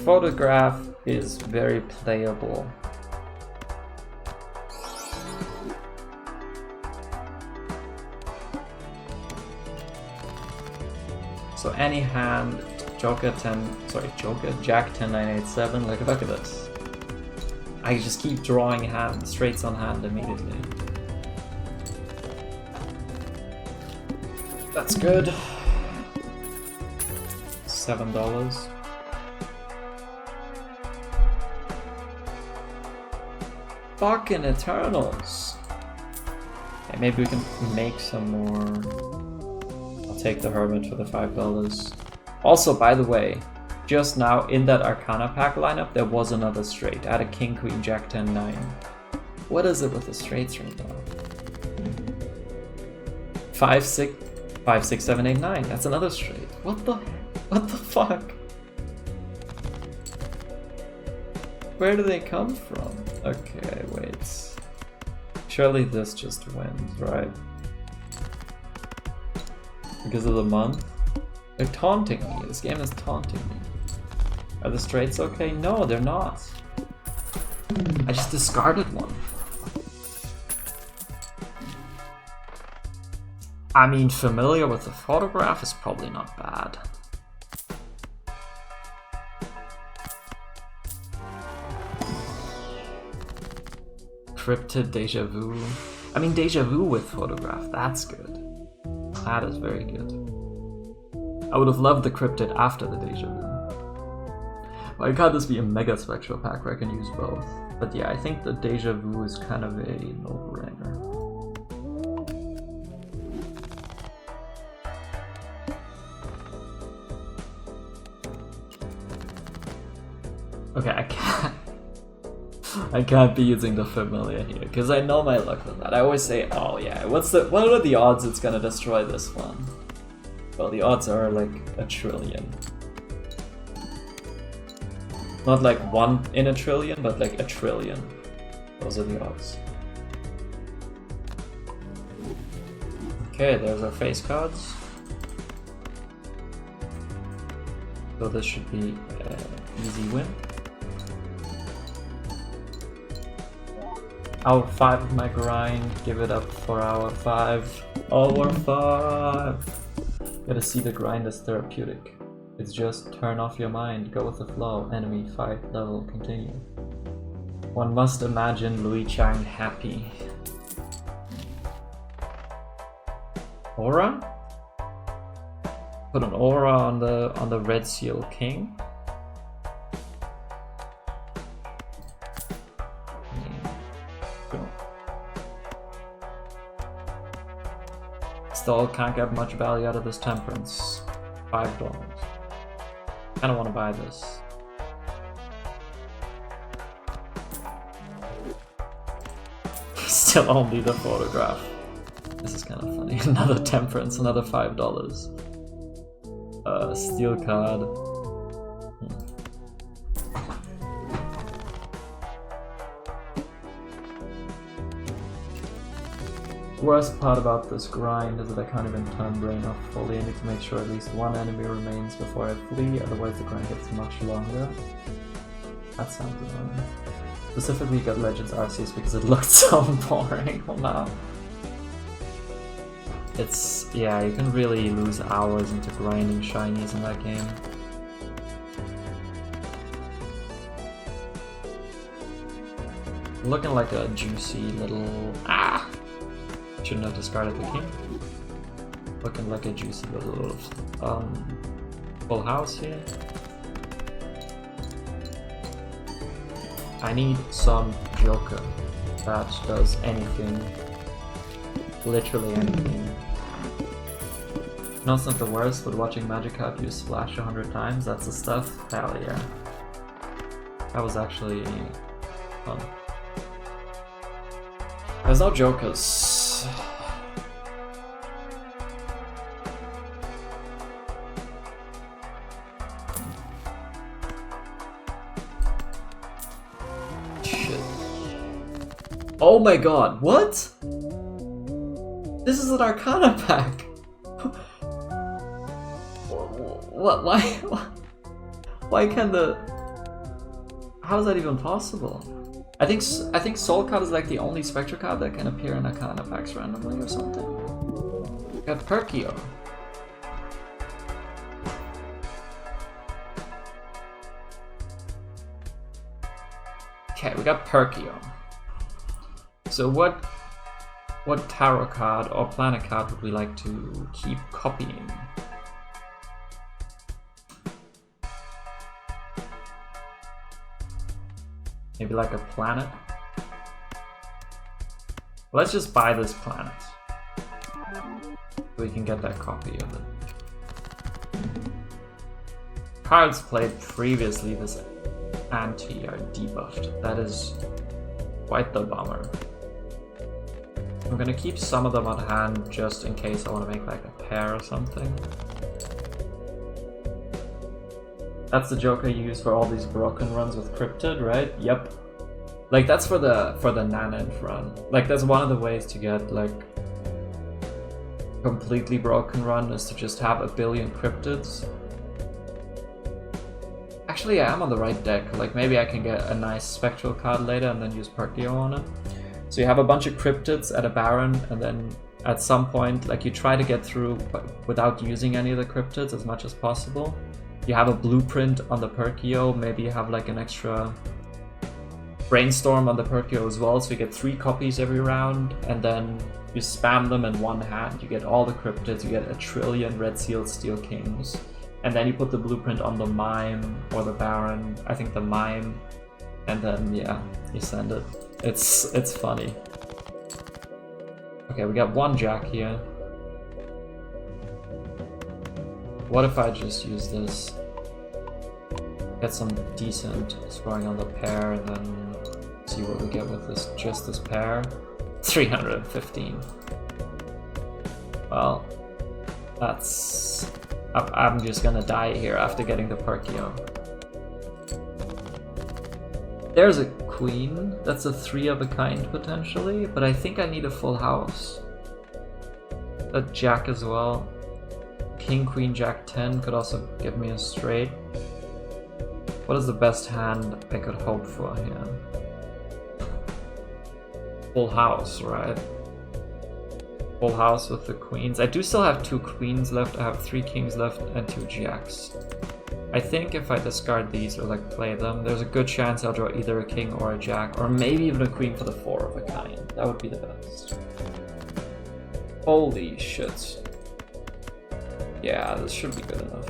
Photograph is very playable. So any hand, Joker 10, sorry, Joker, Jack 10, 9, 8, 7, like look at this. I just keep drawing hand, straights on hand immediately. That's good. $7. Fucking Eternals! Okay, maybe we can make some more. Take the Hermit for the $5. Also, by the way, just now in that Arcana pack lineup, there was another straight. I had a King, Queen, Jack, 10, 9. What is it with the straights right now? 5, 6, 7, 8, 9. That's another straight. What the fuck? Where do they come from? Okay, wait. Surely this just wins, right? Because of the month? They're taunting me. This game is taunting me. Are the straights okay? No, they're not. I just discarded one. I mean, familiar with the photograph is probably not bad. Cryptid Deja Vu. I mean, Deja Vu with photograph. That's good. That is very good. I would have loved the Cryptid after the Deja Vu. Why can't this be a Mega Spectral pack where I can use both? But yeah, I think the Deja Vu is kind of a no-brainer. Okay, I can't be using the familiar here because I know my luck with that. I always say, oh yeah, what are the odds it's gonna destroy this one? Well, the odds are like 1 trillion. Not like 1 in 1 trillion, but like 1 trillion. Those are the odds. Okay, there's our face cards. So this should be an easy win. Hour 5 of my grind, give it up for hour 5. Hour 5! Gotta see the grind as therapeutic. It's just turn off your mind, go with the flow, enemy, fight, level, continue. One must imagine Louis Chang happy. Aura? Put an aura on the Red Seal King. Still can't get much value out of this Temperance. $5. Kinda wanna buy this. Still only the photograph. This is kinda funny. Another Temperance, another $5. Steel card. The worst part about this grind is that I can't even turn brain off fully. I need to make sure at least 1 enemy remains before I flee, otherwise the grind gets much longer. That sounds annoying. Specifically got Legends Arceus because it looked so boring. Oh no. It's, yeah, you can really lose hours into grinding shinies in that game. Looking like a juicy little... Ah! Shouldn't have discarded the king. Looking like a juicy little full house here. I need some Joker that does anything. Literally anything. No, it's not the worst, but watching Magikarp use Splash 100 times, that's the stuff. Hell yeah. That was actually fun. There's no Jokers. Shit. Oh my god, what? This is an Arcana pack! What? Why can the... How is that even possible? I think Soul Card is like the only Spectra card that can appear in Arcana packs randomly or something. We got Perkio. Okay, we got Perkio. So what tarot card or planet card would we like to keep copying? Maybe like a planet? Let's just buy this planet. So we can get that copy of it. Cards played previously this anti are debuffed. That is quite the bummer. I'm gonna keep some of them on hand just in case I want to make like a pair or something. That's the Joker you use for all these broken runs with Cryptid, right? Yep. Like that's for the Nanith run. Like that's one of the ways to get like completely broken run is to just have a billion Cryptids. Actually, I am on the right deck. Like maybe I can get a nice Spectral card later and then use Perkio on it. So you have a bunch of Cryptids at a Baron, and then at some point, like you try to get through without using any of the Cryptids as much as possible. You have a blueprint on the Perkio, maybe you have like an extra Brainstorm on the Perkio as well, so you get 3 copies every round, and then you spam them in one hand, you get all the Cryptids, you get a trillion Red Sealed Steel Kings, and then you put the blueprint on the Mime or the Baron, I think the Mime, and then yeah, you send it. It's funny. Okay, we got 1 Jack here. What if I just use this? Get some decent scoring on the pair and then see what we get with this, just this pair. 315. Well, that's... I'm just gonna die here after getting the Perkio. There's a queen. That's a 3 of a kind potentially, but I think I need a full house. A jack as well. King, queen, jack 10 could also give me a straight. What is the best hand I could hope for here? Full house, right? Full house with the queens. I do still have 2 queens left. I have 3 kings left and 2 jacks. I think if I discard these or like play them, there's a good chance I'll draw either a king or a jack, or maybe even a queen for the 4 of a kind. That would be the best. Holy shit. Yeah, this should be good enough.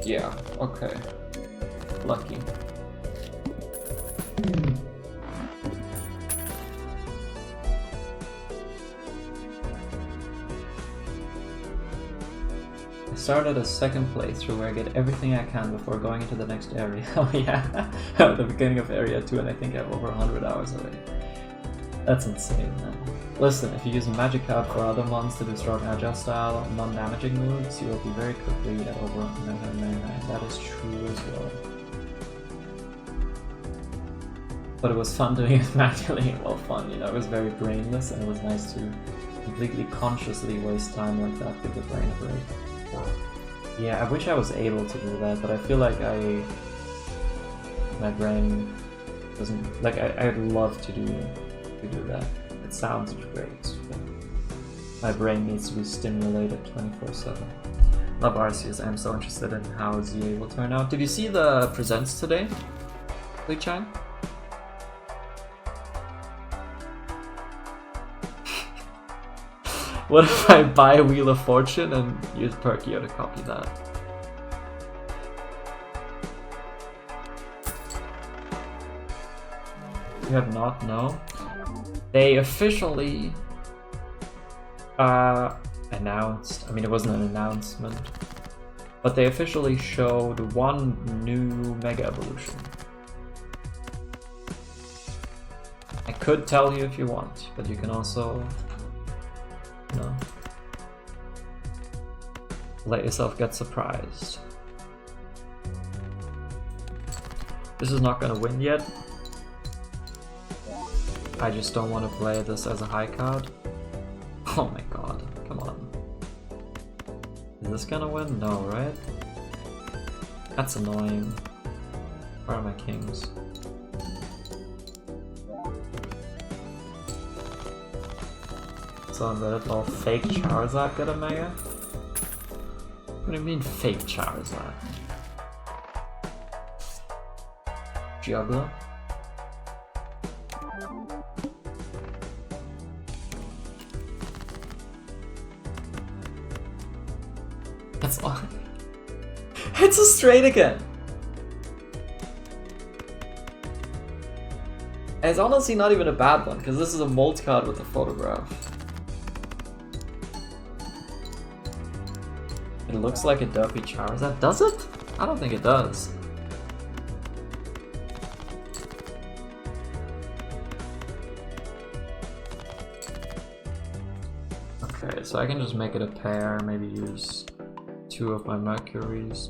Yeah, okay. Lucky. I started a second playthrough where I get everything I can before going into the next area. Oh yeah, at the beginning of area 2, and I think I have over 100 hours already. That's insane, man. Listen, if you use Magikarp for other mons to do strong agile style, non-damaging moves, you will be very quickly at over 999. That is true as well. But it was fun doing it manually. Well, fun, you know, it was very brainless, and it was nice to completely consciously waste time like that with the brain break. Yeah, I wish I was able to do that, but I feel like my brain doesn't, like, I'd love to do to do that. It sounds great. My brain needs to be stimulated 24/7. Love Arceus. I'm so interested in how ZA will turn out. Did you see the presents today, Lee Chang? What if I buy Wheel of Fortune and use Perkio to copy that? You have not? No? They officially announced, I mean it wasn't an announcement, but they officially showed one new Mega Evolution. I could tell you if you want, but you can also, you know, let yourself get surprised. This is not gonna win yet. I just don't want to play this as a high card. Oh my god, come on. Is this gonna win? No, right? That's annoying. Where are my kings? So I'm gonna all fake Charizard get a Mega? What do you mean fake Charizard? Juggler? That's all. It's a straight again! And it's honestly not even a bad one, because this is a molt card with a photograph. It looks like a derpy Charizard. Does it? I don't think it does. Okay, so I can just make it a pair, maybe use 2 of my Mercuries.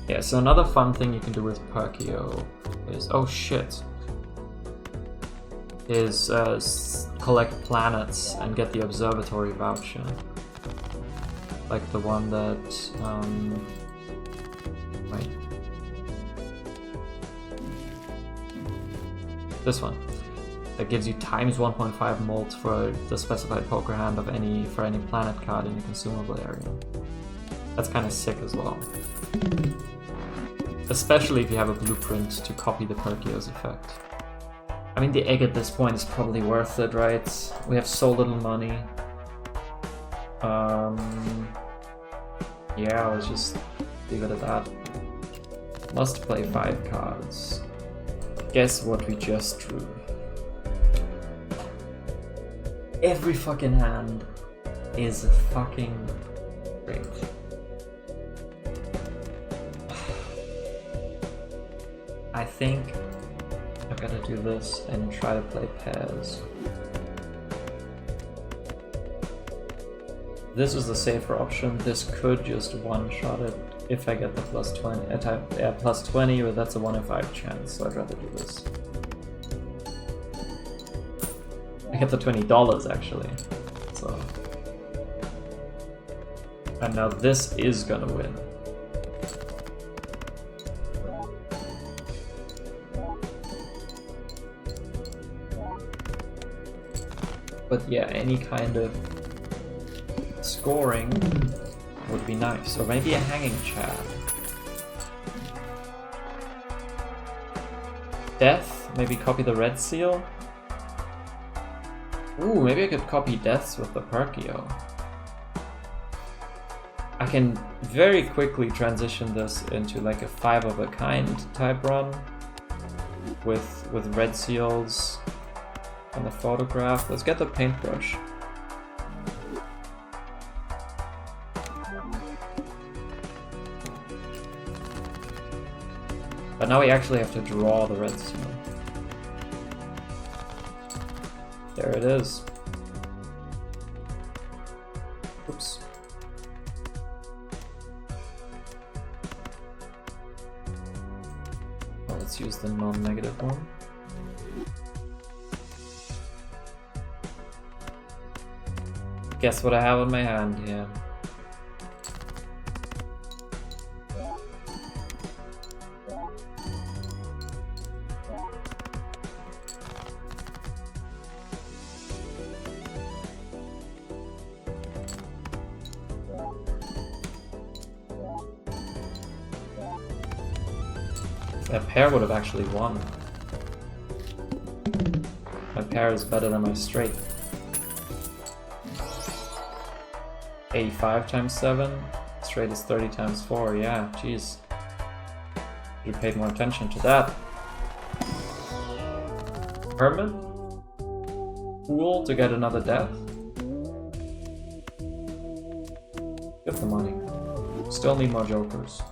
Yeah, so another fun thing you can do with Perkio is, oh shit, is collect planets and get the observatory voucher. Like the one that, wait. This one. That gives you times 1.5 molt for the specified poker hand of any planet card in your consumable area. That's kind of sick as well. Especially if you have a blueprint to copy the Perkio's effect. I mean, the egg at this point is probably worth it, right? We have so little money. Yeah, let's just leave it at that. Must play 5 cards. Guess what we just drew? Every fucking hand is fucking great. I think I've got to do this and try to play pairs. This is the safer option. This could just one-shot it if I get the plus 20. Plus 20, but that's a 1 in 5 chance, so I'd rather do this. I get the $20 actually, so. And now this is gonna win. But yeah, any kind of scoring would be nice, or maybe a hanging Chad. Death, maybe copy the red seal. Ooh, maybe I could copy deaths with the Perkio. I can very quickly transition this into like a 5 of a kind type run with red seals and the photograph. Let's get the paintbrush. But now we actually have to draw the red seal. There it is. Oops. Well, let's use the non-negative one. Guess what I have in my hand here? That pair would have actually won. My pair is better than my straight. 85 times 7. Straight is 30 times 4. Yeah, jeez. You paid more attention to that. Hermit? Fool to get another death? Get the money. Still need more jokers.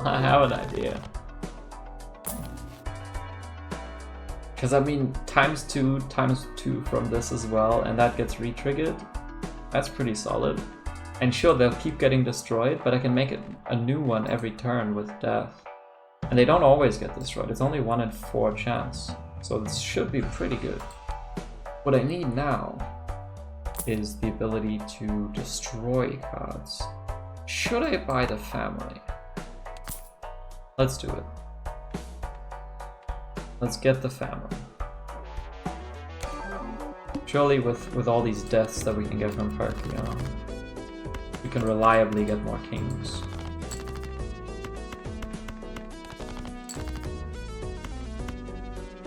I have an idea. Because I mean, times 2 from this as well, and that gets re-triggered. That's pretty solid. And sure, they'll keep getting destroyed, but I can make it a new one every turn with death. And they don't always get destroyed, it's only 1 in 4 chance. So this should be pretty good. What I need now is the ability to destroy cards. Should I buy the family? Let's do it. Let's get the family. Surely with all these deaths that we can get from Perkion, we can reliably get more kings.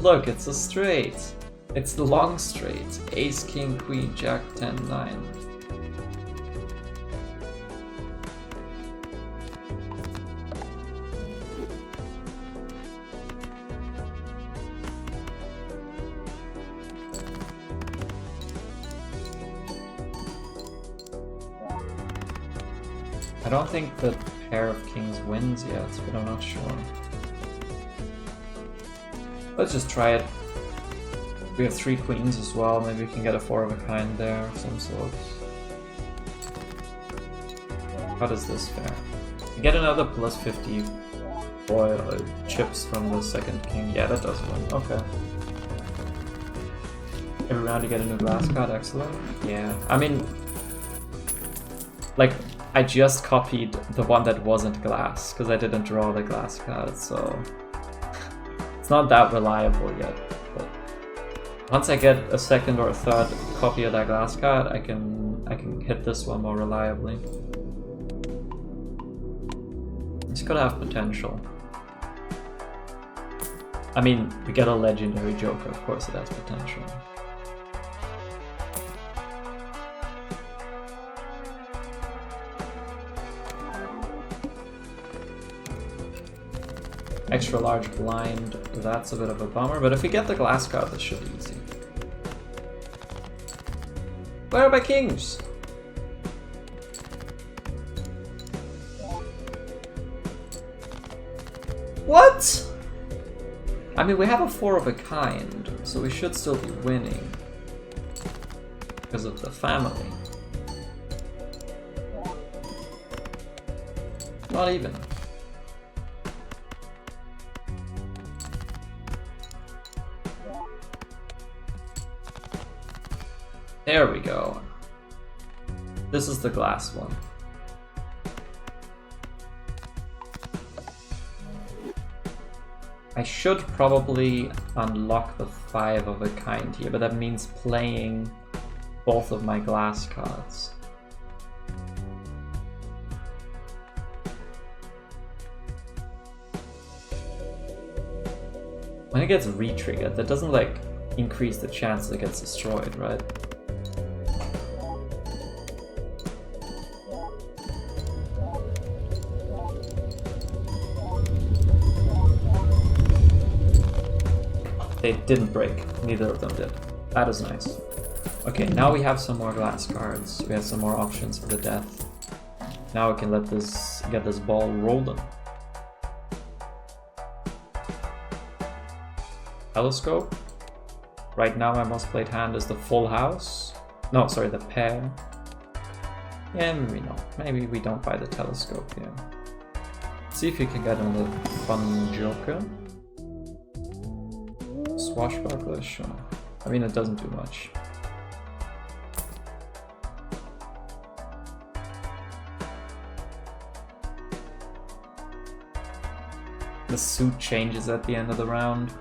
Look, it's a straight. It's the long straight. Ace, King, Queen, Jack, 10, 9. I don't think the pair of kings wins yet, but I'm not sure. Let's just try it. We have 3 queens as well, maybe we can get a 4 of a kind there of some sort. How does this fare? We get another plus 50 chips from the second king. Yeah, that does win. Okay. Every round you get a new glass card, excellent. Yeah, I mean, like, I just copied the one that wasn't glass, because I didn't draw the glass card, so it's not that reliable yet. But once I get a second or a third copy of that glass card, I can hit this one more reliably. It's gonna have potential. I mean, we get a legendary Joker, of course it has potential. Extra large blind, that's a bit of a bummer, but if we get the glass card, this should be easy. Where are my kings? What? I mean, we have a 4 of a kind, so we should still be winning because of the family. Not even. There we go. This is the glass one. I should probably unlock the 5 of a kind here, but that means playing both of my glass cards. When it gets re-triggered, that doesn't like increase the chance that it gets destroyed, right? They didn't break. Neither of them did. That is nice. Okay, now we have some more glass cards. We have some more options for the death. Now we can get this ball rolling. Telescope. Right now my most played hand is the full house. No, sorry, the pair. Yeah, maybe not. Maybe we don't buy the telescope here. See if you can get another fun joker. Swashbuckler, sure. I mean, it doesn't do much. the suit changes at the end of the round.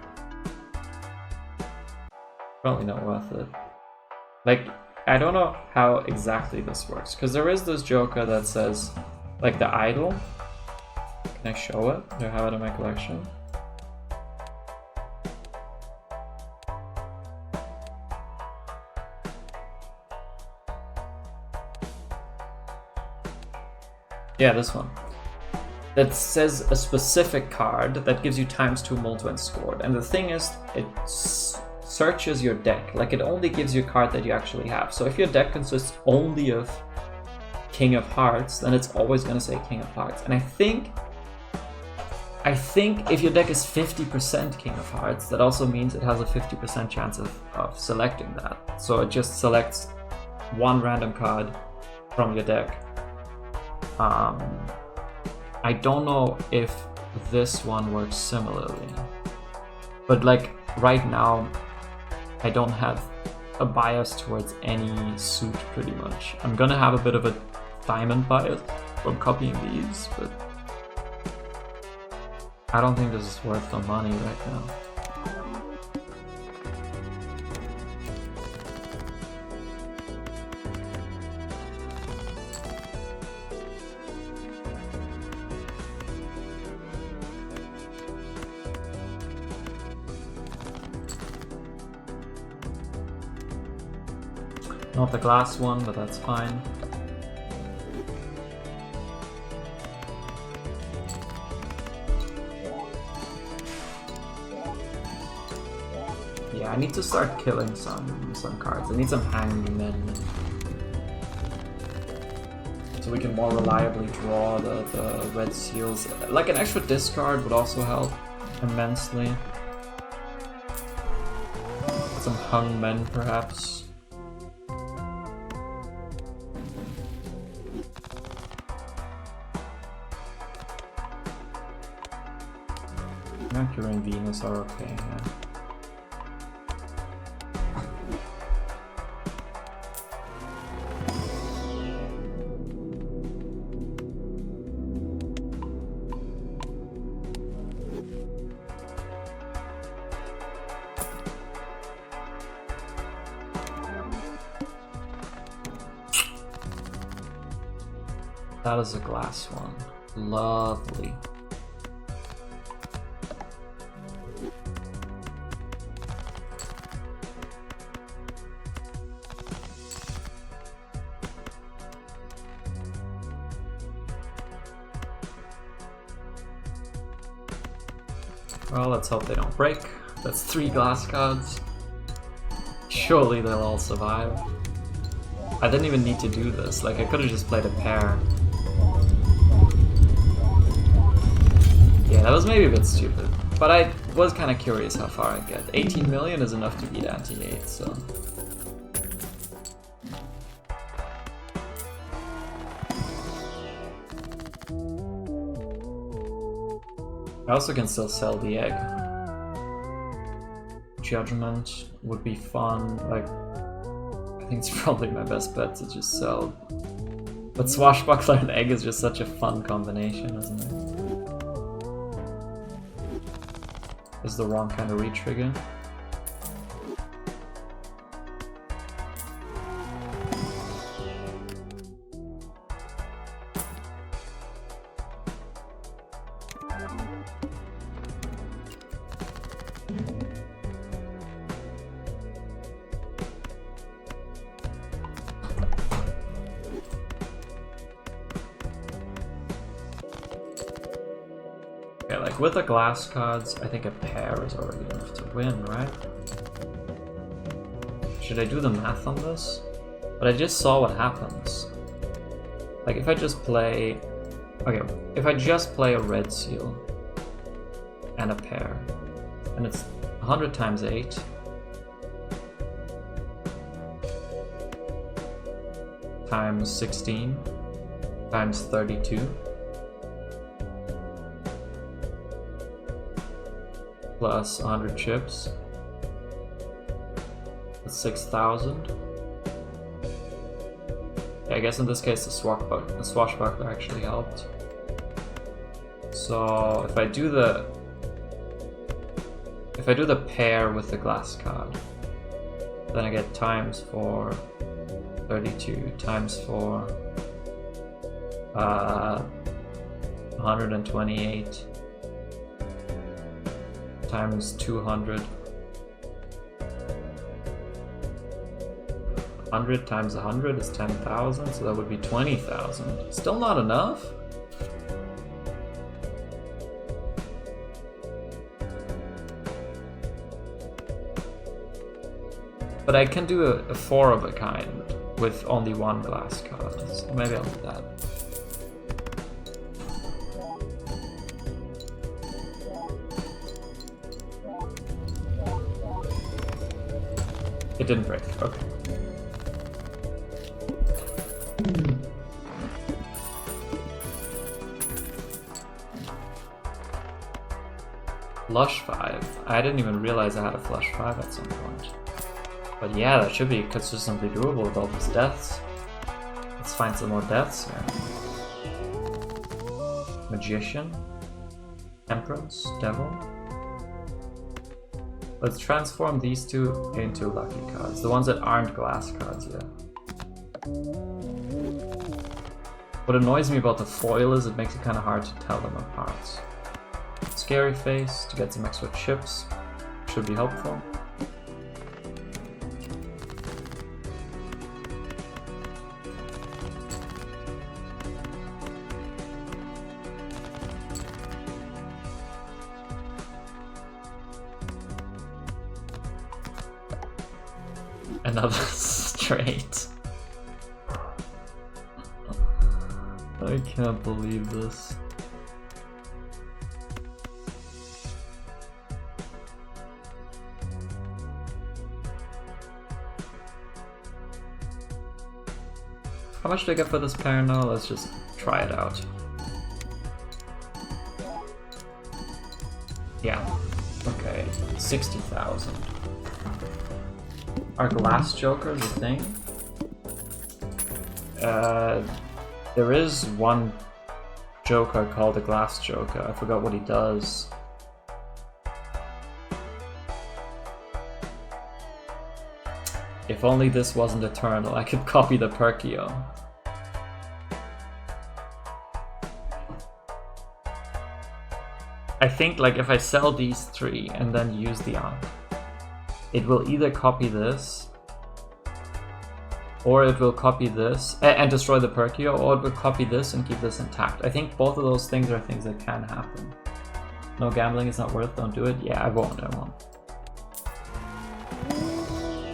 Probably not worth it. Like, I don't know how exactly this works, because there is this Joker that says, like, the idol. Can I show it? Do I have it in my collection? Yeah, this one. That says a specific card that gives you ×2 mold when scored. And the thing is, it searches your deck. Like, it only gives you a card that you actually have. So if your deck consists only of King of Hearts, then it's always going to say King of Hearts. And I think if your deck is 50% King of Hearts, that also means it has a 50% chance of selecting that. So it just selects one random card from your deck. I don't know if this one works similarly, but like right now I don't have a bias towards any suit pretty much. I'm gonna have a bit of a diamond bias from copying these, but I don't think this is worth the money right now. Not the glass one, but that's fine. Yeah, I need to start killing some cards. I need some hangmen, so we can more reliably draw the red seals. Like an extra discard would also help immensely. Some hung men, perhaps. Mercury and Venus are okay, yeah. That is a glass one. Lovely. Well, let's hope they don't break. That's 3 glass cards. Surely they'll all survive. I didn't even need to do this. Like, I could have just played a pair. Yeah, that was maybe a bit stupid. But I was kind of curious how far I'd get. 18 million is enough to beat anti-8, so... I also can still sell the egg. Judgment would be fun, like, I think it's probably my best bet to just sell. But Swashbuckler and egg is just such a fun combination, isn't it? Is the wrong kind of re-trigger. Like with the glass cards, I think a pair is already enough to win, right? Should I do the math on this? But I just saw what happens. Like if I just play... Okay, if I just play a red seal and a pair, and it's 100 times 8. Times 16 times 32. Plus 100 chips. That's 6,000. Yeah, I guess in this case the swashbuckler actually helped. So if I do the if I do the pair with the glass card, then I get times for 32 times for 128 times 200. 100 times 100 is 10,000, so that would be 20,000. Still not enough? But I can do a 4 of a kind with only one glass card, so maybe I'll do that. It didn't break, okay. Flush 5. I didn't even realize I had a flush 5 at some point. But yeah, that should be consistently doable with all these deaths. Let's find some more deaths here. Magician. Temperance. Devil. Let's transform these two into lucky cards. The ones that aren't glass cards yet. What annoys me about the foil is it makes it kind of hard to tell them apart. Scary face to get some extra chips. Should be helpful. Another straight. I can't believe this. How much do I get for this pair now? Let's just try it out. Yeah. Okay. 60,000. Are glass jokers a thing? There is one joker called a glass joker. I forgot what he does. If only this wasn't eternal, I could copy the Perkio. I think like if I sell these 3 and then use the arm, it will either copy this, or it will copy this and destroy the Perkio, or it will copy this and keep this intact. I think both of those things are things that can happen. No gambling is not worth, don't do it. Yeah, I won't.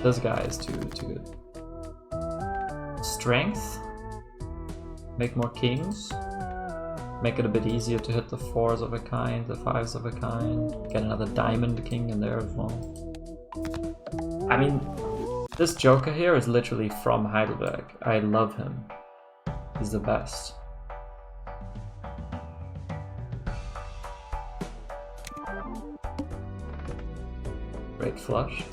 This guy is too good. Strength. Make more kings. Make it a bit easier to hit the 4s of a kind, the 5s of a kind. Get another diamond king in there as well. I mean, this Joker here is literally from Heidelberg. I love him. He's the best. Great flush.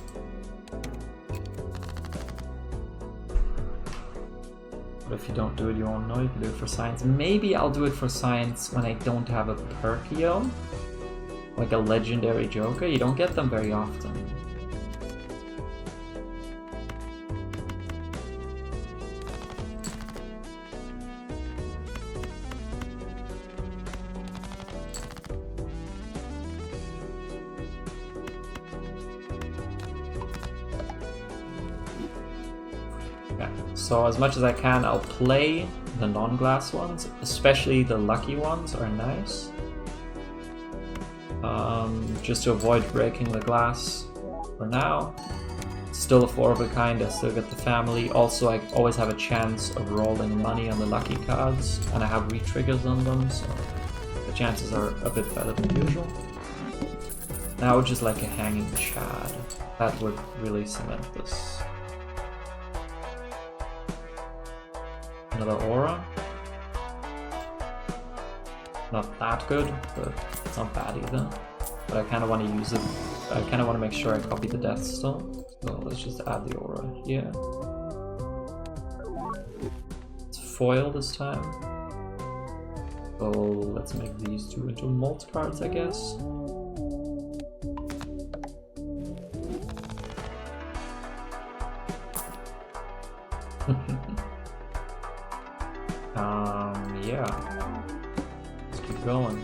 But if you don't do it, you won't know. You can do it for science. Maybe I'll do it for science when I don't have a Perkio. Like a legendary Joker. You don't get them very often. So as much as I can, I'll play the non-glass ones, especially the lucky ones are nice. Just to avoid breaking the glass for now. Still a 4 of a kind, I still get the family. Also, I always have a chance of rolling money on the lucky cards, and I have re-triggers on them, so the chances are a bit better than usual. Now just like a hanging Chad. That would really cement this. Another aura. Not that good, but it's not bad either. But I kind of want to use it. I kind of want to make sure I copy the death still. So let's just add the aura here. It's foil this time. So let's make these 2 into mult cards, I guess. Yeah. Let's keep going.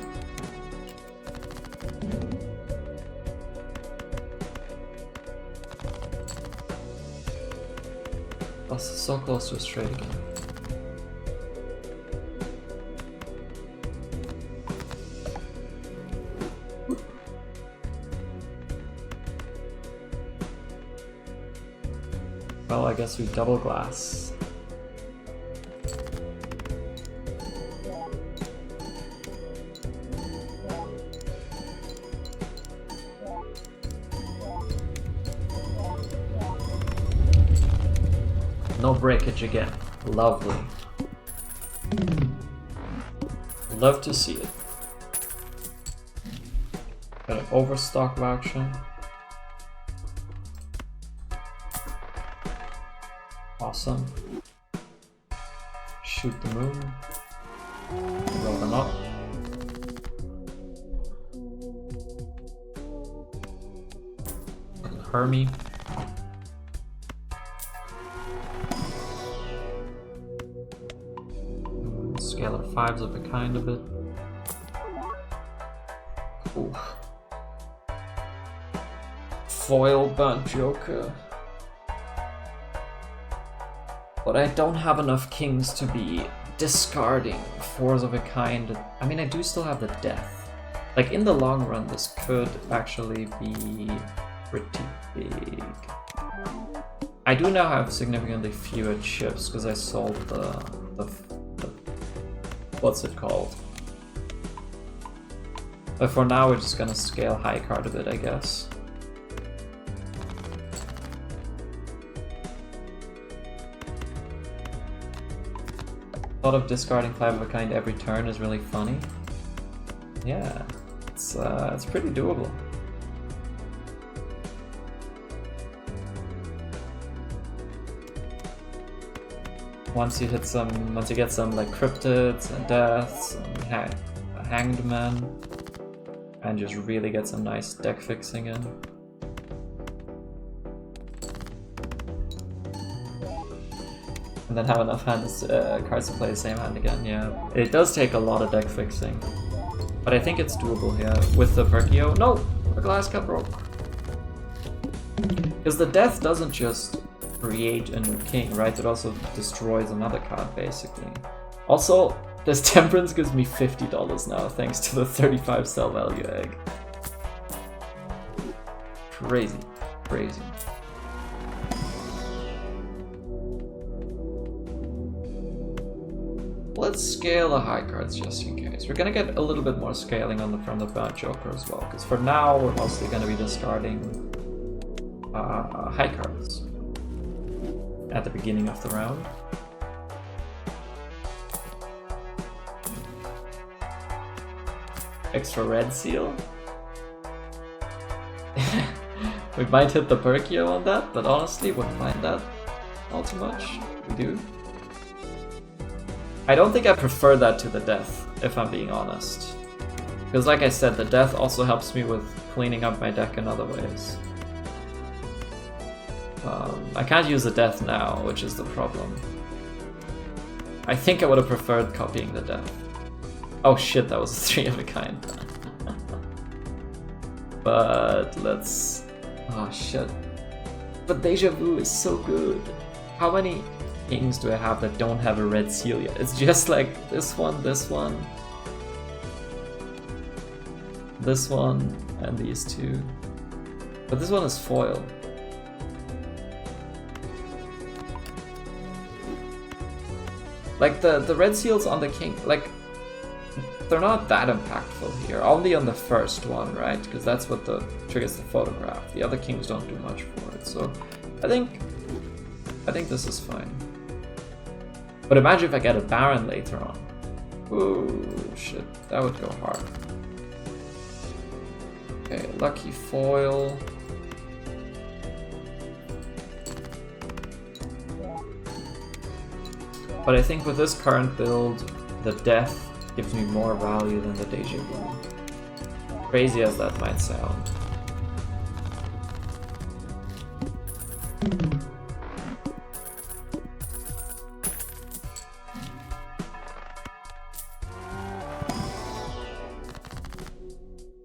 That's so close to a straight again. Well, I guess we double glass. No breakage again. Lovely. Love to see it. Got an overstock voucher. Awesome. Shoot the moon. Roll them up. Hermie. Scalar 5s of a kind a bit. Ooh. Foil burnt joker. But I don't have enough kings to be discarding 4s of a kind. I mean, I do still have the death. Like, in the long run, this could actually be pretty big. I do now have significantly fewer chips because I sold the what's it called? But for now, we're just gonna scale high card a bit, I guess. Thought of discarding 5 of a kind every turn is really funny. Yeah, it's pretty doable. Once you get some like cryptids and deaths and hanged men, and just really get some nice deck fixing in. And then have enough hands, cards to play the same hand again, yeah. It does take a lot of deck fixing. But I think it's doable here with the Perkio. No! The glass cut broke. Because the death doesn't just create a new king, right? It also destroys another card, basically. Also, this Temperance gives me $50 now, thanks to the 35 sell value egg. Crazy. Crazy. Let's scale the high cards just in case. We're gonna get a little bit more scaling from the burnt joker as well, because for now we're mostly gonna be discarding high cards at the beginning of the round. Extra red seal. We might hit the Perkio on that, but honestly wouldn't mind that all too much. We do. I don't think I prefer that to the death, if I'm being honest. Because like I said, the death also helps me with cleaning up my deck in other ways. I can't use the death now, which is the problem. I think I would have preferred copying the death. Oh shit, that was a 3 of a kind. But let's... Oh shit. But Deja Vu is so good. How many kings do I have that don't have a red seal yet? It's just like this one, and these two. But this one is foil. Like the red seals on the king, like they're not that impactful here. Only on the first one, right? Because that's what triggers the photograph. The other kings don't do much for it. So I think this is fine. But imagine if I get a Baron later on. Ooh, shit, that would go hard. Okay, lucky foil. But I think with this current build, the death gives me more value than the Deja Vu. Crazy as that might sound.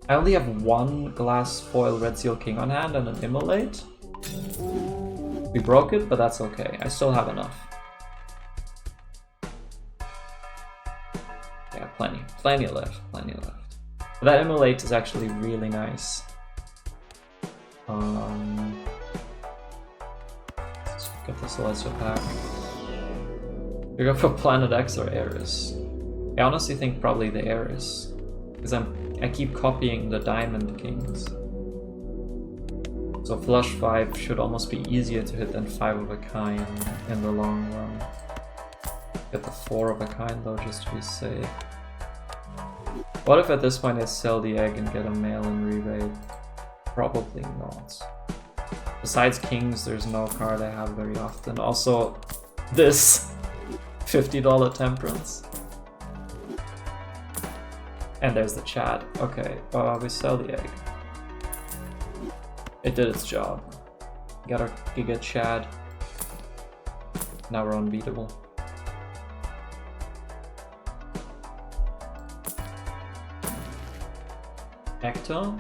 I only have one glass foil red seal king on hand and an immolate. We broke it, but that's okay. I still have enough. Yeah, plenty left. But that immolate is actually really nice. Let's get the Celestial pack. You're going for Planet X or Ares? I honestly think probably the Ares, because I keep copying the Diamond Kings. So flush 5 should almost be easier to hit than 5 of a kind in the long run. Get the 4 of a kind though, just to be safe. What if at this point I sell the egg and get a mail-in rebate? Probably not. Besides kings, there's no card I have very often. Also, this $50 temperance. And there's the Chad. Okay, we sell the egg. It did its job. Got our Giga Chad. Now we're unbeatable. Ecto.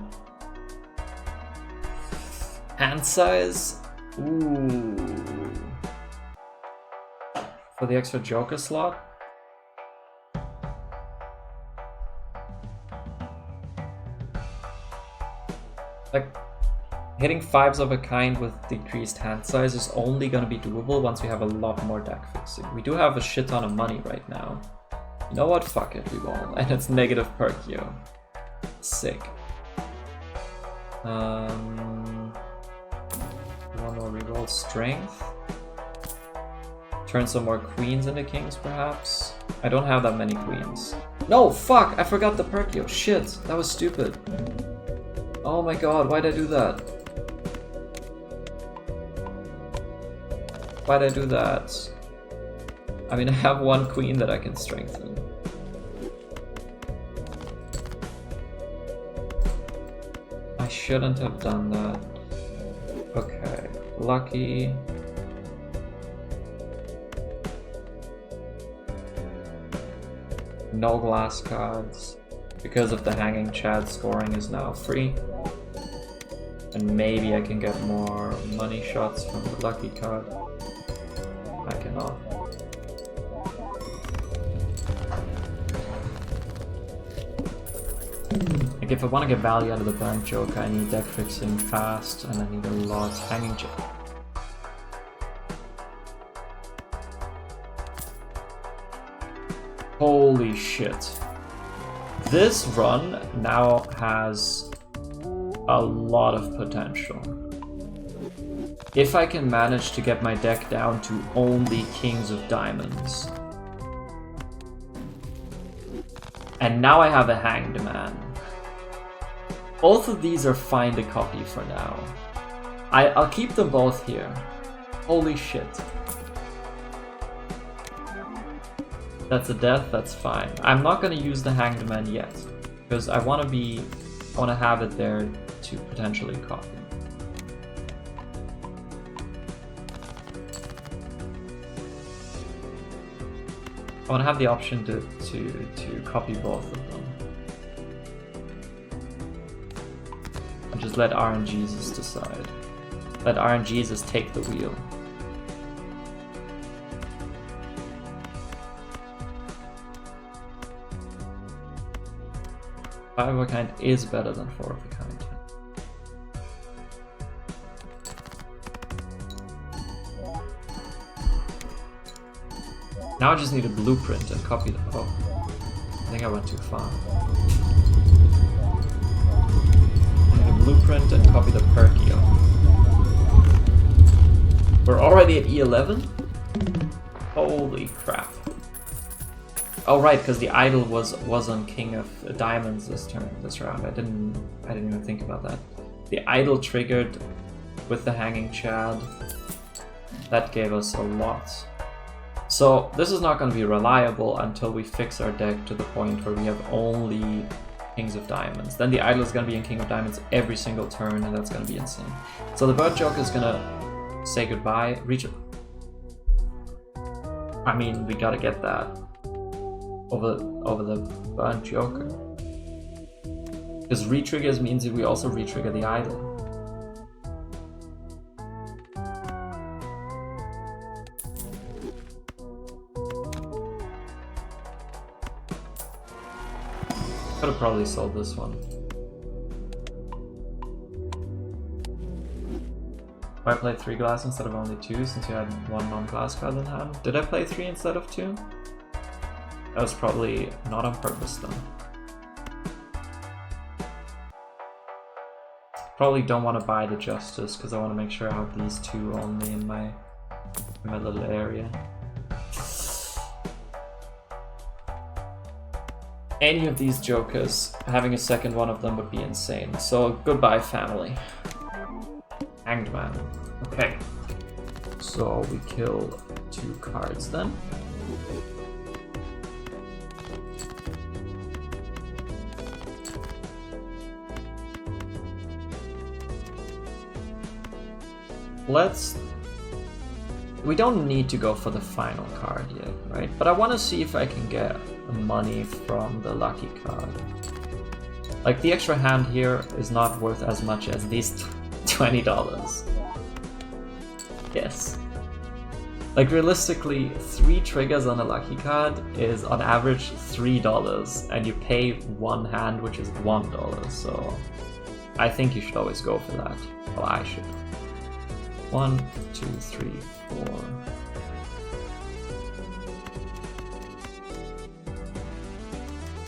Hand size. Ooh. For the extra Joker slot. Like, hitting 5s of a kind with decreased hand size is only gonna be doable once we have a lot more deck fixing. We do have a shit ton of money right now. You know what? Fuck it, we won't. And it's negative Perkio. Sick. One more reroll. Strength. Turn some more queens into kings, perhaps. I don't have that many queens. No, fuck! I forgot the Perkio. Shit, that was stupid. Oh my god, why'd I do that? Why'd I do that? I mean, I have one queen that I can strengthen. I shouldn't have done that. Okay, lucky. No glass cards. Because of the Hanging Chad, scoring is now free. And maybe I can get more money shots from the lucky card. I cannot. Like, if I want to get value out of the Burnt Joker, I need deck fixing fast, and I need a lot. Hanging Chad. Holy shit. This run now has a lot of potential. If I can manage to get my deck down to only Kings of Diamonds. And now I have a Hanged Man. Both of these are fine to copy for now. I'll keep them both here. Holy shit. That's a death, that's fine. I'm not gonna use the Hanged Man yet, because I wanna have it there to potentially copy. I wanna have the option to copy both of them. And just let RNGesus decide. Let RNGesus take the wheel. 5 of a kind is better than 4 of a kind. Now I just need a blueprint and copy the... Oh, I think I went too far. I need a blueprint and copy the Perkio. We're already at E11? Holy crap. Oh right, because the idol was on King of Diamonds this round. I didn't even think about that. The idol triggered with the Hanging Chad. That gave us a lot. So this is not going to be reliable until we fix our deck to the point where we have only Kings of Diamonds. Then the idol is going to be in King of Diamonds every single turn, and that's going to be insane. So the Bird Joker is going to say goodbye. Reach it. I mean, we got to get that. Over the Burnt Joker. Because retriggers means that we also retrigger the idle. Could have probably sold this one. Why play 3 glass instead of only 2 since you had 1 non-glass card in hand? Did I play 3 instead of 2? That was probably not on purpose then. Probably don't want to buy the Justice because I want to make sure I have these 2 only in my little area. Any of these jokers, having a second one of them would be insane. So goodbye, family. Hanged Man. Okay. So we kill 2 cards then. We don't need to go for the final card yet, right? But I want to see if I can get money from the lucky card. Like, the extra hand here is not worth as much as these $20. Yes. Like, realistically, 3 triggers on a lucky card is on average $3, and you pay 1 hand, which is $1, so I think you should always go for that. Well, I should. 1, 2, 3, 4.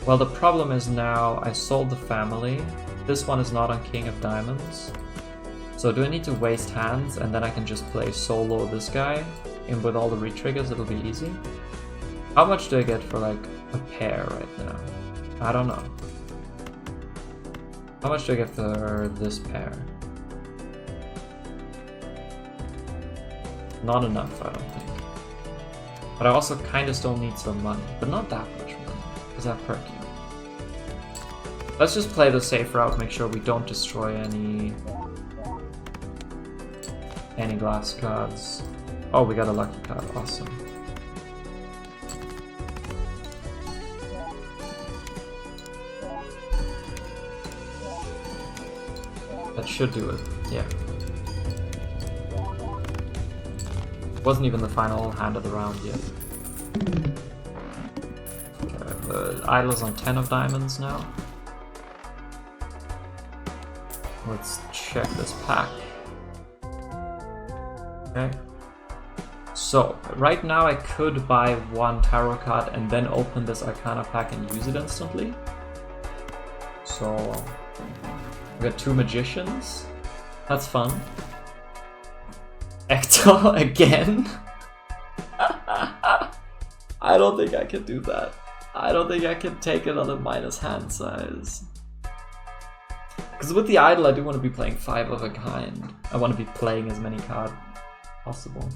Well, the problem is now I sold the family. This one is not on King of Diamonds. So do I need to waste hands and then I can just play solo this guy? And with all the retriggers it'll be easy? How much do I get for like a pair right now? I don't know. How much do I get for this pair? Not enough, I don't think. But I also kind of still need some money, but not that much money, because I have perk you. Let's just play the safe route, make sure we don't destroy any glass cards. Oh, we got a lucky card, awesome. That should do it, yeah. Wasn't even the final hand of the round yet. Okay, the idol's on 10 of diamonds now. Let's check this pack. Okay. So, right now I could buy 1 tarot card and then open this Arcana pack and use it instantly. So, we got 2 magicians. That's fun. Ecto again? I don't think I can do that. I don't think I can take another minus hand size. Because with the idol I do want to be playing 5 of a kind. I want to be playing as many cards possible.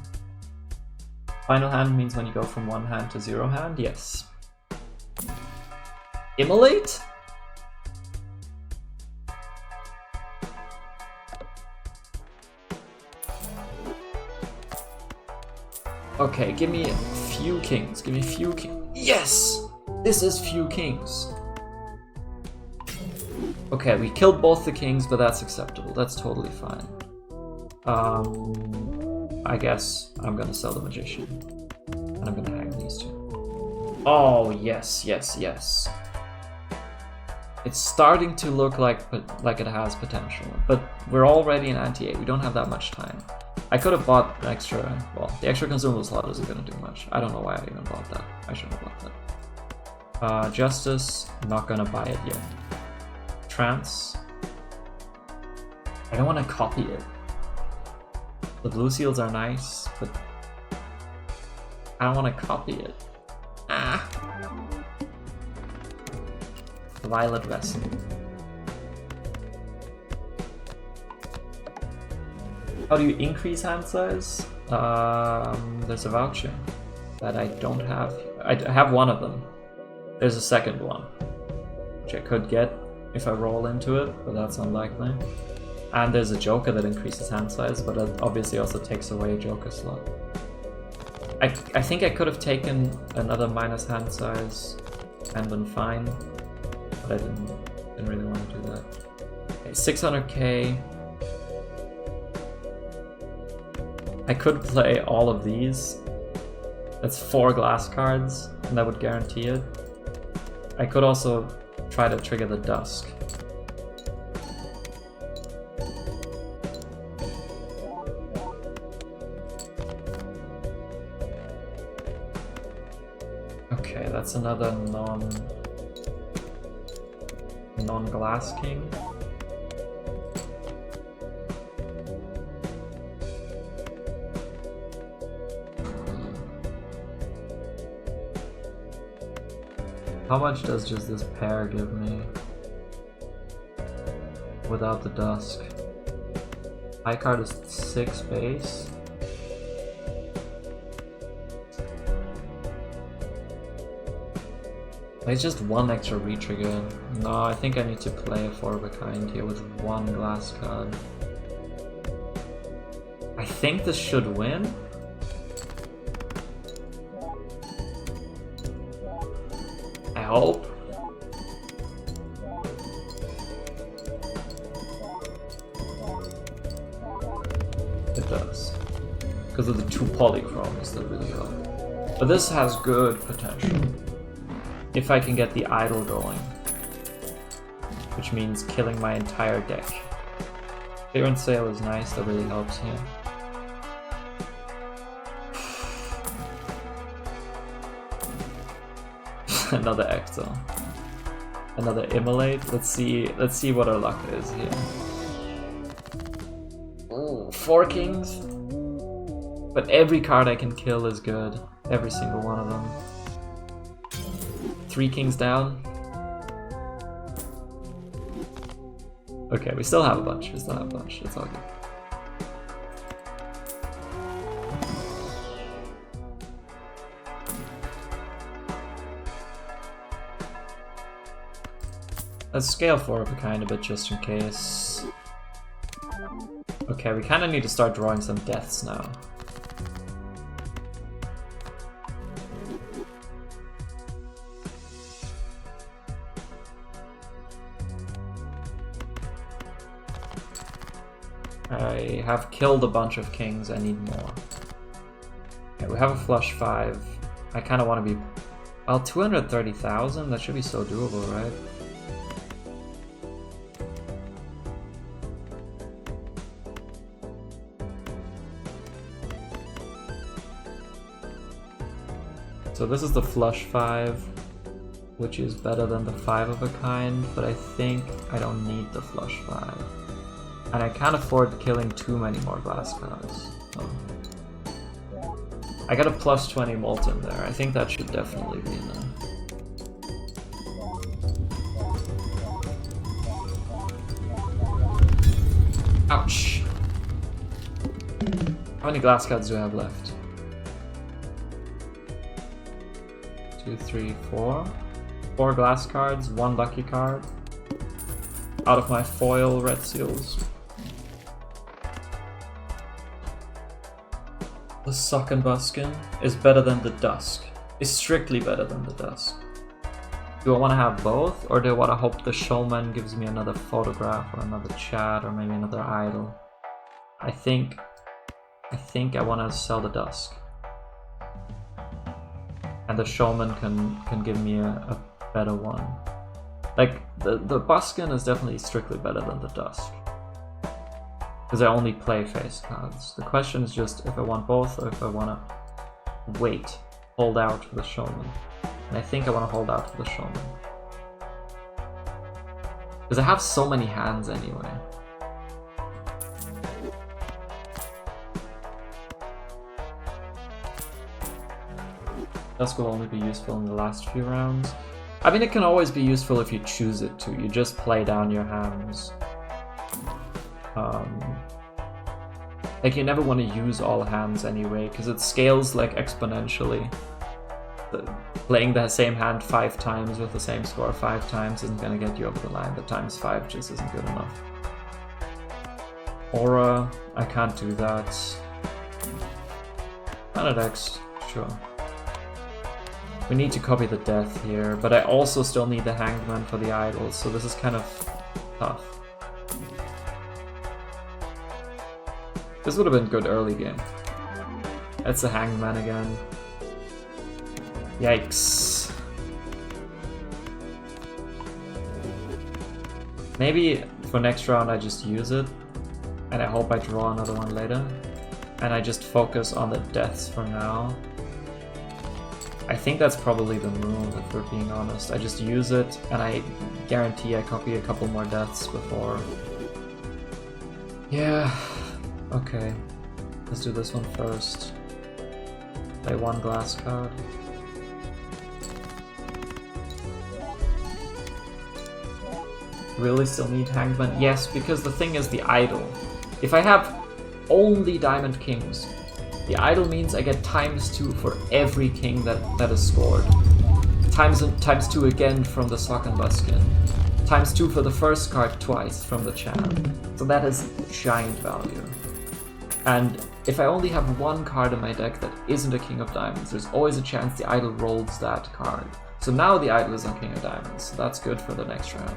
Final hand means when you go from 1 hand to 0 hand? Yes. Immolate? Okay, give me a few kings. Give me a few kings. Yes! This is few kings. Okay, we killed both the kings, but that's acceptable. That's totally fine. I guess I'm gonna sell the magician. And I'm gonna hang these 2. Oh, yes, yes, yes. It's starting to look like it has potential, but we're already in anti-A. We don't have that much time. I could have bought extra, well, the extra consumable slot isn't going to do much. I don't know why I even bought that. I shouldn't have bought that. Justice, not going to buy it yet. Trance. I don't want to copy it. The blue seals are nice, but I don't want to copy it. Ah! Violet Vessel. How do you increase hand size? There's a voucher that I don't have. I have one of them. There's a second one, which I could get if I roll into it, but that's unlikely. And there's a Joker that increases hand size, but it obviously also takes away a Joker slot. I think I could have taken another minus hand size and been fine, but I didn't really want to do that. 600k. I could play all of these. That's 4 glass cards, and that would guarantee it. I could also try to trigger the Dusk. Okay, that's another non-glass king. How much does just this pair give me without the Dusk? High card is 6 base. It's just 1 extra retrigger. No, I think I need to play a 4 of a kind here with 1 glass card. I think this should win. I hope. It does. Because of the 2 polychromes that really help. But this has good potential. If I can get the idol going. Which means killing my entire deck. Clearance sale is nice, that really helps here. Another Ecto. Another Immolate. Let's see what our luck is here. Ooh, 4 kings. But every card I can kill is good. Every single one of them. 3 kings down. Okay, we still have a bunch. It's all good. Let's scale 4 of a kind a bit just in case. Okay, we kind of need to start drawing some deaths now. I have killed a bunch of kings, I need more. Okay, we have a flush 5. I kind of want to be... Well, 230,000? That should be so doable, right? So this is the flush 5, which is better than the 5 of a kind, but I think I don't need the flush 5. And I can't afford killing too many more glass cards. So. I got a plus 20 Molten there. I think that should definitely be enough. Ouch! How many glass cards do I have left? 2, 3, 4. 4 glass cards, 1 lucky card. Out of my foil red seals. The Suck and Buskin is better than the Dusk. Is strictly better than the Dusk. Do I want to have both, or do I want to hope the Showman gives me another photograph, or another chat, or maybe another idol? I think I want to sell the Dusk. And the Showman can give me a better one. Like, the Buskin is definitely strictly better than the Dusk. Because I only play face cards. The question is just if I want both or if I want to wait, hold out for the Showman. And I think I want to hold out for the Showman. Because I have so many hands anyway. Dusk will only be useful in the last few rounds. I mean, it can always be useful if you choose it to. You just play down your hands. Like, you never want to use all hands anyway, because it scales like exponentially. Playing the same hand 5 times with the same score 5 times isn't going to get you over the line. The times 5 just isn't good enough. Aura, I can't do that. Planet X, sure. We need to copy the death here, but I also still need the Hangman for the idols, so this is kind of tough. This would have been good early game. That's the Hangman again. Yikes. Maybe for next round I just use it, and I hope I draw another one later. And I just focus on the deaths for now. I think that's probably the move, if we're being honest. I just use it, and I guarantee I copy a couple more deaths before. Yeah, okay. Let's do this one first. Play one glass card. Really still need Hangman? Yes, because the thing is the idol. If I have only Diamond Kings, the idol means I get ×2 for every king that is scored. ×2 again from the Sock and Buskin. ×2 for the first card twice from the channel. So that is giant value. And if I only have one card in my deck that isn't a King of Diamonds, there's always a chance the idol rolls that card. So now the idol is on King of Diamonds, so that's good for the next round.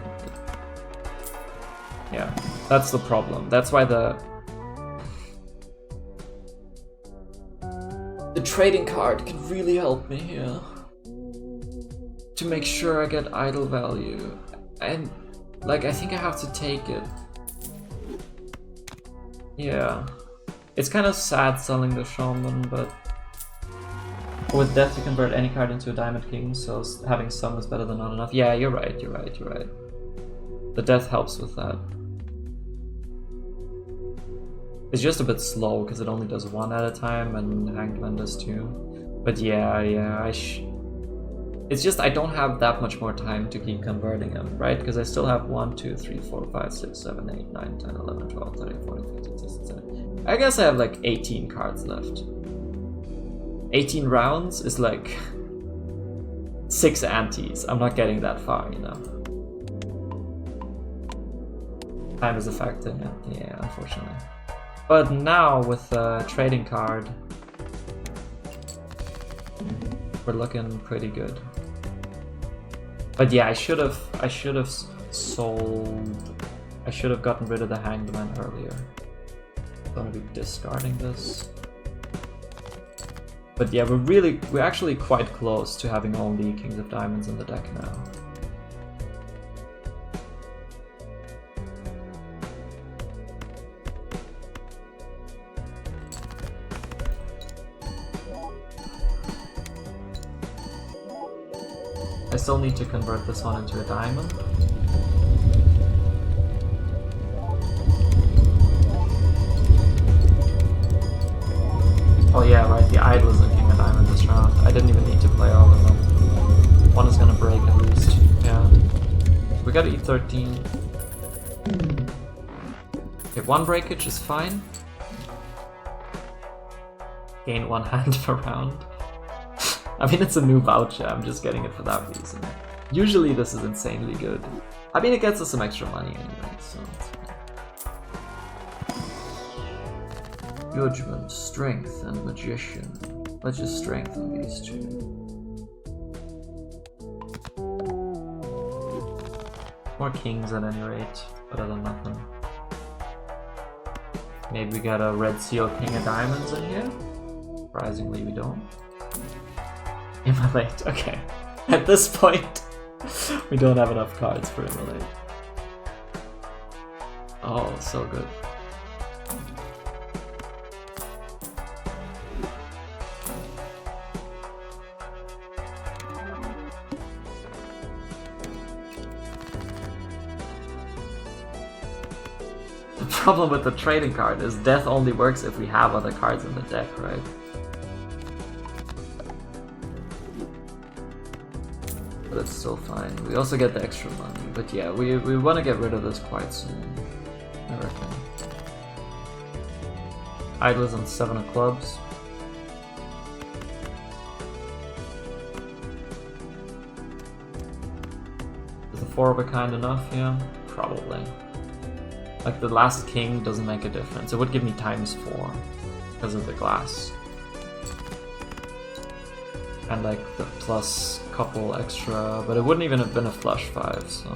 Yeah, that's the problem. That's why the trading card can really help me here. To make sure I get idol value. And, like, I think I have to take it. Yeah. It's kind of sad selling the Shaman, but with Death you convert any card into a Diamond King, so having some is better than not enough. Yeah, you're right. The Death helps with that. It's just a bit slow because it only does one at a time and Hangman does two. But yeah, it's just I don't have that much more time to keep converting them, right? Because I still have 1, 2, 3, 4, 5, 6, 7, 8, 9, 10, 11, 12, 13, 14, 15, 16, 17. I guess I have like 18 cards left. 18 rounds is like 6 antes. I'm not getting that far, you know. Time is a factor, yeah, unfortunately. But now with the trading card, we're looking pretty good. But yeah, I should have sold. I should have gotten rid of the Hangman earlier. I'm gonna be discarding this. But yeah, we're actually quite close to having only Kings of Diamonds in the deck now. I still need to convert this one into a diamond. Oh yeah, right, the idol is a King of Diamond this round. I didn't even need to play all of them. One is gonna break at least, yeah. We gotta eat 13. Okay, one breakage is fine. Gain 1 hand per round. I mean, it's a new voucher, I'm just getting it for that reason. Usually this is insanely good. I mean, it gets us some extra money anyway, so it's fine. Judgment, Strength, and Magician. Let's just strengthen these two. More kings at any rate, better than nothing. Maybe we got a Red Seal King of Diamonds in here? Surprisingly, we don't. Immolate, okay. At this point, we don't have enough cards for Immolate. Oh, so good. The problem with the trading card is death only works if we have other cards in the deck, right? But it's still fine. We also get the extra money. But yeah, we want to get rid of this quite soon, I reckon. Idol is on 7 of clubs. Is the 4 of a kind enough? Yeah, probably. Like the last king doesn't make a difference. It would give me ×4 because of the glass. And like the plus couple extra, but it wouldn't even have been a flush 5, so.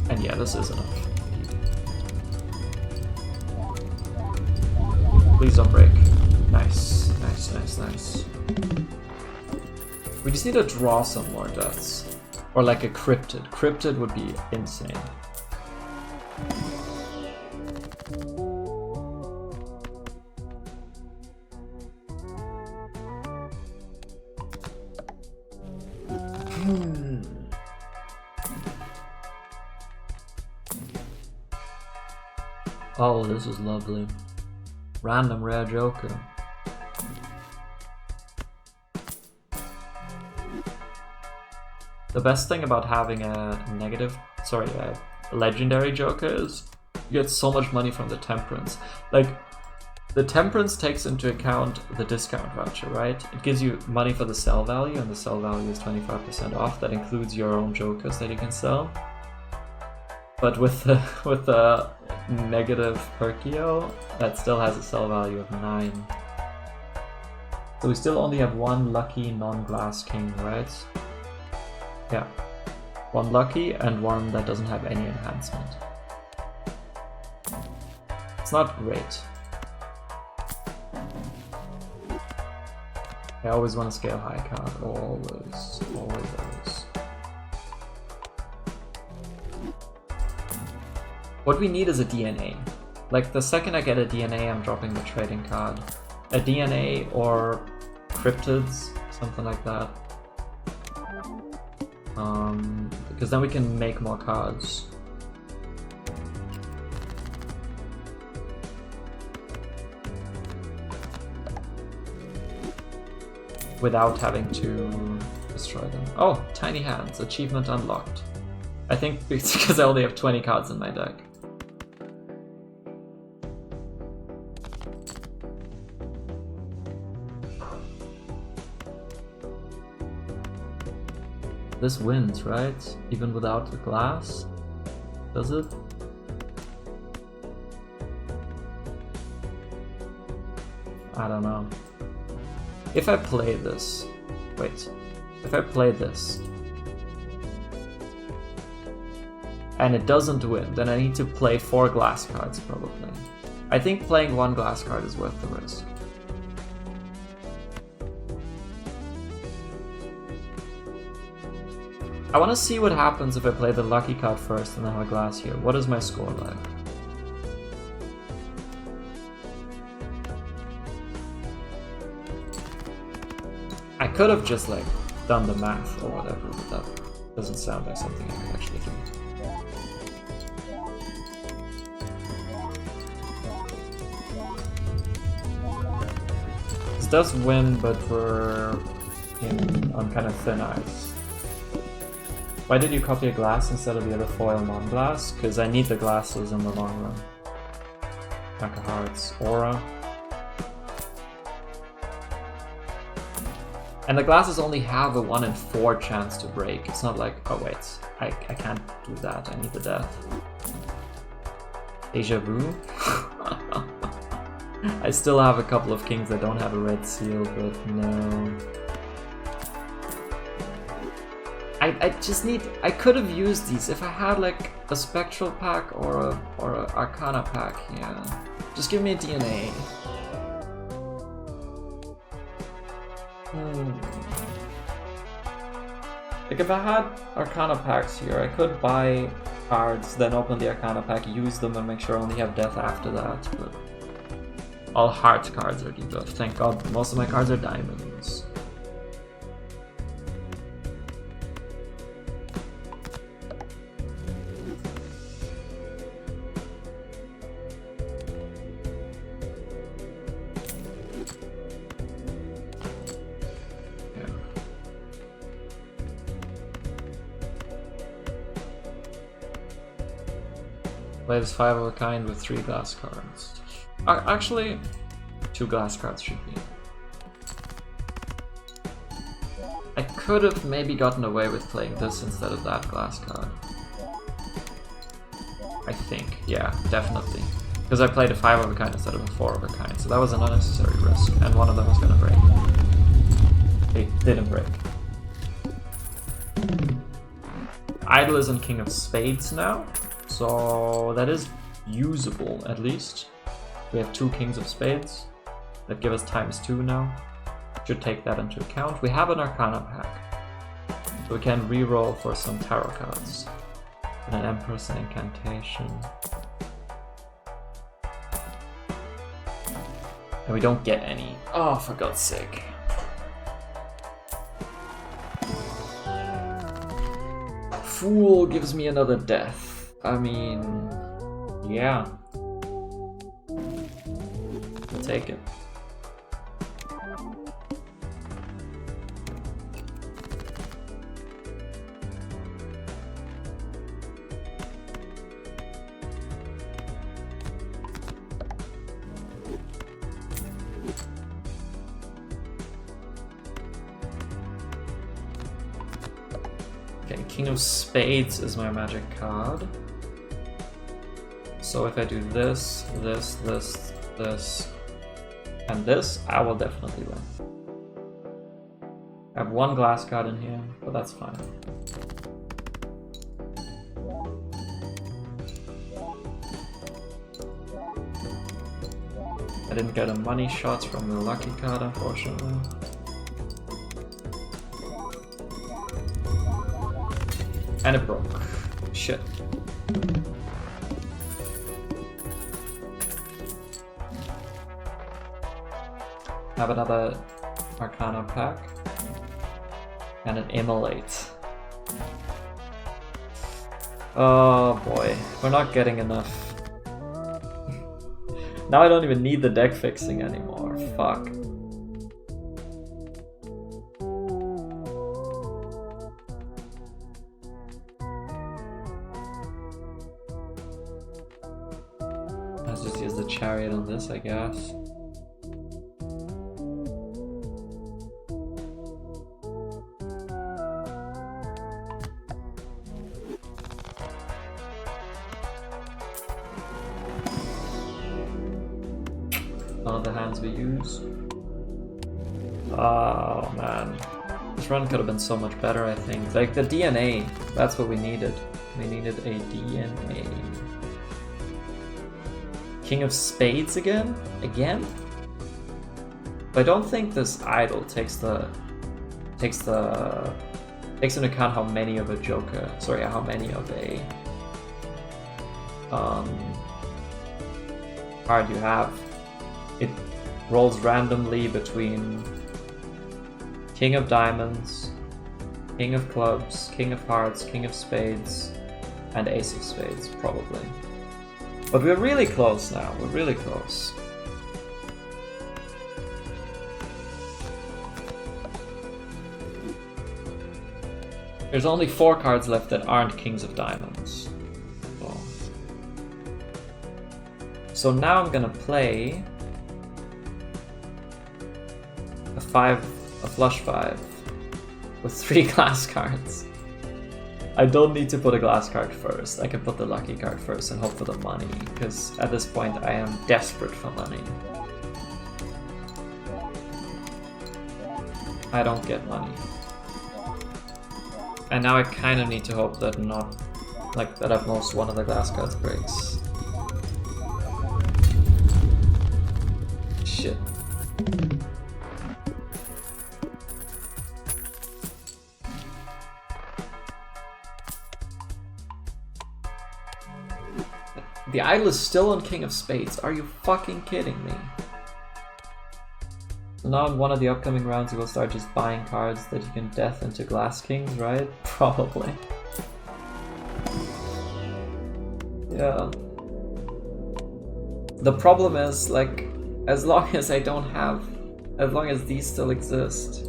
And yeah, this is enough. Please don't break. Nice, nice, nice, nice. We just need to draw some more deaths. Or like a cryptid. Cryptid would be insane. Oh, this is lovely. Random rare joker. The best thing about having a legendary joker is you get so much money from the temperance. Like, the temperance takes into account the discount voucher, right? It gives you money for the sell value, and the sell value is 25% off. That includes your own jokers that you can sell. But with the negative Perkio, that still has a sell value of 9. So we still only have one lucky non-glass king, right? Yeah. One lucky and one that doesn't have any enhancement. It's not great. I always want to scale high card. Always, always, always. What we need is a DNA. Like, the second I get a DNA, I'm dropping the trading card. A DNA or cryptids, something like that. Because then we can make more cards. Without having to destroy them. Oh, tiny hands, achievement unlocked. I think it's because I only have 20 cards in my deck. This wins, right? Even without the glass? Does it? I don't know. If I play this... Wait. If I play this... and it doesn't win, then I need to play 4 glass cards, probably. I think playing 1 glass card is worth the risk. I want to see what happens if I play the lucky card first and then have a glass here. What is my score like? I could have just like done the math or whatever, but that doesn't sound like something I could actually do. This does win, but we're on kind of thin ice. Why did you copy a glass instead of the other foil non-glass? Because I need the glasses in the long run. Pack of Hearts, Aura. And the glasses only have a 1 in 4 chance to break. It's not like, oh wait, I can't do that, I need the death. Deja vu? I still have a couple of kings that don't have a red seal, but no. I just need... I could have used these if I had like a spectral pack or a arcana pack, yeah. Just give me a DNA. Like if I had arcana packs here, I could buy cards, then open the arcana pack, use them and make sure I only have death after that, but... all heart cards are debuffed. Thank god, most of my cards are diamonds. Play this 5 of a kind with 3 glass cards. Actually, 2 glass cards should be. I could have maybe gotten away with playing this instead of that glass card. I think, yeah, definitely. Because I played a 5 of a kind instead of a 4 of a kind, so that was an unnecessary risk, and one of them was gonna break. It didn't break. idol is on king of spades now, so that is usable at least. We have 2 kings of spades that give us ×2 now. Should take that into account. We have an Arcana pack, so we can reroll for some tarot cards. And an Empress and Incantation. And we don't get any. Oh, for God's sake. Fool gives me another death. I mean, yeah. I'll take it. King of Spades is my magic card. So if I do this, this, this, this, and this, I will definitely win. I have 1 glass card in here, but that's fine. I didn't get a money shot from the lucky card, unfortunately. And it broke. Shit. Have another Arcana pack. And an Immolate. Oh boy, we're not getting enough. Now I don't even need the deck fixing anymore. Fuck. Let's just use the chariot on this, I guess. One of the hands we use. Oh man. This run could have been so much better, I think. Like the DNA, that's what we needed. We needed a DNA. King of Spades again? Again? But I don't think this idol takes into account how many of a joker, sorry, how many of a card you have. It rolls randomly between King of Diamonds, King of Clubs, King of Hearts, King of Spades, and Ace of Spades, probably. But we're really close now, we're really close. There's only 4 cards left that aren't Kings of Diamonds. So now I'm gonna play a flush 5 with 3 glass cards. I don't need to put a glass card first. I can put the lucky card first and hope for the money, because at this point I am desperate for money. I don't get money. And now I kind of need to hope that that at most one of the glass cards breaks. Shit. The idol is still on King of Spades. Are you fucking kidding me? So now in one of the upcoming rounds you will start just buying cards that you can death into Glass Kings, right? Probably. Yeah. The problem is, like, as long as these still exist,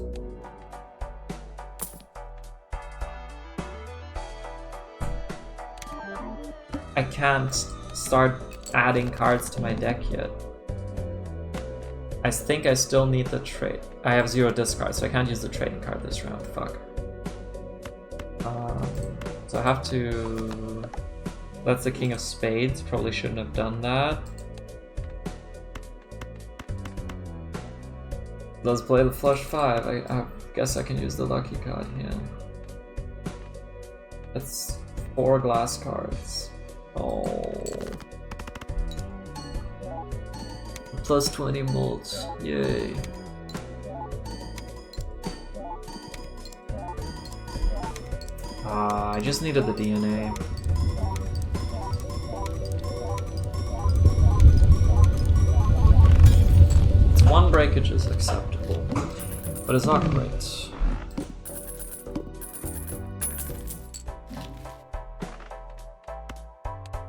I can't start adding cards to my deck yet. I think I still need the trade. I have 0 discards, so I can't use the trading card this round. Fuck. So I have to... That's the King of Spades. Probably shouldn't have done that. Let's play the flush 5. I guess I can use the lucky card here. It's 4 glass cards. Oh. Plus 20 molds. Yay. I just needed the DNA. One breakage is acceptable, but it's not great.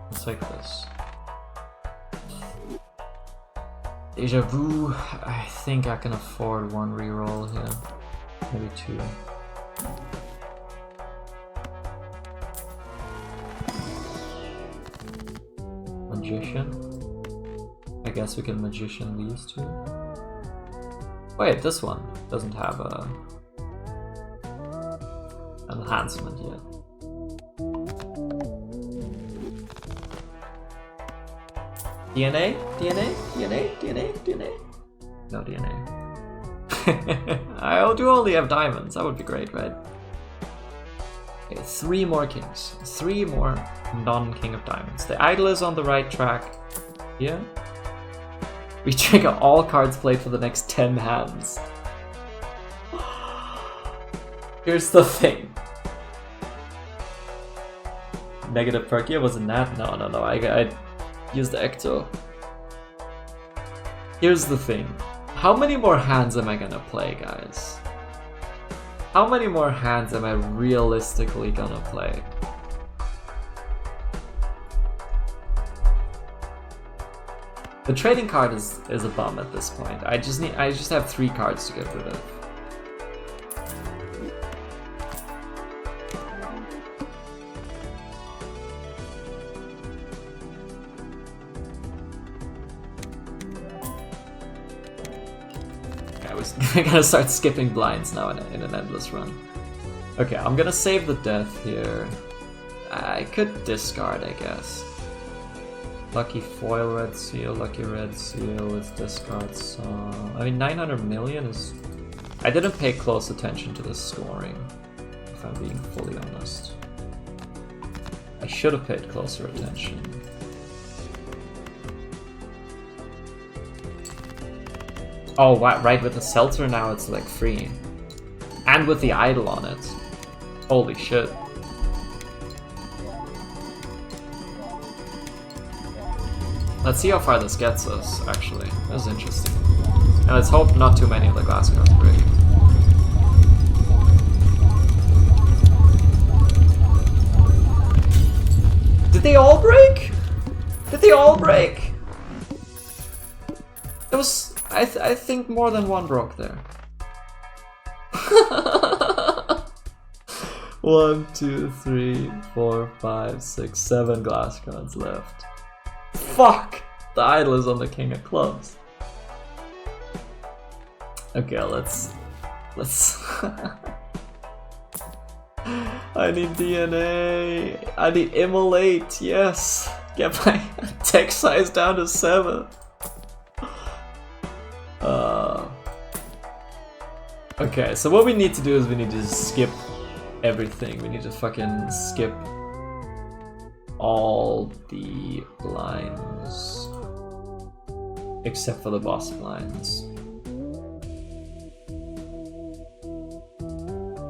Let's take this. Deja vu, I think I can afford 1 reroll here. Maybe 2. Magician. I guess we can magician these 2. Wait, this one doesn't have a enhancement yet. DNA? DNA? DNA? DNA? DNA? No DNA. I do only have diamonds, that would be great, right? Okay, 3 more kings. 3 more non-king of diamonds. The idol is on the right track. Yeah. We trigger all cards played for the next 10 hands. Here's the thing. Negative perk, yeah, wasn't that? No, I used the Ecto. Here's the thing. How many more hands am I gonna play, guys? How many more hands am I realistically gonna play? The trading card is a bum at this point. I just have 3 cards to get rid of. I gotta start skipping blinds now in an endless run. Okay, I'm gonna save the death here. I could discard, I guess. Lucky foil red seal, lucky red seal with discards. So I mean, 900 million is... I didn't pay close attention to the scoring, if I'm being fully honest. I should have paid closer attention. Oh, right, with the seltzer now it's like free. And with the idol on it. Holy shit. Let's see how far this gets us, actually. That was interesting. And let's hope not too many of the glass cards break. Did they all break? Did they all break? It was... I think more than 1 broke there. 1, 2, 3, 4, 5, 6, 7 glass cards left. Fuck! The idol is on the king of clubs. Okay, let's... I need DNA. I need immolate. Yes. Get my tech size down to 7. Okay, so what we need to do is we need to skip everything. We need to fucking skip all the blinds except for the boss blinds.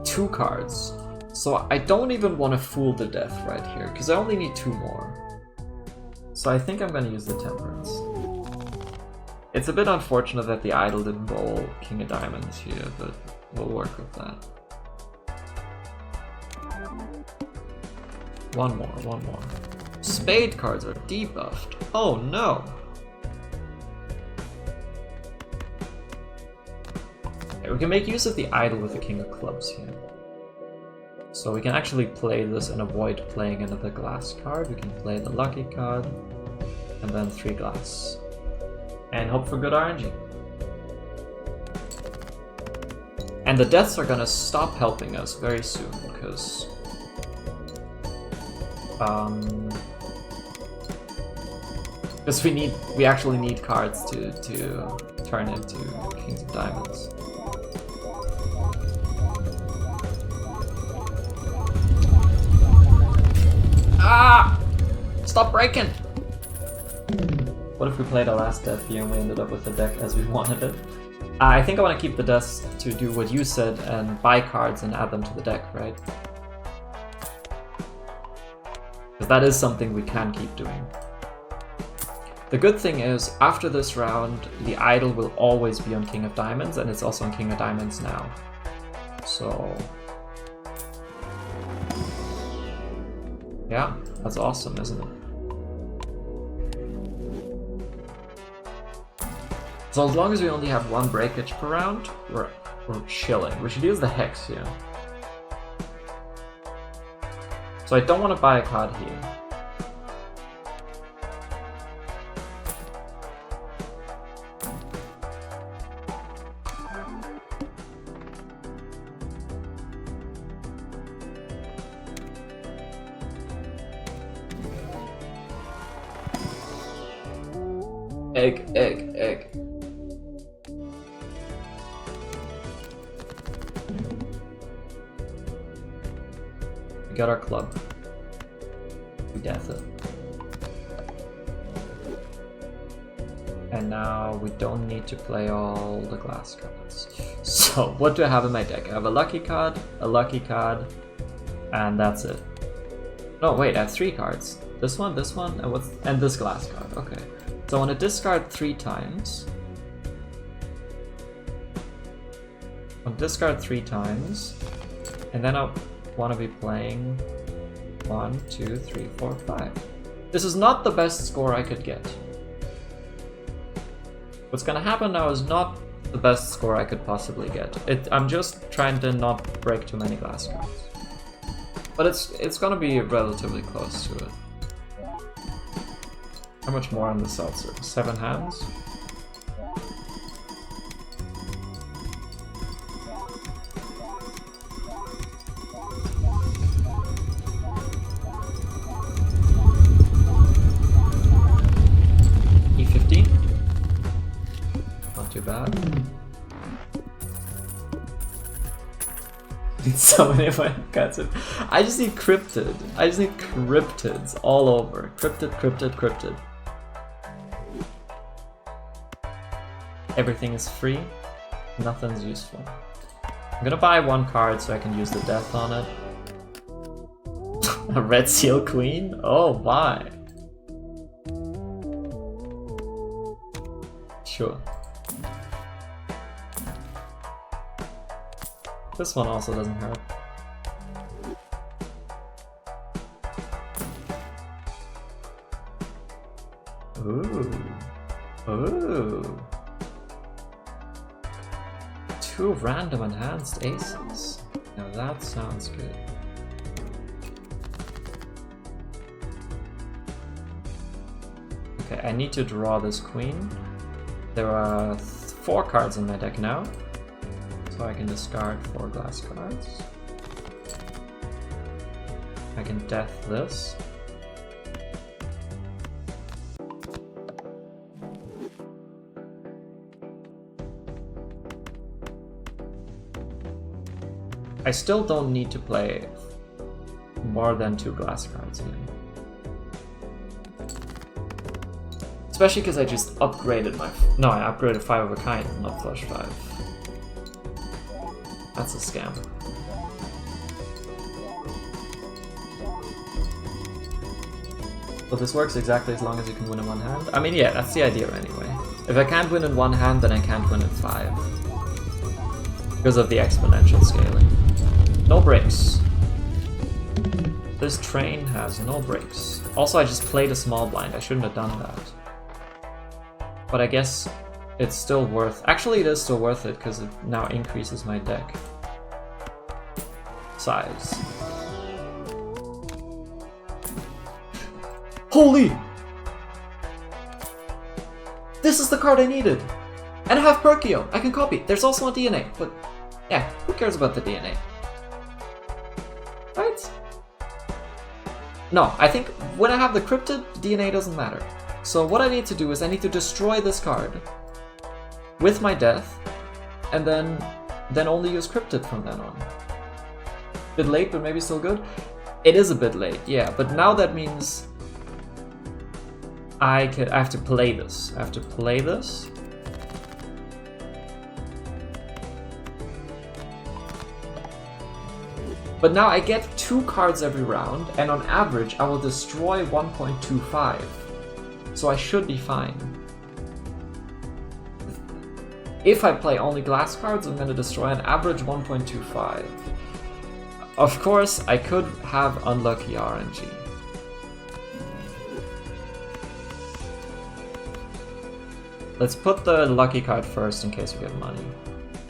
2 cards. So I don't even want to fool to death right here, because I only need 2 more. So I think I'm going to use the Temperance. It's a bit unfortunate that the idol didn't roll King of Diamonds here, but we'll work with that. 1 more. Spade cards are debuffed. Oh no! Okay, we can make use of the idol with the King of Clubs here. So we can actually play this and avoid playing another glass card. We can play the lucky card, and then 3 glass. And hope for good RNG. And the deaths are gonna stop helping us very soon, because... because we actually need cards to turn into Kings of Diamonds. stop breaking! What if we played our last death here and we ended up with the deck as we wanted it? I think I want to keep the deaths to do what you said and buy cards and add them to the deck, right? Because that is something we can keep doing. The good thing is, after this round, the idol will always be on King of Diamonds, and it's also on King of Diamonds now. So... yeah, that's awesome, isn't it? So as long as we only have one breakage per round, we're chilling. We should use the Hex here. So I don't want to buy a card here. Egg. We got our club. We death it. And now we don't need to play all the glass cards. So what do I have in my deck? I have a lucky card, and that's it. No, wait, I have 3 cards. This one, and this glass card. Okay. So I want to discard 3 times. And then I want to be playing 1, 2, 3, 4, 5. This is not the best score I could get. What's gonna happen now is not the best score I could possibly get. I'm just trying to not break too many glass cards. But it's gonna be relatively close to it. How much more on the seltzer? 7 hands? E15? Not too bad. So many of my cards. I just need cryptid. I just need cryptids all over. Cryptid. Everything is free. Nothing's useful. I'm gonna buy 1 card so I can use the death on it. A red seal queen? Oh my. Sure. This one also doesn't hurt. Ooh. 2 random enhanced aces. Now that sounds good. Okay, I need to draw this queen. There are 4 cards in my deck now. So I can discard 4 glass cards. I can death this. I still don't need to play more than 2 glass cards here. Especially because I just upgraded my... No, I upgraded 5 of a kind, not flush 5. That's a scam. But this works exactly as long as you can win in 1 hand. I mean, yeah, that's the idea anyway. If I can't win in 1 hand, then I can't win in 5. Because of the exponential scaling. No brakes. This train has no brakes. Also, I just played a small blind. I shouldn't have done that. But I guess it's still worth... Actually, it is still worth it because it now increases my deck size. Holy! This is the card I needed! And I have Perkio! I can copy. There's also a DNA, but yeah, who cares about the DNA? Right? No, I think when I have the cryptid, DNA doesn't matter. So what I need to do is I need to destroy this card with my death, and then only use cryptid from then on. Bit late, but maybe still good? It is a bit late, yeah, but now that means I have to play this. I have to play this. But now I get 2 cards every round, and on average I will destroy 1.25. So I should be fine. If I play only glass cards, I'm gonna destroy an average 1.25. Of course, I could have unlucky RNG. Let's put the lucky card first in case we get money.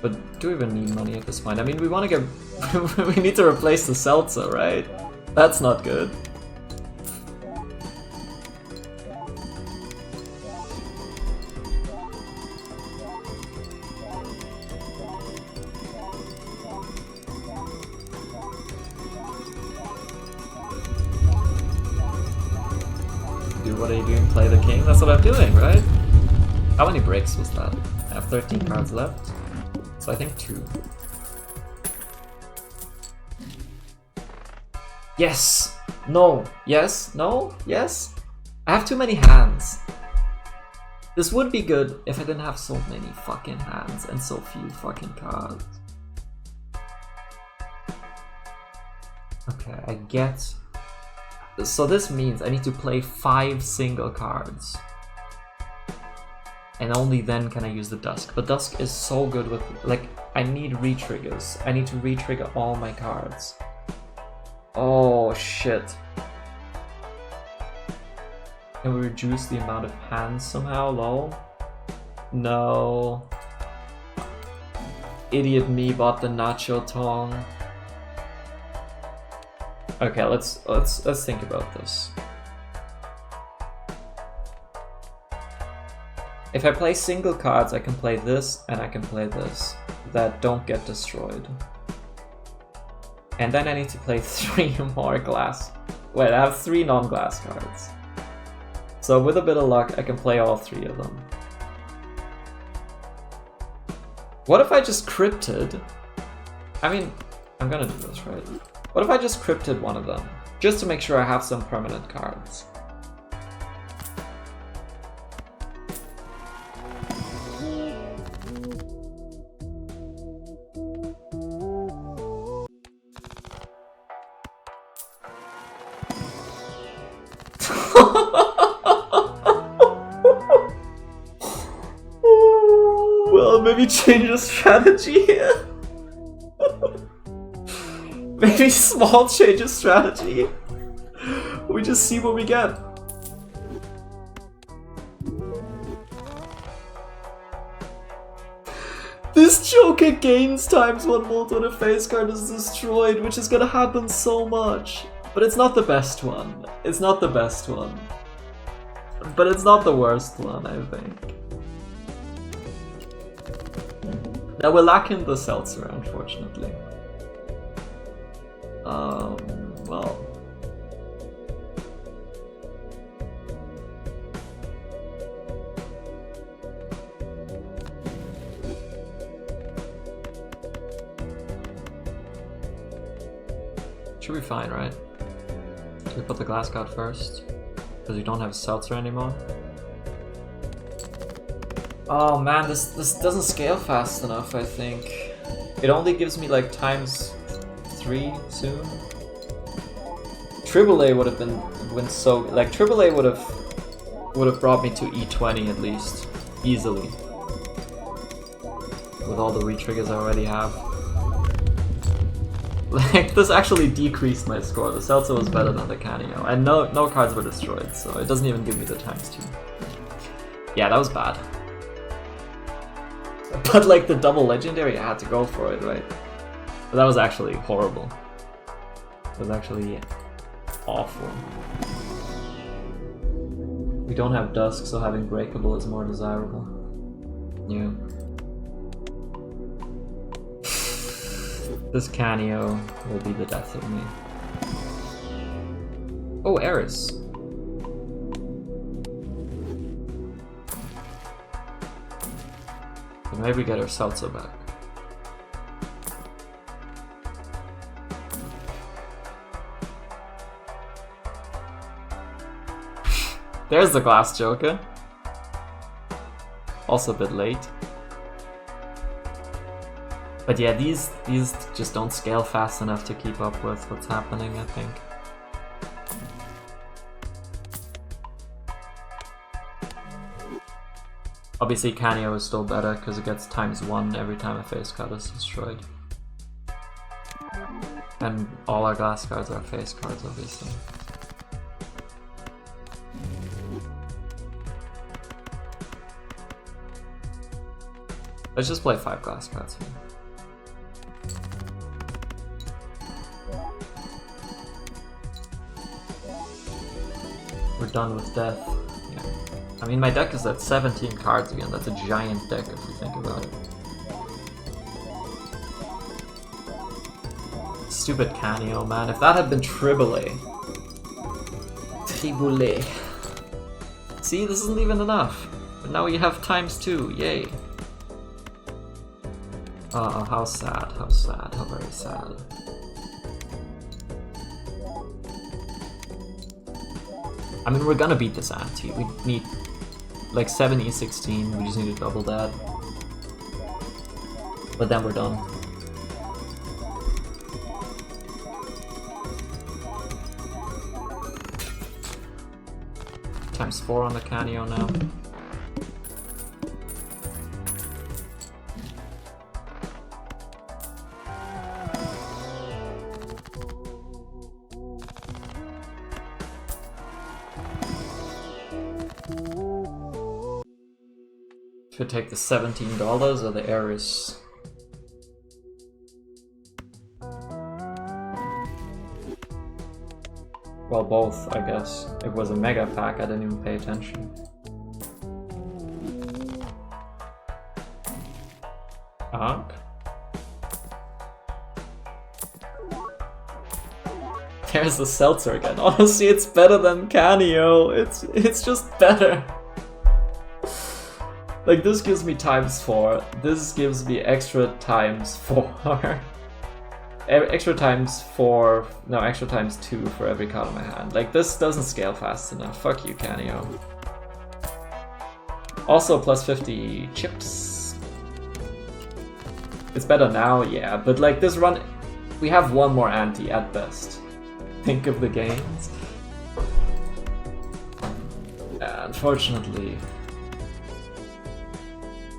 But do we even need money at this point? I mean, we want to get... we need to replace the Seltzer, right? That's not good. Dude, what are you doing? Play the king? That's what I'm doing, right? How many breaks was that? I have 13 cards left. So I think 2. Yes! No! Yes! No! Yes! I have too many hands. This would be good if I didn't have so many fucking hands and so few fucking cards. Okay, I get... So this means I need to play 5 single cards. And only then can I use the Dusk. But Dusk is so good with... Like, I need re-triggers. I need to re-trigger all my cards. Oh, shit. Can we reduce the amount of hands somehow, lol? No. Idiot me bought the Nacho Tong. Okay, let's think about this. If I play single cards, I can play this and I can play this that don't get destroyed. And then I need to play 3 more glass. Wait, I have 3 non-glass cards. So with a bit of luck, I can play all 3 of them. What if I just cryptid? I mean, I'm gonna do this, right? What if I just cryptid one of them? Just to make sure I have some permanent cards. Well, maybe change the strategy here. Maybe small change of strategy. We just see what we get. This Joker gains ×1 volt when a face card is destroyed, which is gonna happen so much. But it's not the best one. It's not the best one. But it's not the worst one, I think. Now we're lacking the Seltzer, unfortunately. Well. Should be fine, right? Should we put the glass card first? Because we don't have Seltzer anymore. Oh man, this doesn't scale fast enough, I think. It only gives me like ×3 soon. AAA would have been so like AAA would have brought me to E20 at least easily. With all the re-triggers I already have. Like this actually decreased my score. The Seltzer was better than the Canio, and no cards were destroyed, so it doesn't even give me the ×2. Yeah, that was bad. But like the double legendary, I had to go for it, right? But that was actually horrible. It was actually awful. We don't have Dusk, so having Breakable is more desirable. Yeah. This Canio will be the death of me. Oh, Eris. Maybe get our Seltzer back. There's the glass Joker. Also a bit late. But yeah, these just don't scale fast enough to keep up with what's happening, I think. Obviously Canio is still better because it gets ×1 every time a face card is destroyed. And all our glass cards are face cards, obviously. Let's just play 5 glass cards here. We're done with death. Yeah. I mean, my deck is at 17 cards again. That's a giant deck if you think about it. Stupid Canio, man. If that had been Triboulet. Triboulet. See, this isn't even enough. But now we have ×2. Yay. Oh, how sad, how sad, how very sad. I mean, we're gonna beat this ante. We need like 7 E16, we just need to double that. But then we're done. ×4 on the Canio now. Should take the $17 or the Ares. Well, both, I guess. It was a mega pack, I didn't even pay attention. Arc? There's the Seltzer again. Honestly, it's better than Canio. It's just better. Like, this gives me ×4, this gives me extra ×4. Extra ×4, no, extra ×2 for every card in my hand. Like, this doesn't scale fast enough. Fuck you, Canio. Also, plus 50 chips. It's better now, yeah, but like, this run, we have one more ante at best. Think of the gains. Unfortunately.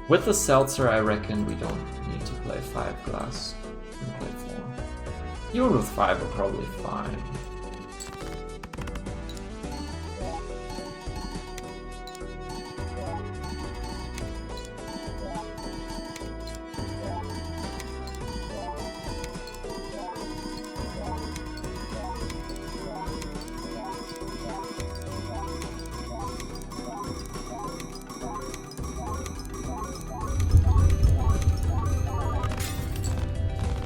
With the Seltzer, I reckon we don't need to play 5 glass. We can play 4. Even with 5, we're probably fine.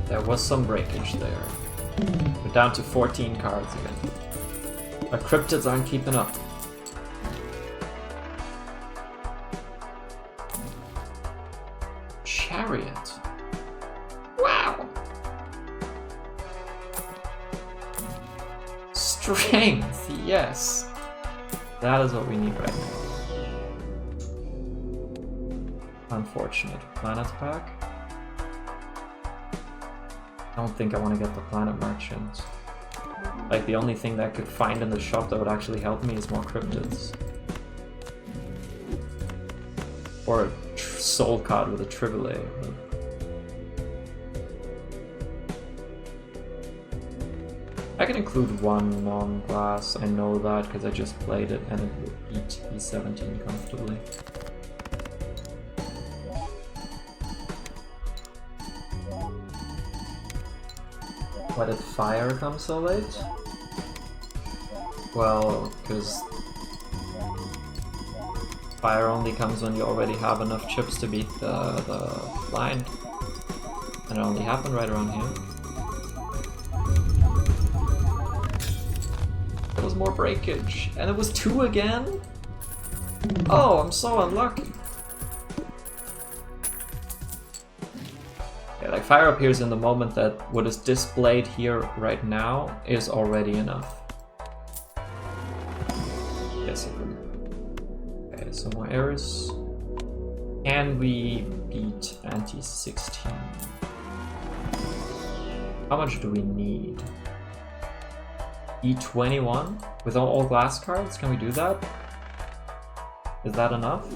There was some breakage there. We're down to 14 cards again. Our cryptids aren't keeping up. Chariot. Wow! Strength, yes! That is what we need right now. Unfortunate. Planet pack? I don't think I want to get the Planet Merchant. Like, the only thing that I could find in the shop that would actually help me is more cryptids. Or a soul card with a Triboulet. I can include one non-glass, I know that because I just played it and it will beat E17 comfortably. Why did fire come so late? Well, because fire only comes when you already have enough chips to beat the blind. And it only happened right around here. There was more breakage. And it was 2 again? Oh, I'm so unlucky. Like, fire appears in the moment that what is displayed here right now is already enough. Yes, it will. some more errors. Can we beat ante 16? How much do we need? E21? With all glass cards? Can we do that? Is that enough?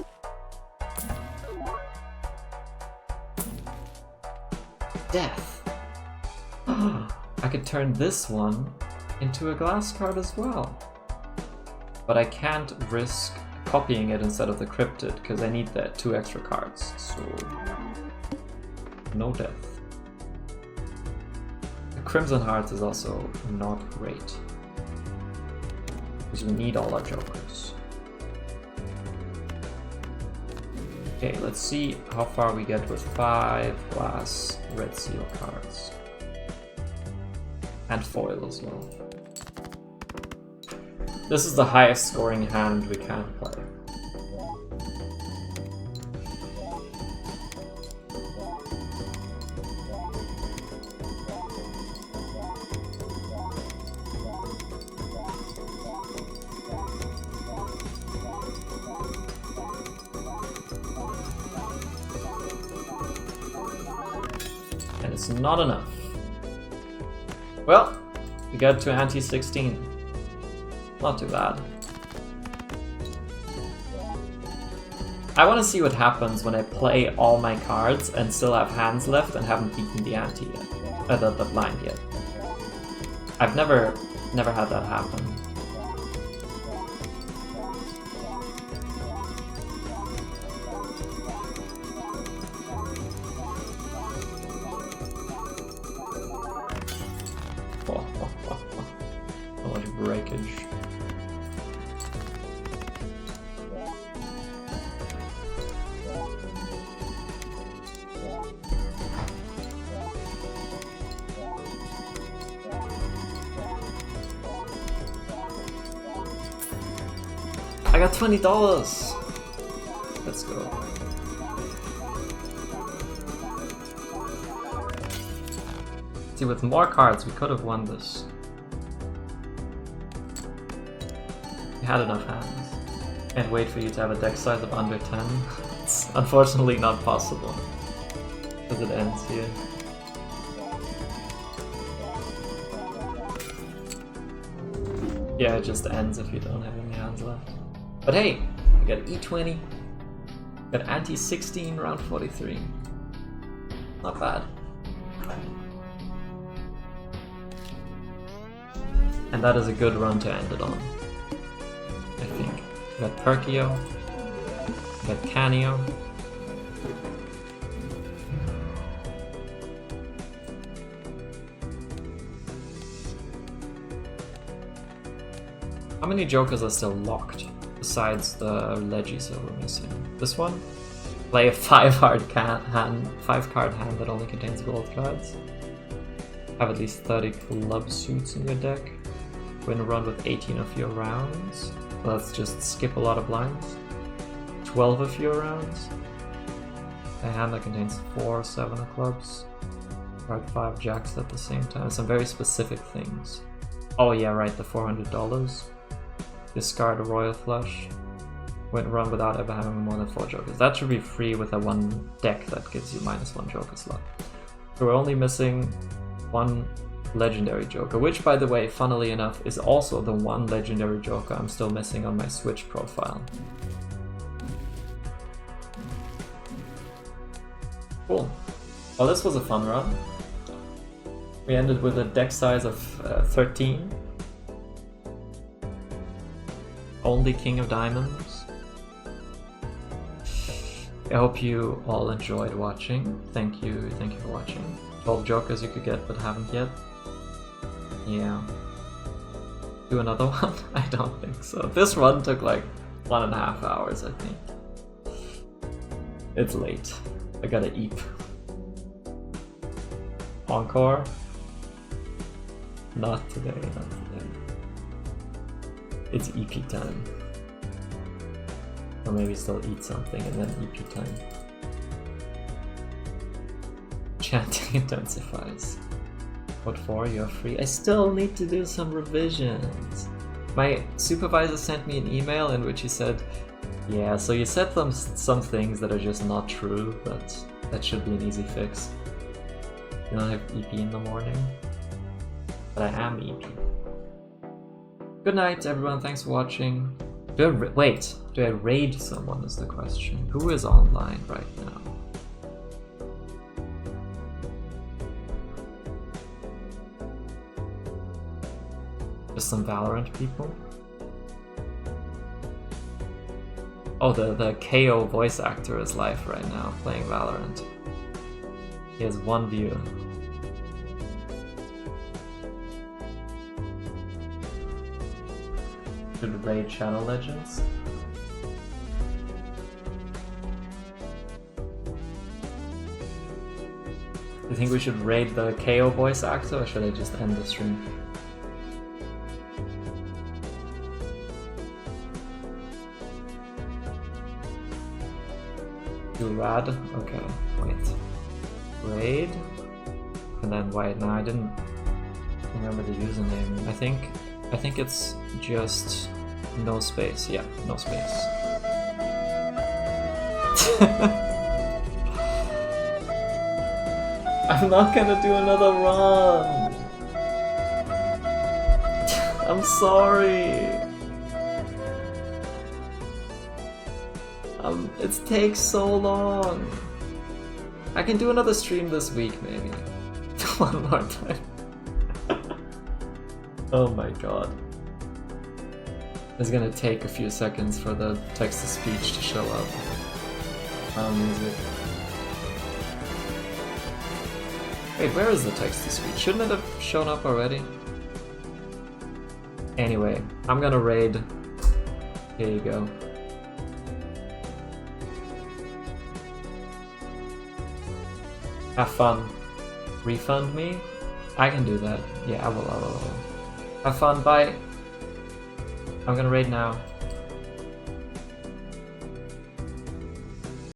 Death! I could turn this one into a glass card as well. But I can't risk copying it instead of the cryptid, because I need the 2 extra cards, so... no death. The Crimson Hearts is also not great, because we need all our jokers. Okay, let's see how far we get with 5 glass red seal cards. And foil as well. This is the highest scoring hand we can play. And it's not enough. Well, we got to ante 16. Not too bad. I want to see what happens when I play all my cards and still have hands left and haven't beaten the ante yet. The blind yet. I've never had that happen. So much breakage. I got $20! Let's go. See, with more cards, we could have won this. We had enough hands. Can't wait for you to have a deck size of under 10. It's unfortunately not possible. Because it ends here. Yeah, it just ends if you don't have any hands left. But hey, we got E20, got ante 16, round 43. Not bad. And that is a good run to end it on, I think. We got Perkio, we got Canio. How many jokers are still locked? Besides the Legis that we're missing. This one? Play a 5 card hand that only contains gold cards. Have at least 30 club suits in your deck. Win a run with 18 of your rounds. Let's just skip a lot of blinds. 12 of your rounds. A hand that contains 4 7 of clubs. Card 5 jacks at the same time. Some very specific things. Oh yeah, right, the $400. Discard a royal flush. Win a run without ever having more than 4 jokers. That should be free with a 1 deck that gives you -1 joker slot. So we're only missing 1 legendary joker, which by the way, funnily enough, is also the 1 legendary joker I'm still missing on my Switch profile. Cool. Well, this was a fun run. We ended with a deck size of 13. Only King of Diamonds. I hope you all enjoyed watching. Thank you for watching. 12 jokers you could get but haven't yet. Yeah. Do another one? I don't think so. This run took like 1.5 hours, I think. It's late. I gotta eat. Encore? Not today, not today. It's EP time. Or maybe still eat something and then EP time. Chanting intensifies. What for? You're free? I still need to do some revisions. My supervisor sent me an email in which he said, Yeah, so you said some things that are just not true, but that should be an easy fix. You don't have EP in the morning, but I am EP. Good night, everyone. Thanks for watching. Do I raid someone is the question. Who is online right now? Just some Valorant people? Oh, the KO voice actor is live right now, playing Valorant. He has 1 viewer. Should raid Channel Legends? Do you think we should raid the KO voice actor, or should I just end the stream? You rad? Okay, wait. Raid? And then wait, now I didn't remember the username. I think it's just no space. Yeah, no space. I'm not gonna do another run. I'm sorry. It takes so long. I can do another stream this week, maybe. One more time. Oh my god. It's gonna take a few seconds for the text-to-speech to show up. Music. Wait, where is the text-to-speech? Shouldn't it have shown up already? Anyway, I'm gonna raid. Here you go. Have fun. Refund me? I can do that. Yeah, I will. Have fun, bye. I'm gonna raid now.